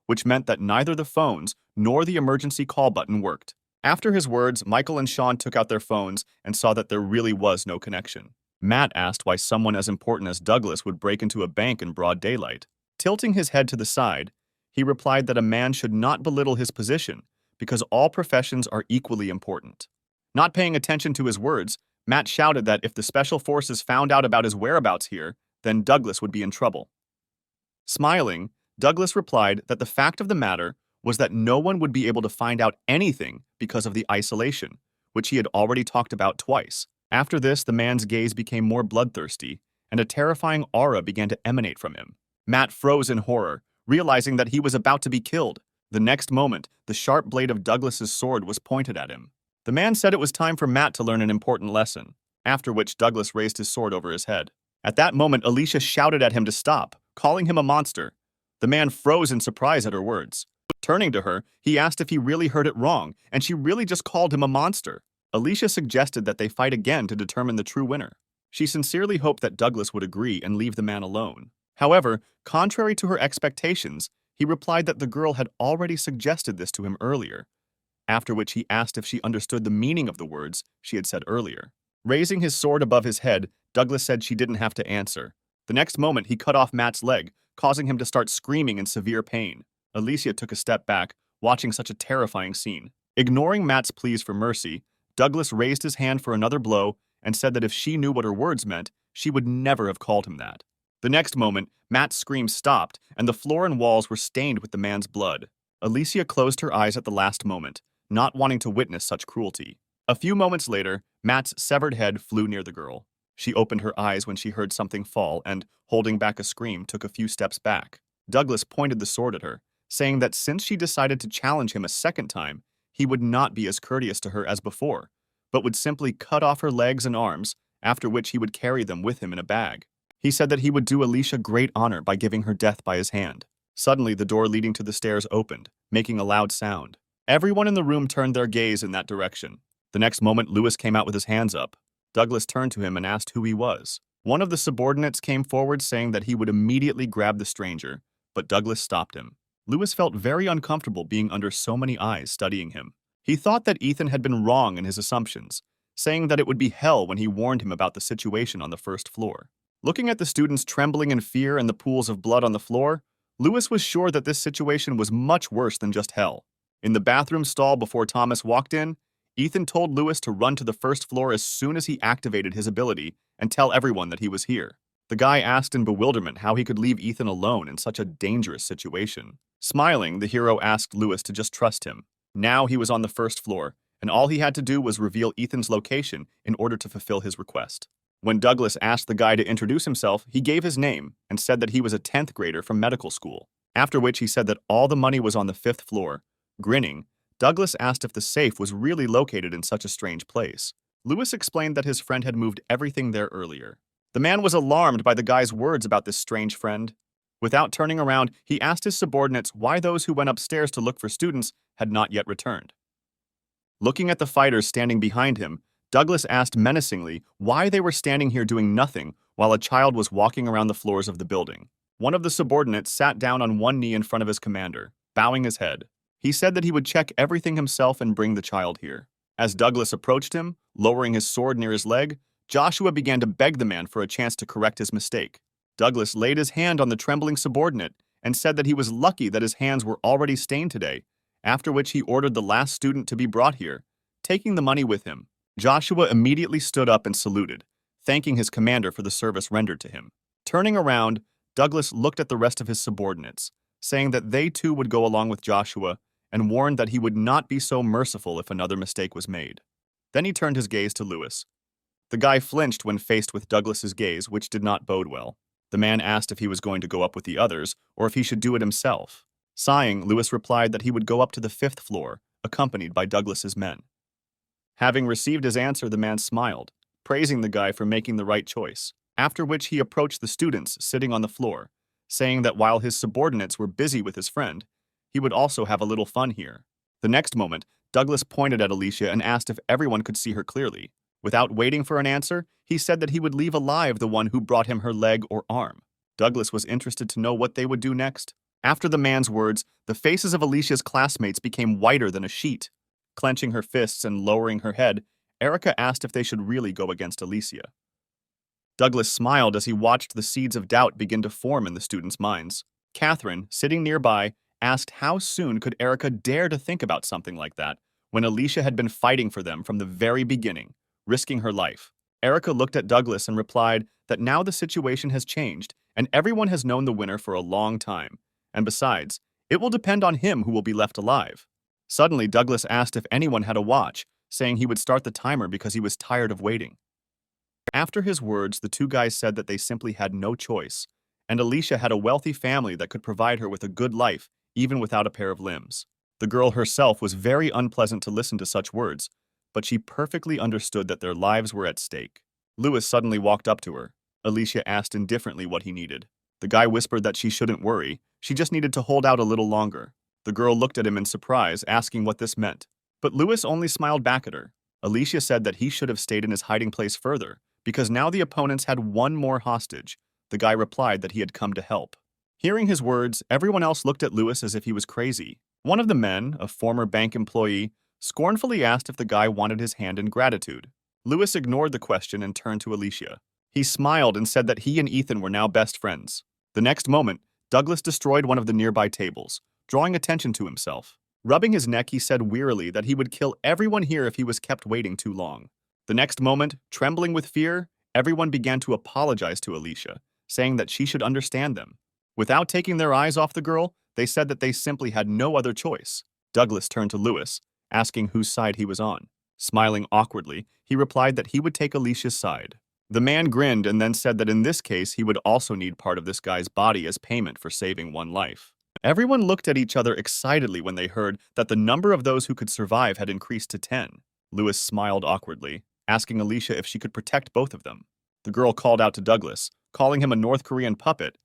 [SPEAKER 1] which meant that neither the phones nor the emergency call button worked. After his words, Michael and Sean took out their phones and saw that there really was no connection. Matt asked why someone as important as Douglas would break into a bank in broad daylight. Tilting his head to the side, he replied that a man should not belittle his position because all professions are equally important. Not paying attention to his words, Matt shouted that if the special forces found out about his whereabouts here, then Douglas would be in trouble. Smiling, Douglas replied that the fact of the matter was that no one would be able to find out anything because of the isolation, which he had already talked about twice. After this, the man's gaze became more bloodthirsty, and a terrifying aura began to emanate from him. Matt froze in horror, realizing that he was about to be killed. The next moment, the sharp blade of Douglas's sword was pointed at him. The man said it was time for Matt to learn an important lesson. after which Douglas raised his sword over his head. At that moment, Alicia shouted at him to stop, calling him a monster. The man froze in surprise at her words. Turning to her, he asked if he really heard it wrong, and she really just called him a monster. Alicia suggested that they fight again to determine the true winner. She sincerely hoped that Douglas would agree and leave the man alone. However, contrary to her expectations, he replied that the girl had already suggested this to him earlier, after which he asked if she understood the meaning of the words she had said earlier. Raising his sword above his head, Douglas said she didn't have to answer. The next moment, he cut off Matt's leg, causing him to start screaming in severe pain. Alicia took a step back, watching such a terrifying scene. Ignoring Matt's pleas for mercy, Douglas raised his hand for another blow and said that if she knew what her words meant, she would never have called him that. The next moment, Matt's screams stopped, and the floor and walls were stained with the man's blood. Alicia closed her eyes at the last moment, not wanting to witness such cruelty. A few moments later, Matt's severed head flew near the girl. She opened her eyes when she heard something fall and, holding back a scream, took a few steps back. Douglas pointed the sword at her, saying that since she decided to challenge him a second time, he would not be as courteous to her as before, but would simply cut off her legs and arms, after which he would carry them with him in a bag. He said that he would do Alicia great honor by giving her death by his hand. Suddenly, the door leading to the stairs opened, making a loud sound. Everyone in the room turned their gaze in that direction. The next moment, Lewis came out with his hands up. Douglas turned to him and asked who he was. One of the subordinates came forward saying that he would immediately grab the stranger, but Douglas stopped him. Lewis felt very uncomfortable being under so many eyes studying him. He thought that Ethan had been wrong in his assumptions, saying that it would be hell when he warned him about the situation on the first floor. Looking at the students trembling in fear and the pools of blood on the floor, Lewis was sure that this situation was much worse than just hell. In the bathroom stall before Thomas walked in, Ethan told Lewis to run to the first floor as soon as he activated his ability and tell everyone that he was here. The guy asked in bewilderment how he could leave Ethan alone in such a dangerous situation. Smiling, the hero asked Lewis to just trust him. Now he was on the first floor, and all he had to do was reveal Ethan's location in order to fulfill his request. When Douglas asked the guy to introduce himself, he gave his name and said that he was a 10th grader from medical school, after which he said that all the money was on the 5th floor. Grinning, Douglas asked if the safe was really located in such a strange place. Lewis explained that his friend had moved everything there earlier. The man was alarmed by the guy's words about this strange friend. Without turning around, he asked his subordinates why those who went upstairs to look for students had not yet returned. Looking at the fighters standing behind him, Douglas asked menacingly why they were standing here doing nothing while a child was walking around the floors of the building. One of the subordinates sat down on one knee in front of his commander, bowing his head. He said that he would check everything himself and bring the child here. As Douglas approached him, lowering his sword near his leg, Joshua began to beg the man for a chance to correct his mistake. Douglas laid his hand on the trembling subordinate and said that he was lucky that his hands were already stained today, after which he ordered the last student to be brought here, taking the money with him. Joshua immediately stood up and saluted, thanking his commander for the service rendered to him. Turning around, Douglas looked at the rest of his subordinates, saying that they too would go along with Joshua and warned that he would not be so merciful if another mistake was made. Then he turned his gaze to Lewis. The guy flinched when faced with Douglas's gaze, which did not bode well. The man asked if he was going to go up with the others or if he should do it himself. Sighing, Lewis replied that he would go up to the 5th floor, accompanied by Douglas's men. Having received his answer, the man smiled, praising the guy for making the right choice, after which he approached the students sitting on the floor, saying that while his subordinates were busy with his friend, he would also have a little fun here. The next moment, Douglas pointed at Alicia and asked if everyone could see her clearly. Without waiting for an answer, he said that he would leave alive the one who brought him her leg or arm. Douglas was interested to know what they would do next. After the man's words, the faces of Alicia's classmates became whiter than a sheet. Clenching her fists and lowering her head, Erica asked if they should really go against Alicia. Douglas smiled as he watched the seeds of doubt begin to form in the students' minds. Catherine, sitting nearby, asked how soon could Erica dare to think about something like that when Alicia had been fighting for them from the very beginning, risking her life. Erica looked at Douglas and replied that now the situation has changed and everyone has known the winner for a long time, and besides, it will depend on him who will be left alive. Suddenly, Douglas asked if anyone had a watch, saying he would start the timer because he was tired of waiting. After his words, the two guys said that they simply had no choice, and Alicia had a wealthy family that could provide her with a good life even without a pair of limbs. The girl herself was very unpleasant to listen to such words, but she perfectly understood that their lives were at stake. Lewis suddenly walked up to her. Alicia asked indifferently what he needed. The guy whispered that she shouldn't worry, she just needed to hold out a little longer. The girl looked at him in surprise, asking what this meant. But Lewis only smiled back at her. Alicia said that he should have stayed in his hiding place further, because now the opponents had one more hostage. The guy replied that he had come to help. Hearing his words, everyone else looked at Lewis as if he was crazy. One of the men, a former bank employee, scornfully asked if the guy wanted his hand in gratitude. Lewis ignored the question and turned to Alicia. He smiled and said that he and Ethan were now best friends. The next moment, Douglas destroyed one of the nearby tables, drawing attention to himself. Rubbing his neck, he said wearily that he would kill everyone here if he was kept waiting too long. The next moment, trembling with fear, everyone began to apologize to Alicia, saying that she should understand them. Without taking their eyes off the girl, they said that they simply had no other choice. Douglas turned to Lewis, asking whose side he was on. Smiling awkwardly, he replied that he would take Alicia's side. The man grinned and then said that in this case he would also need part of this guy's body as payment for saving one life. Everyone looked at each other excitedly when they heard that the number of those who could survive had increased to 10. Lewis smiled awkwardly, asking Alicia if she could protect both of them. The girl called out to Douglas, calling him a North Korean puppet.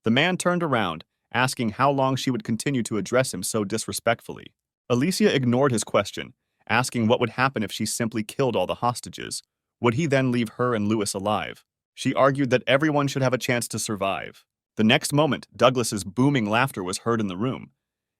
[SPEAKER 1] The man turned around, asking how long she would continue to address him so disrespectfully. Alicia ignored his question, asking what would happen if she simply killed all the hostages. Would he then leave her and Lewis alive? She argued that everyone should have a chance to survive. The next moment, Douglas's booming laughter was heard in the room.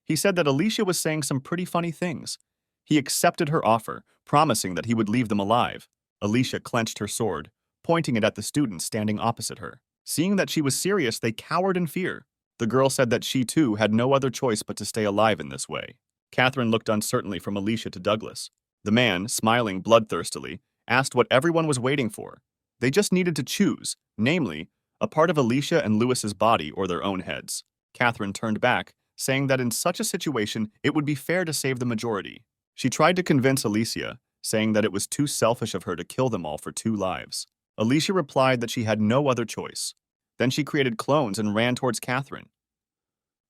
[SPEAKER 1] He said that Alicia was saying some pretty funny things. He accepted her offer, promising that he would leave them alive. Alicia clenched her sword, pointing it at the students standing opposite her. Seeing that she was serious, they cowered in fear. The girl said that she too had no other choice but to stay alive in this way. Catherine looked uncertainly from Alicia to Douglas. The man, smiling bloodthirstily, asked what everyone was waiting for. They just needed to choose, namely, a part of Alicia and Lewis's body or their own heads. Catherine turned back, saying that in such a situation it would be fair to save the majority. She tried to convince Alicia, saying that it was too selfish of her to kill them all for 2 lives. Alicia replied that she had no other choice. Then she created clones and ran towards Catherine.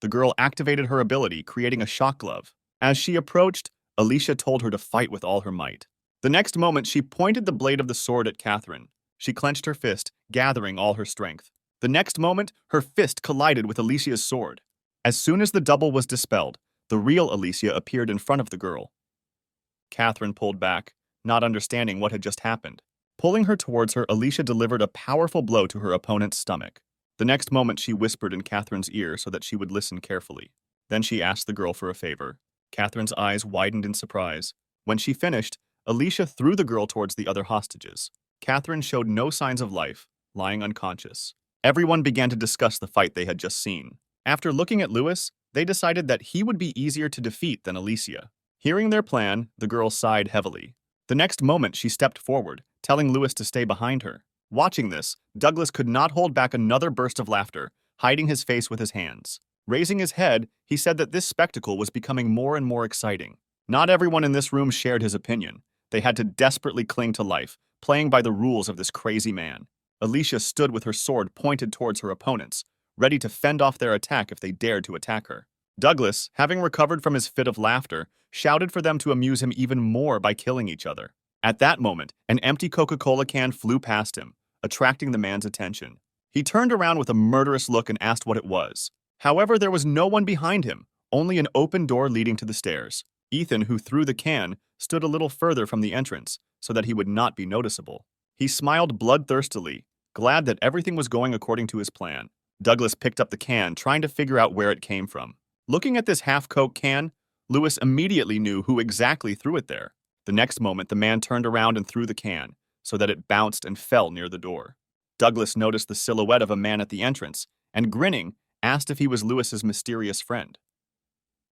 [SPEAKER 1] The girl activated her ability, creating a shock glove. As she approached, Alicia told her to fight with all her might. The next moment, she pointed the blade of the sword at Catherine. She clenched her fist, gathering all her strength. The next moment, her fist collided with Alicia's sword. As soon as the double was dispelled, the real Alicia appeared in front of the girl. Catherine pulled back, not understanding what had just happened. Pulling her towards her, Alicia delivered a powerful blow to her opponent's stomach. The next moment, she whispered in Catherine's ear so that she would listen carefully. Then she asked the girl for a favor. Catherine's eyes widened in surprise. When she finished, Alicia threw the girl towards the other hostages. Catherine showed no signs of life, lying unconscious. Everyone began to discuss the fight they had just seen. After looking at Lewis, they decided that he would be easier to defeat than Alicia. Hearing their plan, the girl sighed heavily. The next moment, she stepped forward, telling Lewis to stay behind her. Watching this, Douglas could not hold back another burst of laughter, hiding his face with his hands. Raising his head, he said that this spectacle was becoming more and more exciting. Not everyone in this room shared his opinion. They had to desperately cling to life, playing by the rules of this crazy man. Alicia stood with her sword pointed towards her opponents, ready to fend off their attack if they dared to attack her. Douglas, having recovered from his fit of laughter, shouted for them to amuse him even more by killing each other. At that moment, an empty Coca-Cola can flew past him, attracting the man's attention. He turned around with a murderous look and asked what it was. However, there was no one behind him, only an open door leading to the stairs. Ethan, who threw the can, stood a little further from the entrance, so that he would not be noticeable. He smiled bloodthirstily, glad that everything was going according to his plan. Douglas picked up the can, trying to figure out where it came from. Looking at this half-Coke can, Lewis immediately knew who exactly threw it there. The next moment, the man turned around and threw the can, so that it bounced and fell near the door. Douglas noticed the silhouette of a man at the entrance, and grinning, asked if he was Lewis's mysterious friend.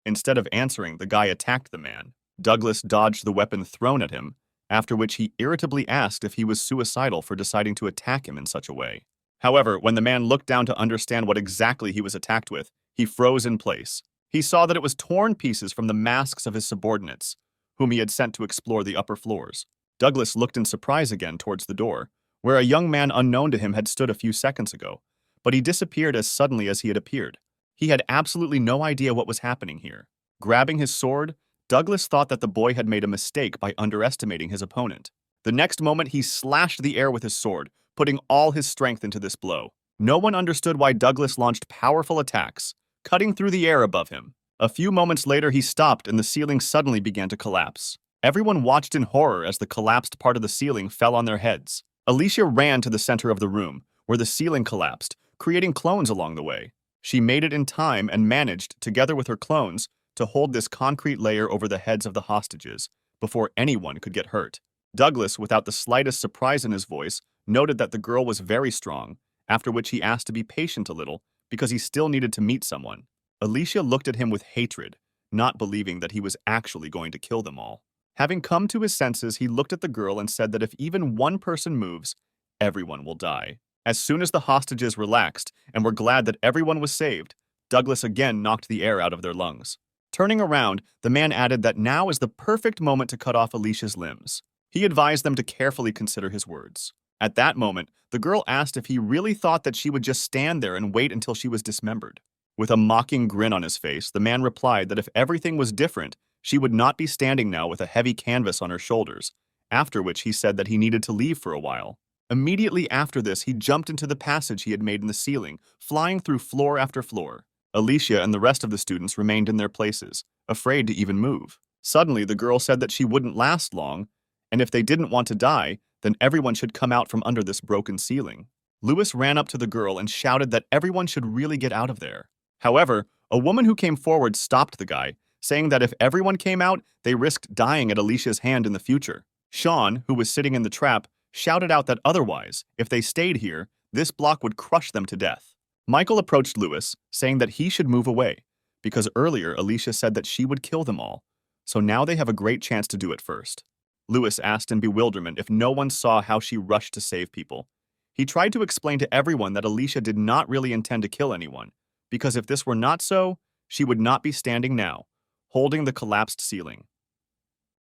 [SPEAKER 1] Instead of answering, the guy attacked the man. Douglas dodged the weapon thrown at him, after which he irritably asked if he was suicidal for deciding to attack him in such a way. However, when the man looked down to understand what exactly he was attacked with, he froze in place. He saw that it was torn pieces from the masks of his subordinates, whom he had sent to explore the upper floors. Douglas looked in surprise again towards the door, where a young man unknown to him had stood a few seconds ago, but he disappeared as suddenly as he had appeared. He had absolutely no idea what was happening here. Grabbing his sword, Douglas thought that the boy had made a mistake by underestimating his opponent. The next moment, he slashed the air with his sword, putting all his strength into this blow. No one understood why Douglas launched powerful attacks, cutting through the air above him. A few moments later, he stopped and the ceiling suddenly began to collapse. Everyone watched in horror as the collapsed part of the ceiling fell on their heads. Alicia ran to the center of the room, where the ceiling collapsed, creating clones along the way. She made it in time and managed, together with her clones, to hold this concrete layer over the heads of the hostages, before anyone could get hurt. Douglas, without the slightest surprise in his voice, noted that the girl was very strong, after which he asked to be patient a little, because he still needed to meet someone. Alicia looked at him with hatred, not believing that he was actually going to kill them all. Having come to his senses, he looked at the girl and said that if even one person moves, everyone will die. As soon as the hostages relaxed and were glad that everyone was saved, Douglas again knocked the air out of their lungs. Turning around, the man added that now is the perfect moment to cut off Alicia's limbs. He advised them to carefully consider his words. At that moment, the girl asked if he really thought that she would just stand there and wait until she was dismembered. With a mocking grin on his face, the man replied that if everything was different, she would not be standing now with a heavy canvas on her shoulders, after which he said that he needed to leave for a while. Immediately after this, he jumped into the passage he had made in the ceiling, flying through floor after floor. Alicia and the rest of the students remained in their places, afraid to even move. Suddenly, the girl said that she wouldn't last long, and if they didn't want to die, then everyone should come out from under this broken ceiling. Lewis ran up to the girl and shouted that everyone should really get out of there. However, a woman who came forward stopped the guy, saying that if everyone came out, they risked dying at Alicia's hand in the future. Sean, who was sitting in the trap, shouted out that otherwise, if they stayed here, this block would crush them to death. Michael approached Lewis, saying that he should move away, because earlier Alicia said that she would kill them all, so now they have a great chance to do it first. Lewis asked in bewilderment if no one saw how she rushed to save people. He tried to explain to everyone that Alicia did not really intend to kill anyone, because if this were not so, she would not be standing now, holding the collapsed ceiling.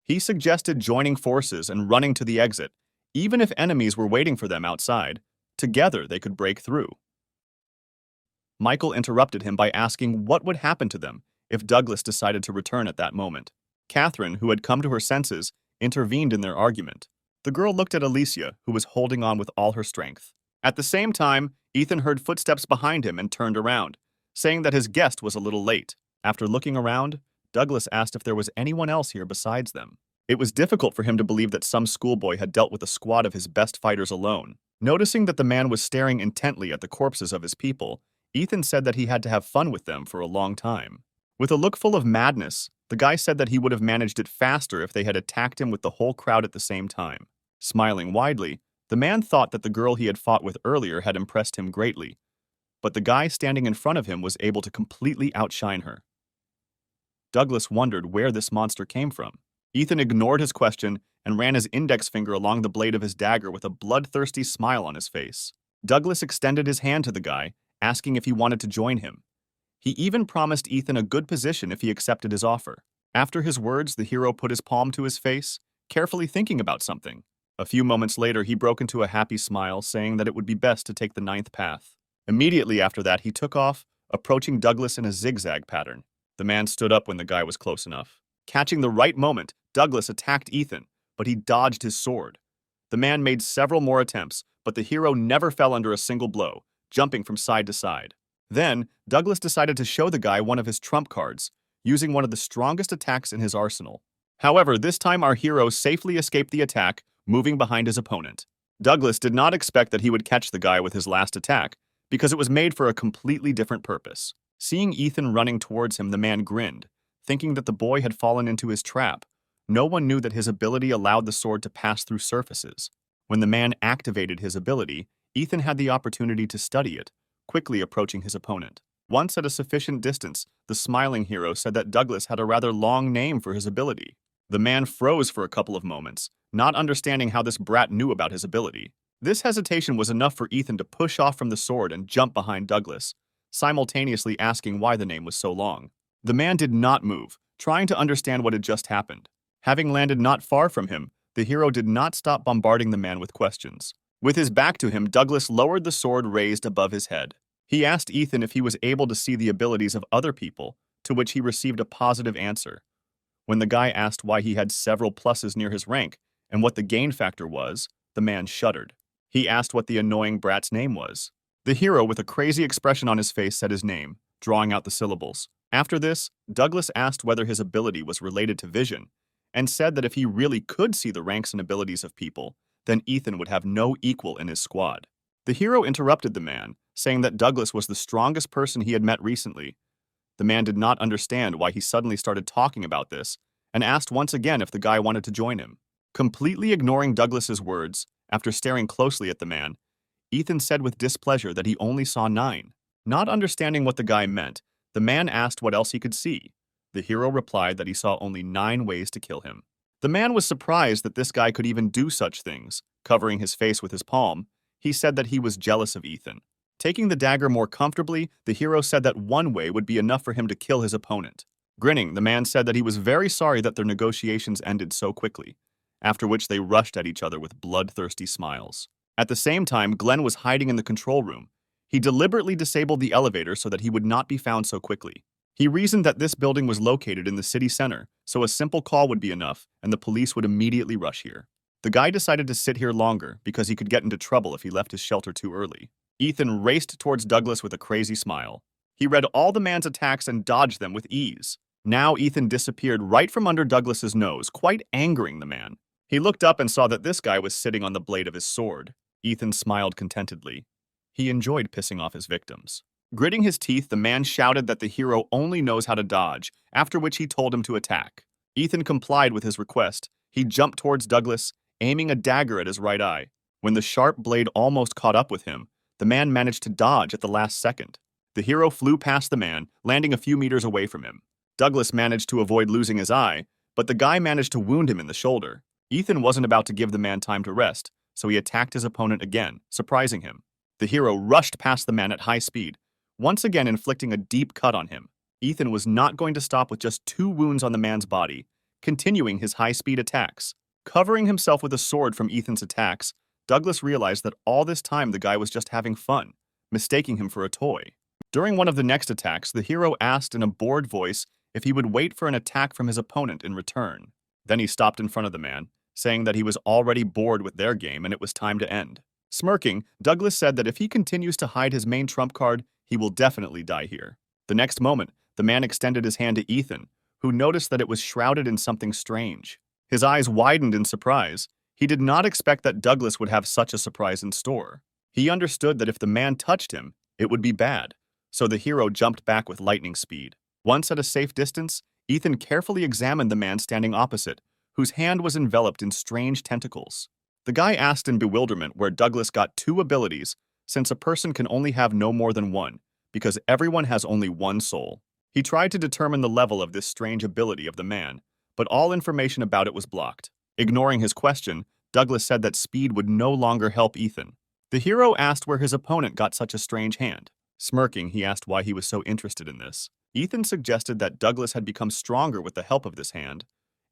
[SPEAKER 1] He suggested joining forces and running to the exit, even if enemies were waiting for them outside. Together they could break through. Michael interrupted him by asking what would happen to them if Douglas decided to return at that moment. Catherine, who had come to her senses, intervened in their argument. The girl looked at Alicia, who was holding on with all her strength. At the same time, Ethan heard footsteps behind him and turned around, saying that his guest was a little late. After looking around, Douglas asked if there was anyone else here besides them. It was difficult for him to believe that some schoolboy had dealt with a squad of his best fighters alone. Noticing that the man was staring intently at the corpses of his people, Ethan said that he had to have fun with them for a long time. With a look full of madness, the guy said that he would have managed it faster if they had attacked him with the whole crowd at the same time. Smiling widely, the man thought that the girl he had fought with earlier had impressed him greatly, but the guy standing in front of him was able to completely outshine her. Douglas wondered where this monster came from. Ethan ignored his question and ran his index finger along the blade of his dagger with a bloodthirsty smile on his face. Douglas extended his hand to the guy, asking if he wanted to join him. He even promised Ethan a good position if he accepted his offer. After his words, the hero put his palm to his face, carefully thinking about something. A few moments later, he broke into a happy smile, saying that it would be best to take the ninth path. Immediately after that, he took off, approaching Douglas in a zigzag pattern. The man stood up when the guy was close enough. Catching the right moment, Douglas attacked Ethan, but he dodged his sword. The man made several more attempts, but the hero never fell under a single blow, jumping from side to side. Then, Douglas decided to show the guy one of his trump cards, using one of the strongest attacks in his arsenal. However, this time our hero safely escaped the attack, moving behind his opponent. Douglas did not expect that he would catch the guy with his last attack, because it was made for a completely different purpose. Seeing Ethan running towards him, the man grinned, thinking that the boy had fallen into his trap. No one knew that his ability allowed the sword to pass through surfaces. When the man activated his ability, Ethan had the opportunity to study it, quickly approaching his opponent. Once at a sufficient distance, the smiling hero said that Douglas had a rather long name for his ability. The man froze for a couple of moments, not understanding how this brat knew about his ability. This hesitation was enough for Ethan to push off from the sword and jump behind Douglas, simultaneously asking why the name was so long. The man did not move, trying to understand what had just happened. Having landed not far from him, the hero did not stop bombarding the man with questions. With his back to him, Douglas lowered the sword raised above his head. He asked Ethan if he was able to see the abilities of other people, to which he received a positive answer. When the guy asked why he had several pluses near his rank, and what the gain factor was, the man shuddered. He asked what the annoying brat's name was. The hero, with a crazy expression on his face, said his name, drawing out the syllables. After this, Douglas asked whether his ability was related to vision, and said that if he really could see the ranks and abilities of people, then Ethan would have no equal in his squad. The hero interrupted the man, saying that Douglas was the strongest person he had met recently. The man did not understand why he suddenly started talking about this, and asked once again if the guy wanted to join him. Completely ignoring Douglas's words, after staring closely at the man, Ethan said with displeasure that he only saw 9. Not understanding what the guy meant, the man asked what else he could see. The hero replied that he saw only 9 ways to kill him. The man was surprised that this guy could even do such things. Covering his face with his palm, he said that he was jealous of Ethan. Taking the dagger more comfortably, the hero said that 1 way would be enough for him to kill his opponent. Grinning, the man said that he was very sorry that their negotiations ended so quickly, after which they rushed at each other with bloodthirsty smiles. At the same time, Glenn was hiding in the control room. He deliberately disabled the elevator so that he would not be found so quickly. He reasoned that this building was located in the city center, so a simple call would be enough, and the police would immediately rush here. The guy decided to sit here longer because he could get into trouble if he left his shelter too early. Ethan raced towards Douglas with a crazy smile. He read all the man's attacks and dodged them with ease. Now Ethan disappeared right from under Douglas's nose, quite angering the man. He looked up and saw that this guy was sitting on the blade of his sword. Ethan smiled contentedly. He enjoyed pissing off his victims. Gritting his teeth, the man shouted that the hero only knows how to dodge, after which he told him to attack. Ethan complied with his request. He jumped towards Douglas, aiming a dagger at his right eye. When the sharp blade almost caught up with him, the man managed to dodge at the last second. The hero flew past the man, landing a few meters away from him. Douglas managed to avoid losing his eye, but the guy managed to wound him in the shoulder. Ethan wasn't about to give the man time to rest, so he attacked his opponent again, surprising him. The hero rushed past the man at high speed, once again inflicting a deep cut on him. Ethan was not going to stop with just 2 wounds on the man's body, continuing his high-speed attacks. Covering himself with a sword from Ethan's attacks, Douglas realized that all this time the guy was just having fun, mistaking him for a toy. During one of the next attacks, the hero asked in a bored voice if he would wait for an attack from his opponent in return. Then he stopped in front of the man, saying that he was already bored with their game and it was time to end. Smirking, Douglas said that if he continues to hide his main trump card, he will definitely die here. The next moment, the man extended his hand to Ethan, who noticed that it was shrouded in something strange. His eyes widened in surprise. He did not expect that Douglas would have such a surprise in store. He understood that if the man touched him, it would be bad, so the hero jumped back with lightning speed. Once at a safe distance, Ethan carefully examined the man standing opposite, whose hand was enveloped in strange tentacles. The guy asked in bewilderment where Douglas got 2 abilities, since a person can only have no more than 1, because everyone has only 1 soul. He tried to determine the level of this strange ability of the man, but all information about it was blocked. Ignoring his question, Douglas said that speed would no longer help Ethan. The hero asked where his opponent got such a strange hand. Smirking, he asked why he was so interested in this. Ethan suggested that Douglas had become stronger with the help of this hand,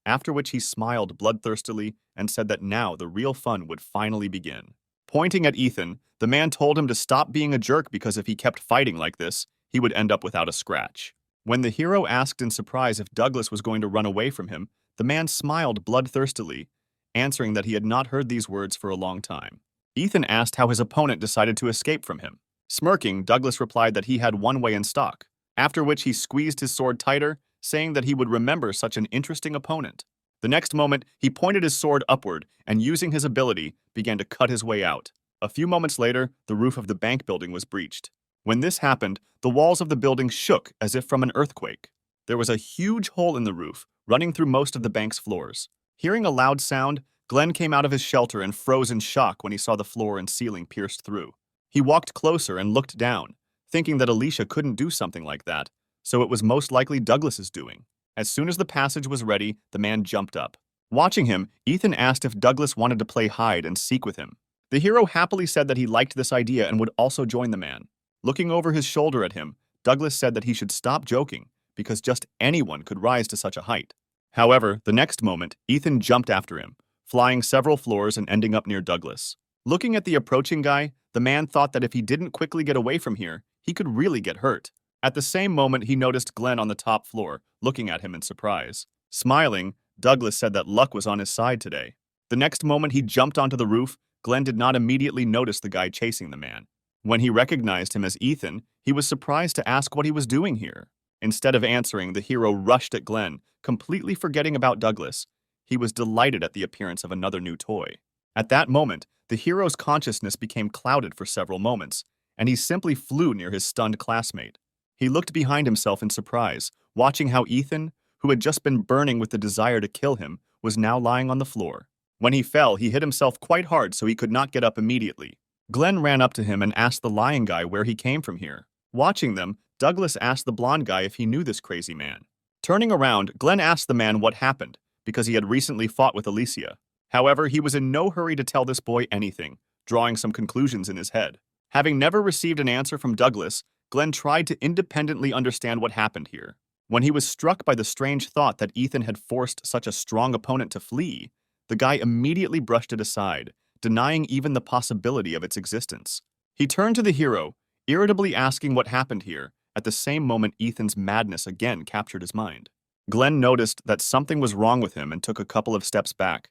[SPEAKER 1] after which he smiled bloodthirstily and said that now the real fun would finally begin. Pointing at Ethan, the man told him to stop being a jerk because if he kept fighting like this, he would end up without a scratch. When the hero asked in surprise if Douglas was going to run away from him, the man smiled bloodthirstily, answering that he had not heard these words for a long time. Ethan asked how his opponent decided to escape from him. Smirking, Douglas replied that he had 1 way in stock, after which he squeezed his sword tighter, saying that he would remember such an interesting opponent. The next moment, he pointed his sword upward and, using his ability, began to cut his way out. A few moments later, the roof of the bank building was breached. When this happened, the walls of the building shook as if from an earthquake. There was a huge hole in the roof, running through most of the bank's floors. Hearing a loud sound, Glenn came out of his shelter and froze in shock when he saw the floor and ceiling pierced through. He walked closer and looked down, thinking that Alicia couldn't do something like that, so it was most likely Douglas's doing. As soon as the passage was ready, the man jumped up. Watching him, Ethan asked if Douglas wanted to play hide and seek with him. The hero happily said that he liked this idea and would also join the man. Looking over his shoulder at him, Douglas said that he should stop joking, because just anyone could rise to such a height. However, the next moment, Ethan jumped after him, flying several floors and ending up near Douglas. Looking at the approaching guy, the man thought that if he didn't quickly get away from here, he could really get hurt. At the same moment, he noticed Glenn on the top floor, looking at him in surprise. Smiling, Douglas said that luck was on his side today. The next moment he jumped onto the roof, Glenn did not immediately notice the guy chasing the man. When he recognized him as Ethan, he was surprised to ask what he was doing here. Instead of answering, the hero rushed at Glenn, completely forgetting about Douglas. He was delighted at the appearance of another new toy. At that moment, the hero's consciousness became clouded for several moments, and he simply flew near his stunned classmate. He looked behind himself in surprise, watching how Ethan, who had just been burning with the desire to kill him, was now lying on the floor. When he fell, he hit himself quite hard so he could not get up immediately. Glenn ran up to him and asked the lying guy where he came from here. Watching them, Douglas asked the blonde guy if he knew this crazy man. Turning around, Glenn asked the man what happened, because he had recently fought with Alicia. However, he was in no hurry to tell this boy anything, drawing some conclusions in his head. Having never received an answer from Douglas, Glenn tried to independently understand what happened here. When he was struck by the strange thought that Ethan had forced such a strong opponent to flee, the guy immediately brushed it aside, denying even the possibility of its existence. He turned to the hero, irritably asking what happened here. At the same moment, Ethan's madness again captured his mind. Glenn noticed that something was wrong with him and took a couple of steps back.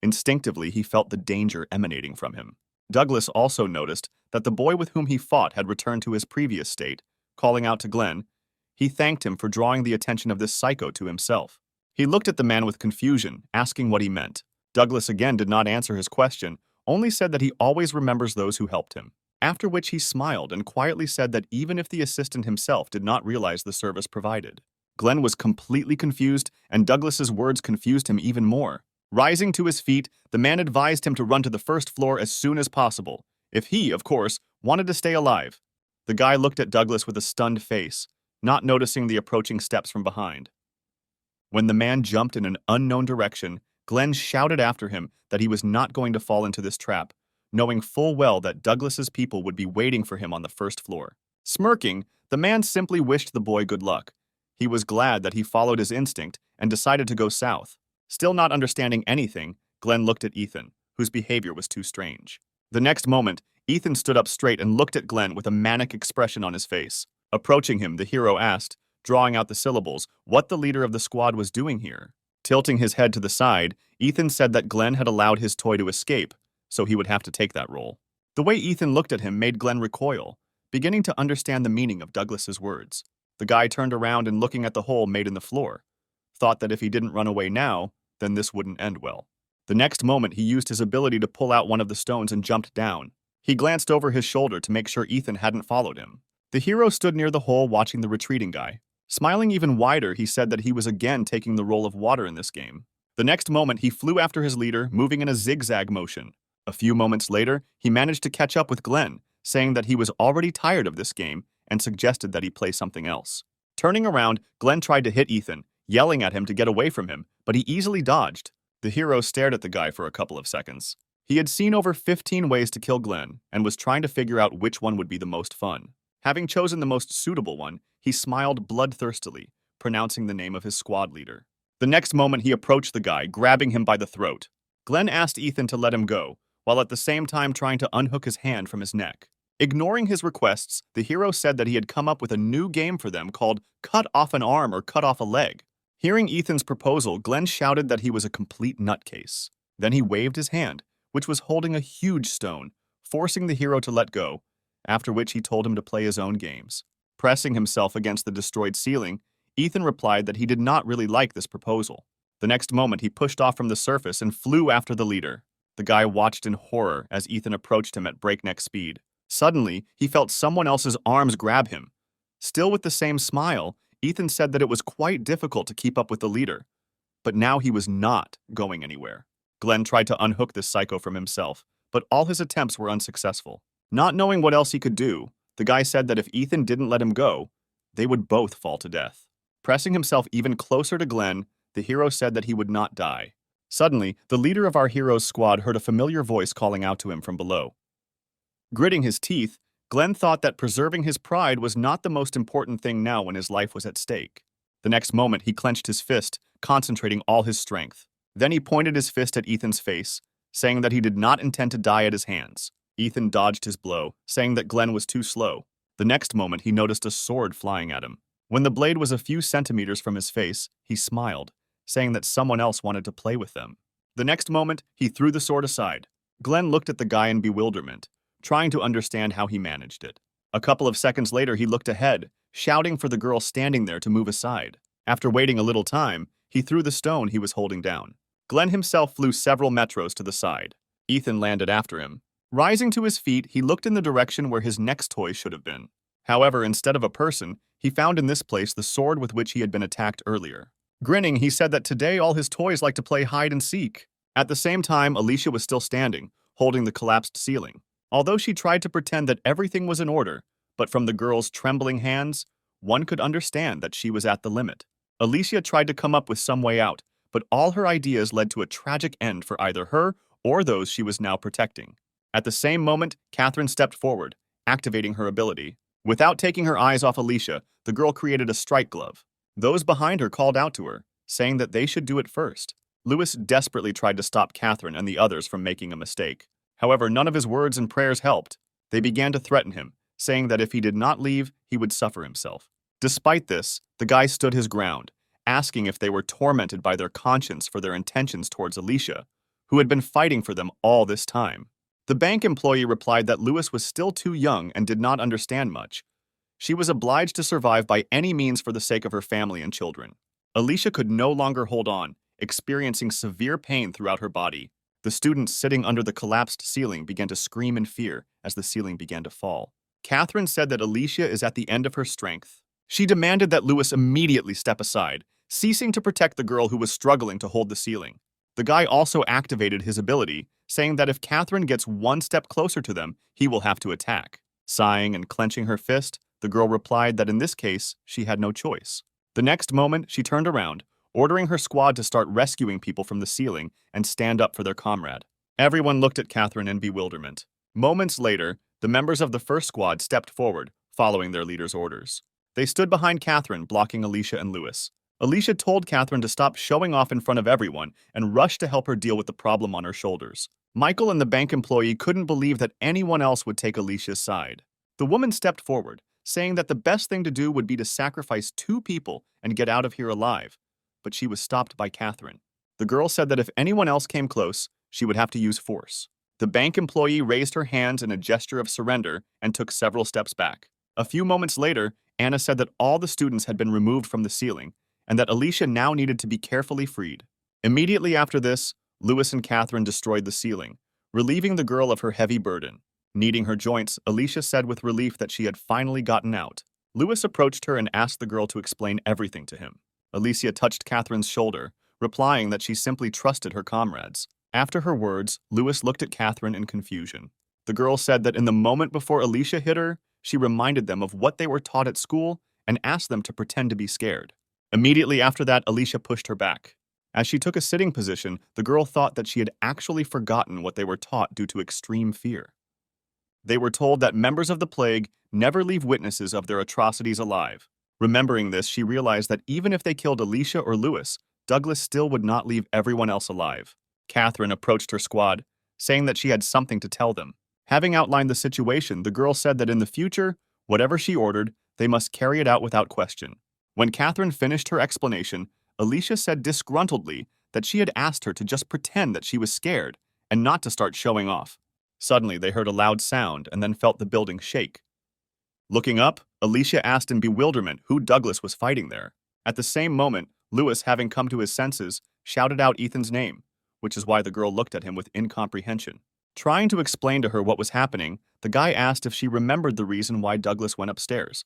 [SPEAKER 1] Instinctively, he felt the danger emanating from him. Douglas also noticed that the boy with whom he fought had returned to his previous state. Calling out to Glenn, he thanked him for drawing the attention of this psycho to himself. He looked at the man with confusion, asking what he meant. Douglas again did not answer his question, only said that he always remembers those who helped him. After which he smiled and quietly said that even if the assistant himself did not realize the service provided. Glenn was completely confused, and Douglas's words confused him even more. Rising to his feet, the man advised him to run to the first floor as soon as possible, if he, of course, wanted to stay alive. The guy looked at Douglas with a stunned face, not noticing the approaching steps from behind. When the man jumped in an unknown direction, Glenn shouted after him that he was not going to fall into this trap, knowing full well that Douglas's people would be waiting for him on the first floor. Smirking, the man simply wished the boy good luck. He was glad that he followed his instinct and decided to go south. Still not understanding anything, Glenn looked at Ethan, whose behavior was too strange. The next moment, Ethan stood up straight and looked at Glenn with a manic expression on his face. Approaching him, the hero asked, drawing out the syllables, what the leader of the squad was doing here. Tilting his head to the side, Ethan said that Glenn had allowed his toy to escape, so he would have to take that role. The way Ethan looked at him made Glenn recoil, beginning to understand the meaning of Douglas's words. The guy turned around and looking at the hole made in the floor, thought that if he didn't run away now, then this wouldn't end well. The next moment, he used his ability to pull out one of the stones and jumped down. He glanced over his shoulder to make sure Ethan hadn't followed him. The hero stood near the hole watching the retreating guy. Smiling even wider, he said that he was again taking the role of water in this game. The next moment, he flew after his leader, moving in a zigzag motion. A few moments later, he managed to catch up with Glenn, saying that he was already tired of this game and suggested that he play something else. Turning around, Glenn tried to hit Ethan, yelling at him to get away from him, but he easily dodged. The hero stared at the guy for a couple of seconds. He had seen over 15 ways to kill Glenn and was trying to figure out which one would be the most fun. Having chosen the most suitable one, he smiled bloodthirstily, pronouncing the name of his squad leader. The next moment, he approached the guy, grabbing him by the throat. Glenn asked Ethan to let him go, while at the same time trying to unhook his hand from his neck. Ignoring his requests, the hero said that he had come up with a new game for them called Cut Off an Arm or Cut Off a Leg. Hearing Ethan's proposal, Glenn shouted that he was a complete nutcase. Then he waved his hand, which was holding a huge stone, forcing the hero to let go, after which he told him to play his own games. Pressing himself against the destroyed ceiling, Ethan replied that he did not really like this proposal. The next moment, he pushed off from the surface and flew after the leader. The guy watched in horror as Ethan approached him at breakneck speed. Suddenly, he felt someone else's arms grab him. Still with the same smile, Ethan said that it was quite difficult to keep up with the leader. But now he was not going anywhere. Glenn tried to unhook this psycho from himself, but all his attempts were unsuccessful. Not knowing what else he could do, the guy said that if Ethan didn't let him go, they would both fall to death. Pressing himself even closer to Glenn, the hero said that he would not die. Suddenly, the leader of our hero's squad heard a familiar voice calling out to him from below. Gritting his teeth, Glenn thought that preserving his pride was not the most important thing now when his life was at stake. The next moment, he clenched his fist, concentrating all his strength. Then he pointed his fist at Ethan's face, saying that he did not intend to die at his hands. Ethan dodged his blow, saying that Glenn was too slow. The next moment, he noticed a sword flying at him. When the blade was a few centimeters from his face, he smiled, saying that someone else wanted to play with them. The next moment, he threw the sword aside. Glenn looked at the guy in bewilderment, trying to understand how he managed it. A couple of seconds later, he looked ahead, shouting for the girl standing there to move aside. After waiting a little time, he threw the stone he was holding down. Glenn himself flew several metros to the side. Ethan landed after him. Rising to his feet, he looked in the direction where his next toy should have been. However, instead of a person, he found in this place the sword with which he had been attacked earlier. Grinning, he said that today all his toys like to play hide and seek. At the same time, Alicia was still standing, holding the collapsed ceiling. Although she tried to pretend that everything was in order, but from the girl's trembling hands, one could understand that she was at the limit. Alicia tried to come up with some way out, but all her ideas led to a tragic end for either her or those she was now protecting. At the same moment, Catherine stepped forward, activating her ability. Without taking her eyes off Alicia, the girl created a strike glove. Those behind her called out to her, saying that they should do it first. Lewis desperately tried to stop Catherine and the others from making a mistake. However, none of his words and prayers helped. They began to threaten him, saying that if he did not leave, he would suffer himself. Despite this, the guy stood his ground, asking if they were tormented by their conscience for their intentions towards Alicia, who had been fighting for them all this time. The bank employee replied that Lewis was still too young and did not understand much. She was obliged to survive by any means for the sake of her family and children. Alicia could no longer hold on, experiencing severe pain throughout her body. The students sitting under the collapsed ceiling began to scream in fear as the ceiling began to fall. Catherine said that Alicia is at the end of her strength. She demanded that Lewis immediately step aside, ceasing to protect the girl who was struggling to hold the ceiling. The guy also activated his ability, saying that if Catherine gets one step closer to them, he will have to attack. Sighing and clenching her fist, the girl replied that in this case, she had no choice. The next moment, she turned around, ordering her squad to start rescuing people from the ceiling and stand up for their comrade. Everyone looked at Catherine in bewilderment. Moments later, the members of the first squad stepped forward, following their leader's orders. They stood behind Catherine, blocking Alicia and Lewis. Alicia told Catherine to stop showing off in front of everyone and rushed to help her deal with the problem on her shoulders. Michael and the bank employee couldn't believe that anyone else would take Alicia's side. The woman stepped forward, saying that the best thing to do would be to sacrifice 2 people and get out of here alive, but she was stopped by Catherine. The girl said that if anyone else came close, she would have to use force. The bank employee raised her hands in a gesture of surrender and took several steps back. A few moments later, Anna said that all the students had been removed from the ceiling and that Alicia now needed to be carefully freed. Immediately after this, Lewis and Catherine destroyed the ceiling, relieving the girl of her heavy burden. Kneading her joints, Alicia said with relief that she had finally gotten out. Lewis approached her and asked the girl to explain everything to him. Alicia touched Catherine's shoulder, replying that she simply trusted her comrades. After her words, Lewis looked at Catherine in confusion. The girl said that in the moment before Alicia hit her, she reminded them of what they were taught at school and asked them to pretend to be scared. Immediately after that, Alicia pushed her back. As she took a sitting position, the girl thought that she had actually forgotten what they were taught due to extreme fear. They were told that members of the plague never leave witnesses of their atrocities alive. Remembering this, she realized that even if they killed Alicia or Lewis, Douglas still would not leave everyone else alive. Catherine approached her squad, saying that she had something to tell them. Having outlined the situation, the girl said that in the future, whatever she ordered, they must carry it out without question. When Catherine finished her explanation, Alicia said disgruntledly that she had asked her to just pretend that she was scared and not to start showing off. Suddenly, they heard a loud sound and then felt the building shake. Looking up, Alicia asked in bewilderment who Douglas was fighting there. At the same moment, Lewis, having come to his senses, shouted out Ethan's name, which is why the girl looked at him with incomprehension. Trying to explain to her what was happening, the guy asked if she remembered the reason why Douglas went upstairs.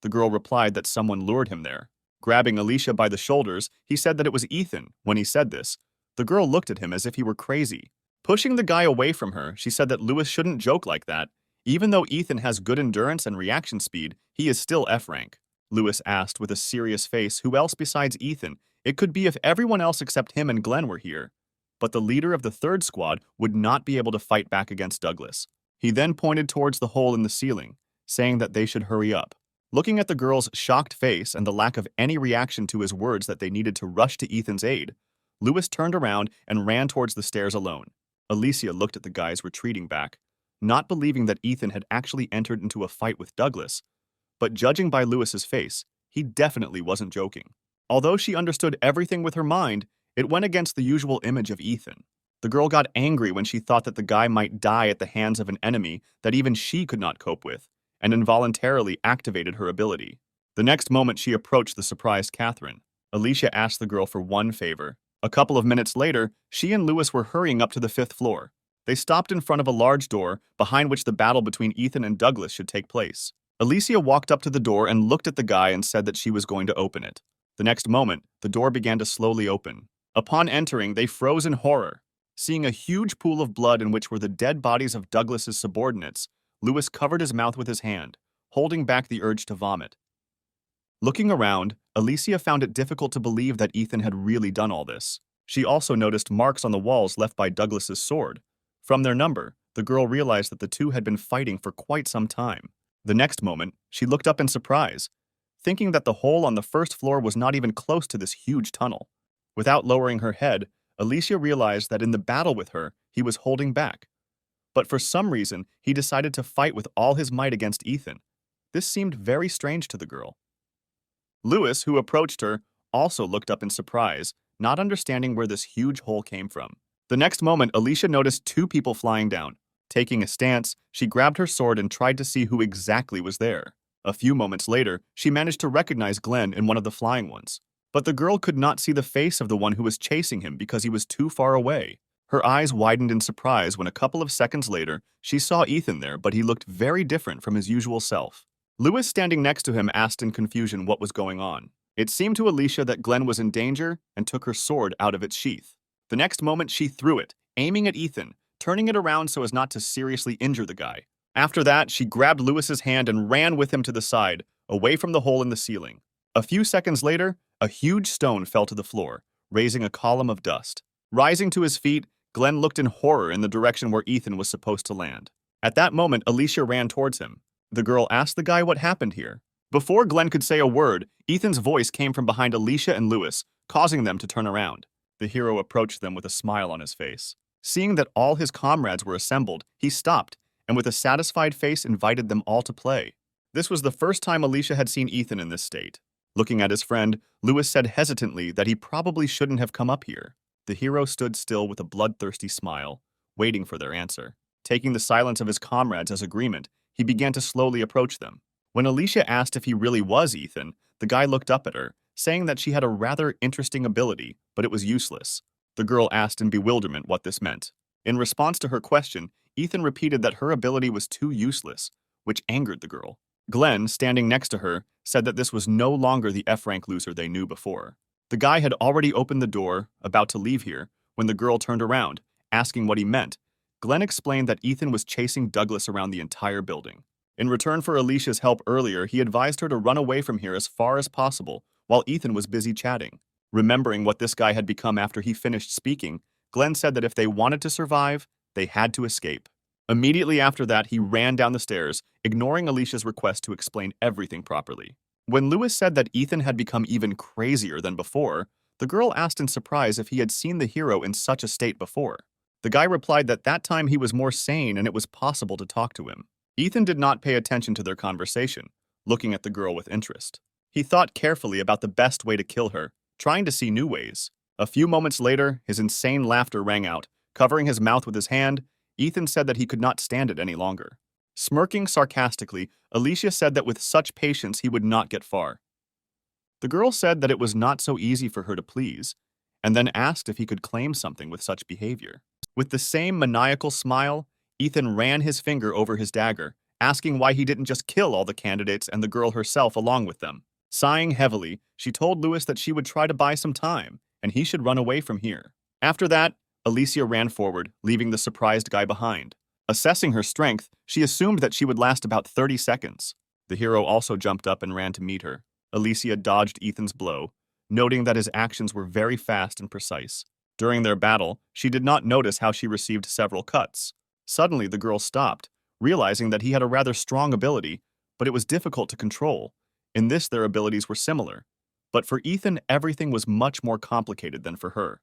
[SPEAKER 1] The girl replied that someone lured him there. Grabbing Alicia by the shoulders, he said that it was Ethan. When he said this, the girl looked at him as if he were crazy. Pushing the guy away from her, she said that Lewis shouldn't joke like that. Even though Ethan has good endurance and reaction speed, he is still F rank. Lewis asked with a serious face who else besides Ethan. It could be if everyone else except him and Glenn were here. But the leader of the third squad would not be able to fight back against Douglas. He then pointed towards the hole in the ceiling, saying that they should hurry up. Looking at the girl's shocked face and the lack of any reaction to his words that they needed to rush to Ethan's aid, Lewis turned around and ran towards the stairs alone. Alicia looked at the guys retreating back, not believing that Ethan had actually entered into a fight with Douglas, but judging by Lewis's face, he definitely wasn't joking. Although she understood everything with her mind, It went against the usual image of Ethan. The girl got angry when she thought that the guy might die at the hands of an enemy that even she could not cope with, and involuntarily activated her ability. The next moment she approached the surprised Catherine. Alicia asked the girl for one favor. A couple of minutes later, she and Lewis were hurrying up to the 5th floor. They stopped in front of a large door, behind which the battle between Ethan and Douglas should take place. Alicia walked up to the door and looked at the guy and said that she was going to open it. The next moment, the door began to slowly open. Upon entering, they froze in horror. Seeing a huge pool of blood in which were the dead bodies of Douglas's subordinates, Lewis covered his mouth with his hand, holding back the urge to vomit. Looking around, Alicia found it difficult to believe that Ethan had really done all this. She also noticed marks on the walls left by Douglas's sword. From their number, the girl realized that the two had been fighting for quite some time. The next moment, she looked up in surprise, thinking that the hole on the 1st floor was not even close to this huge tunnel. Without lowering her head, Alicia realized that in the battle with her, he was holding back. But for some reason, he decided to fight with all his might against Ethan. This seemed very strange to the girl. Lewis, who approached her, also looked up in surprise, not understanding where this huge hole came from. The next moment, Alicia noticed 2 people flying down. Taking a stance, she grabbed her sword and tried to see who exactly was there. A few moments later, she managed to recognize Glenn in one of the flying ones. But the girl could not see the face of the one who was chasing him because he was too far away. Her eyes widened in surprise when a couple of seconds later, she saw Ethan there, but he looked very different from his usual self. Lewis, standing next to him, asked in confusion what was going on. It seemed to Alicia that Glenn was in danger and took her sword out of its sheath. The next moment, she threw it, aiming at Ethan, turning it around so as not to seriously injure the guy. After that, she grabbed Lewis's hand and ran with him to the side, away from the hole in the ceiling. A few seconds later, a huge stone fell to the floor, raising a column of dust. Rising to his feet, Glenn looked in horror in the direction where Ethan was supposed to land. At that moment, Alicia ran towards him. The girl asked the guy what happened here. Before Glenn could say a word, Ethan's voice came from behind Alicia and Lewis, causing them to turn around. The hero approached them with a smile on his face. Seeing that all his comrades were assembled, he stopped, and with a satisfied face invited them all to play. This was the first time Alicia had seen Ethan in this state. Looking at his friend, Lewis said hesitantly that he probably shouldn't have come up here. The hero stood still with a bloodthirsty smile, waiting for their answer. Taking the silence of his comrades as agreement, he began to slowly approach them. When Alicia asked if he really was Ethan, the guy looked up at her, saying that she had a rather interesting ability, but it was useless. The girl asked in bewilderment what this meant. In response to her question, Ethan repeated that her ability was too useless, which angered the girl. Glenn, standing next to her, said that this was no longer the F-rank loser they knew before. The guy had already opened the door, about to leave here, when the girl turned around, asking what he meant. Glenn explained that Ethan was chasing Douglas around the entire building. In return for Alicia's help earlier, he advised her to run away from here as far as possible, while Ethan was busy chatting. Remembering what this guy had become after he finished speaking, Glenn said that if they wanted to survive, they had to escape. Immediately after that, he ran down the stairs, ignoring Alicia's request to explain everything properly. When Lewis said that Ethan had become even crazier than before, the girl asked in surprise if he had seen the hero in such a state before. The guy replied that that time he was more sane and it was possible to talk to him. Ethan did not pay attention to their conversation, looking at the girl with interest. He thought carefully about the best way to kill her, trying to see new ways. A few moments later, his insane laughter rang out. Covering his mouth with his hand, Ethan said that he could not stand it any longer. Smirking sarcastically, Alicia said that with such patience he would not get far. The girl said that it was not so easy for her to please, and then asked if he could claim something with such behavior. With the same maniacal smile, Ethan ran his finger over his dagger, asking why he didn't just kill all the candidates and the girl herself along with them. Sighing heavily, she told Lewis that she would try to buy some time, and he should run away from here. After that, Alicia ran forward, leaving the surprised guy behind. Assessing her strength, she assumed that she would last about 30 seconds. The hero also jumped up and ran to meet her. Alicia dodged Ethan's blow, noting that his actions were very fast and precise. During their battle, she did not notice how she received several cuts. Suddenly, the girl stopped, realizing that he had a rather strong ability, but it was difficult to control. In this, their abilities were similar. But for Ethan, everything was much more complicated than for her.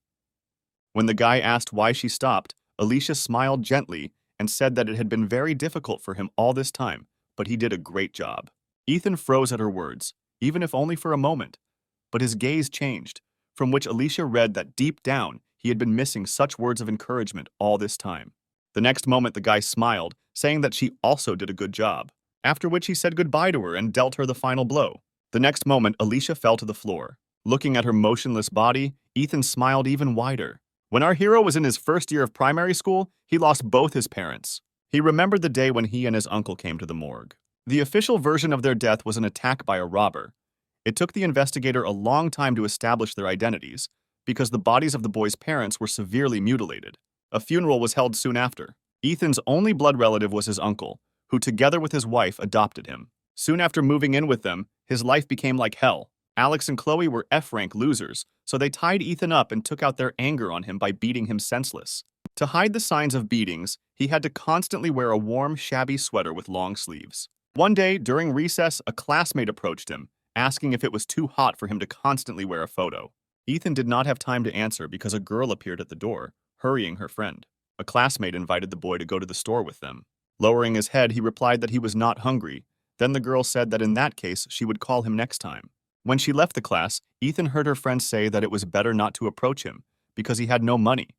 [SPEAKER 1] When the guy asked why she stopped, Alicia smiled gently and said that it had been very difficult for him all this time, but he did a great job. Ethan froze at her words, even if only for a moment. But his gaze changed. from which Alicia read that deep down he had been missing such words of encouragement all this time. The next moment the guy smiled, saying that she also did a good job, after which he said goodbye to her and dealt her the final blow. The next moment Alicia fell to the floor. Looking at her motionless body, Ethan smiled even wider. When our hero was in his first year of primary school, he lost both his parents. He remembered the day when he and his uncle came to the morgue. The official version of their death was an attack by a robber. It took the investigator a long time to establish their identities, because the bodies of the boys' parents were severely mutilated. A funeral was held soon after. Ethan's only blood relative was his uncle, who together with his wife adopted him. Soon after moving in with them, his life became like hell. Alex and Chloe were F-rank losers, so they tied Ethan up and took out their anger on him by beating him senseless. To hide the signs of beatings, he had to constantly wear a warm, shabby sweater with long sleeves. One day, during recess, a classmate approached him, asking if it was too hot for him to constantly wear a photo. Ethan did not have time to answer because a girl appeared at the door, hurrying her friend. A classmate invited the boy to go to the store with them. Lowering his head, he replied that he was not hungry. Then the girl said that in that case, she would call him next time. When she left the class, Ethan heard her friend say that it was better not to approach him because he had no money,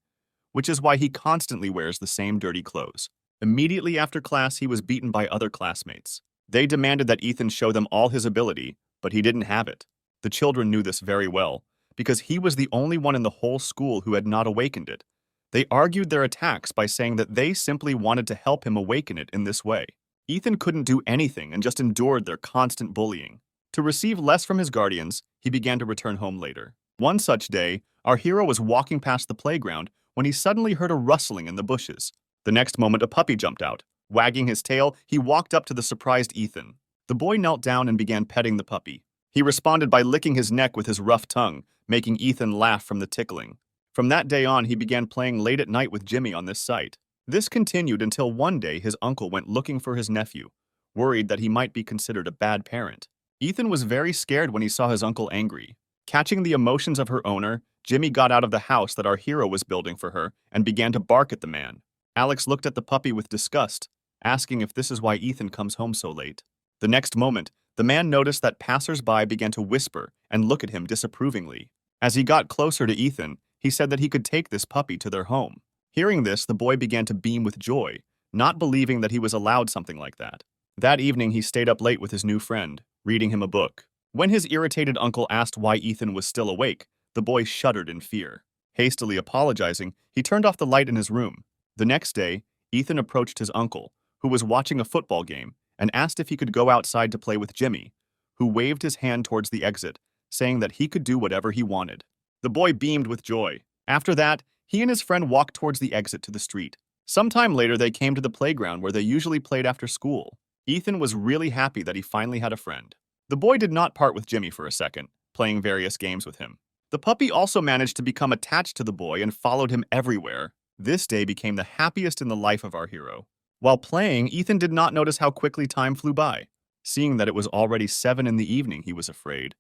[SPEAKER 1] which is why he constantly wears the same dirty clothes. Immediately after class, he was beaten by other classmates. They demanded that Ethan show them all his ability, but he didn't have it. The children knew this very well, because he was the only one in the whole school who had not awakened it. They argued their attacks by saying that they simply wanted to help him awaken it in this way. Ethan couldn't do anything and just endured their constant bullying. To receive less from his guardians, he began to return home later. One such day, our hero was walking past the playground when he suddenly heard a rustling in the bushes. The next moment, a puppy jumped out. Wagging his tail, he walked up to the surprised Ethan. The boy knelt down and began petting the puppy. He responded by licking his neck with his rough tongue, making Ethan laugh from the tickling. From that day on, he began playing late at night with Jimmy on this site. This continued until one day his uncle went looking for his nephew, worried that he might be considered a bad parent. Ethan was very scared when he saw his uncle angry. Catching the emotions of her owner, Jimmy got out of the house that our hero was building for her and began to bark at the man. Alex looked at the puppy with disgust, asking if this is why Ethan comes home so late. The next moment, the man noticed that passers-by began to whisper and look at him disapprovingly. As he got closer to Ethan, he said that he could take this puppy to their home. Hearing this, the boy began to beam with joy, not believing that he was allowed something like that. That evening, he stayed up late with his new friend, reading him a book. When his irritated uncle asked why Ethan was still awake, the boy shuddered in fear. Hastily apologizing, he turned off the light in his room. The next day, Ethan approached his uncle, who was watching a football game, and asked if he could go outside to play with Jimmy, who waved his hand towards the exit, saying that he could do whatever he wanted. The boy beamed with joy. After that, he and his friend walked towards the exit to the street. Sometime later, they came to the playground where they usually played after school. Ethan was really happy that he finally had a friend. The boy did not part with Jimmy for a second, playing various games with him. The puppy also managed to become attached to the boy and followed him everywhere. This day became the happiest in the life of our hero. While playing, Ethan did not notice how quickly time flew by. Seeing that it was already 7 in the evening, he was afraid,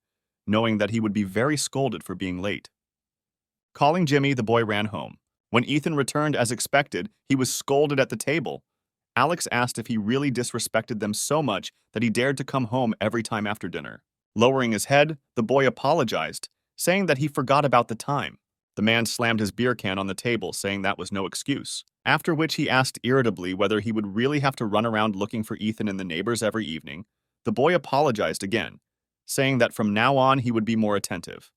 [SPEAKER 1] knowing that he would be very scolded for being late. Calling Jimmy, the boy ran home. When Ethan returned as expected, he was scolded at the table. Alex asked if he really disrespected them so much that he dared to come home every time after dinner. Lowering his head, the boy apologized, saying that he forgot about the time. The man slammed his beer can on the table, saying that was no excuse. After which he asked irritably whether he would really have to run around looking for Ethan and the neighbors every evening. The boy apologized again, saying that from now on he would be more attentive.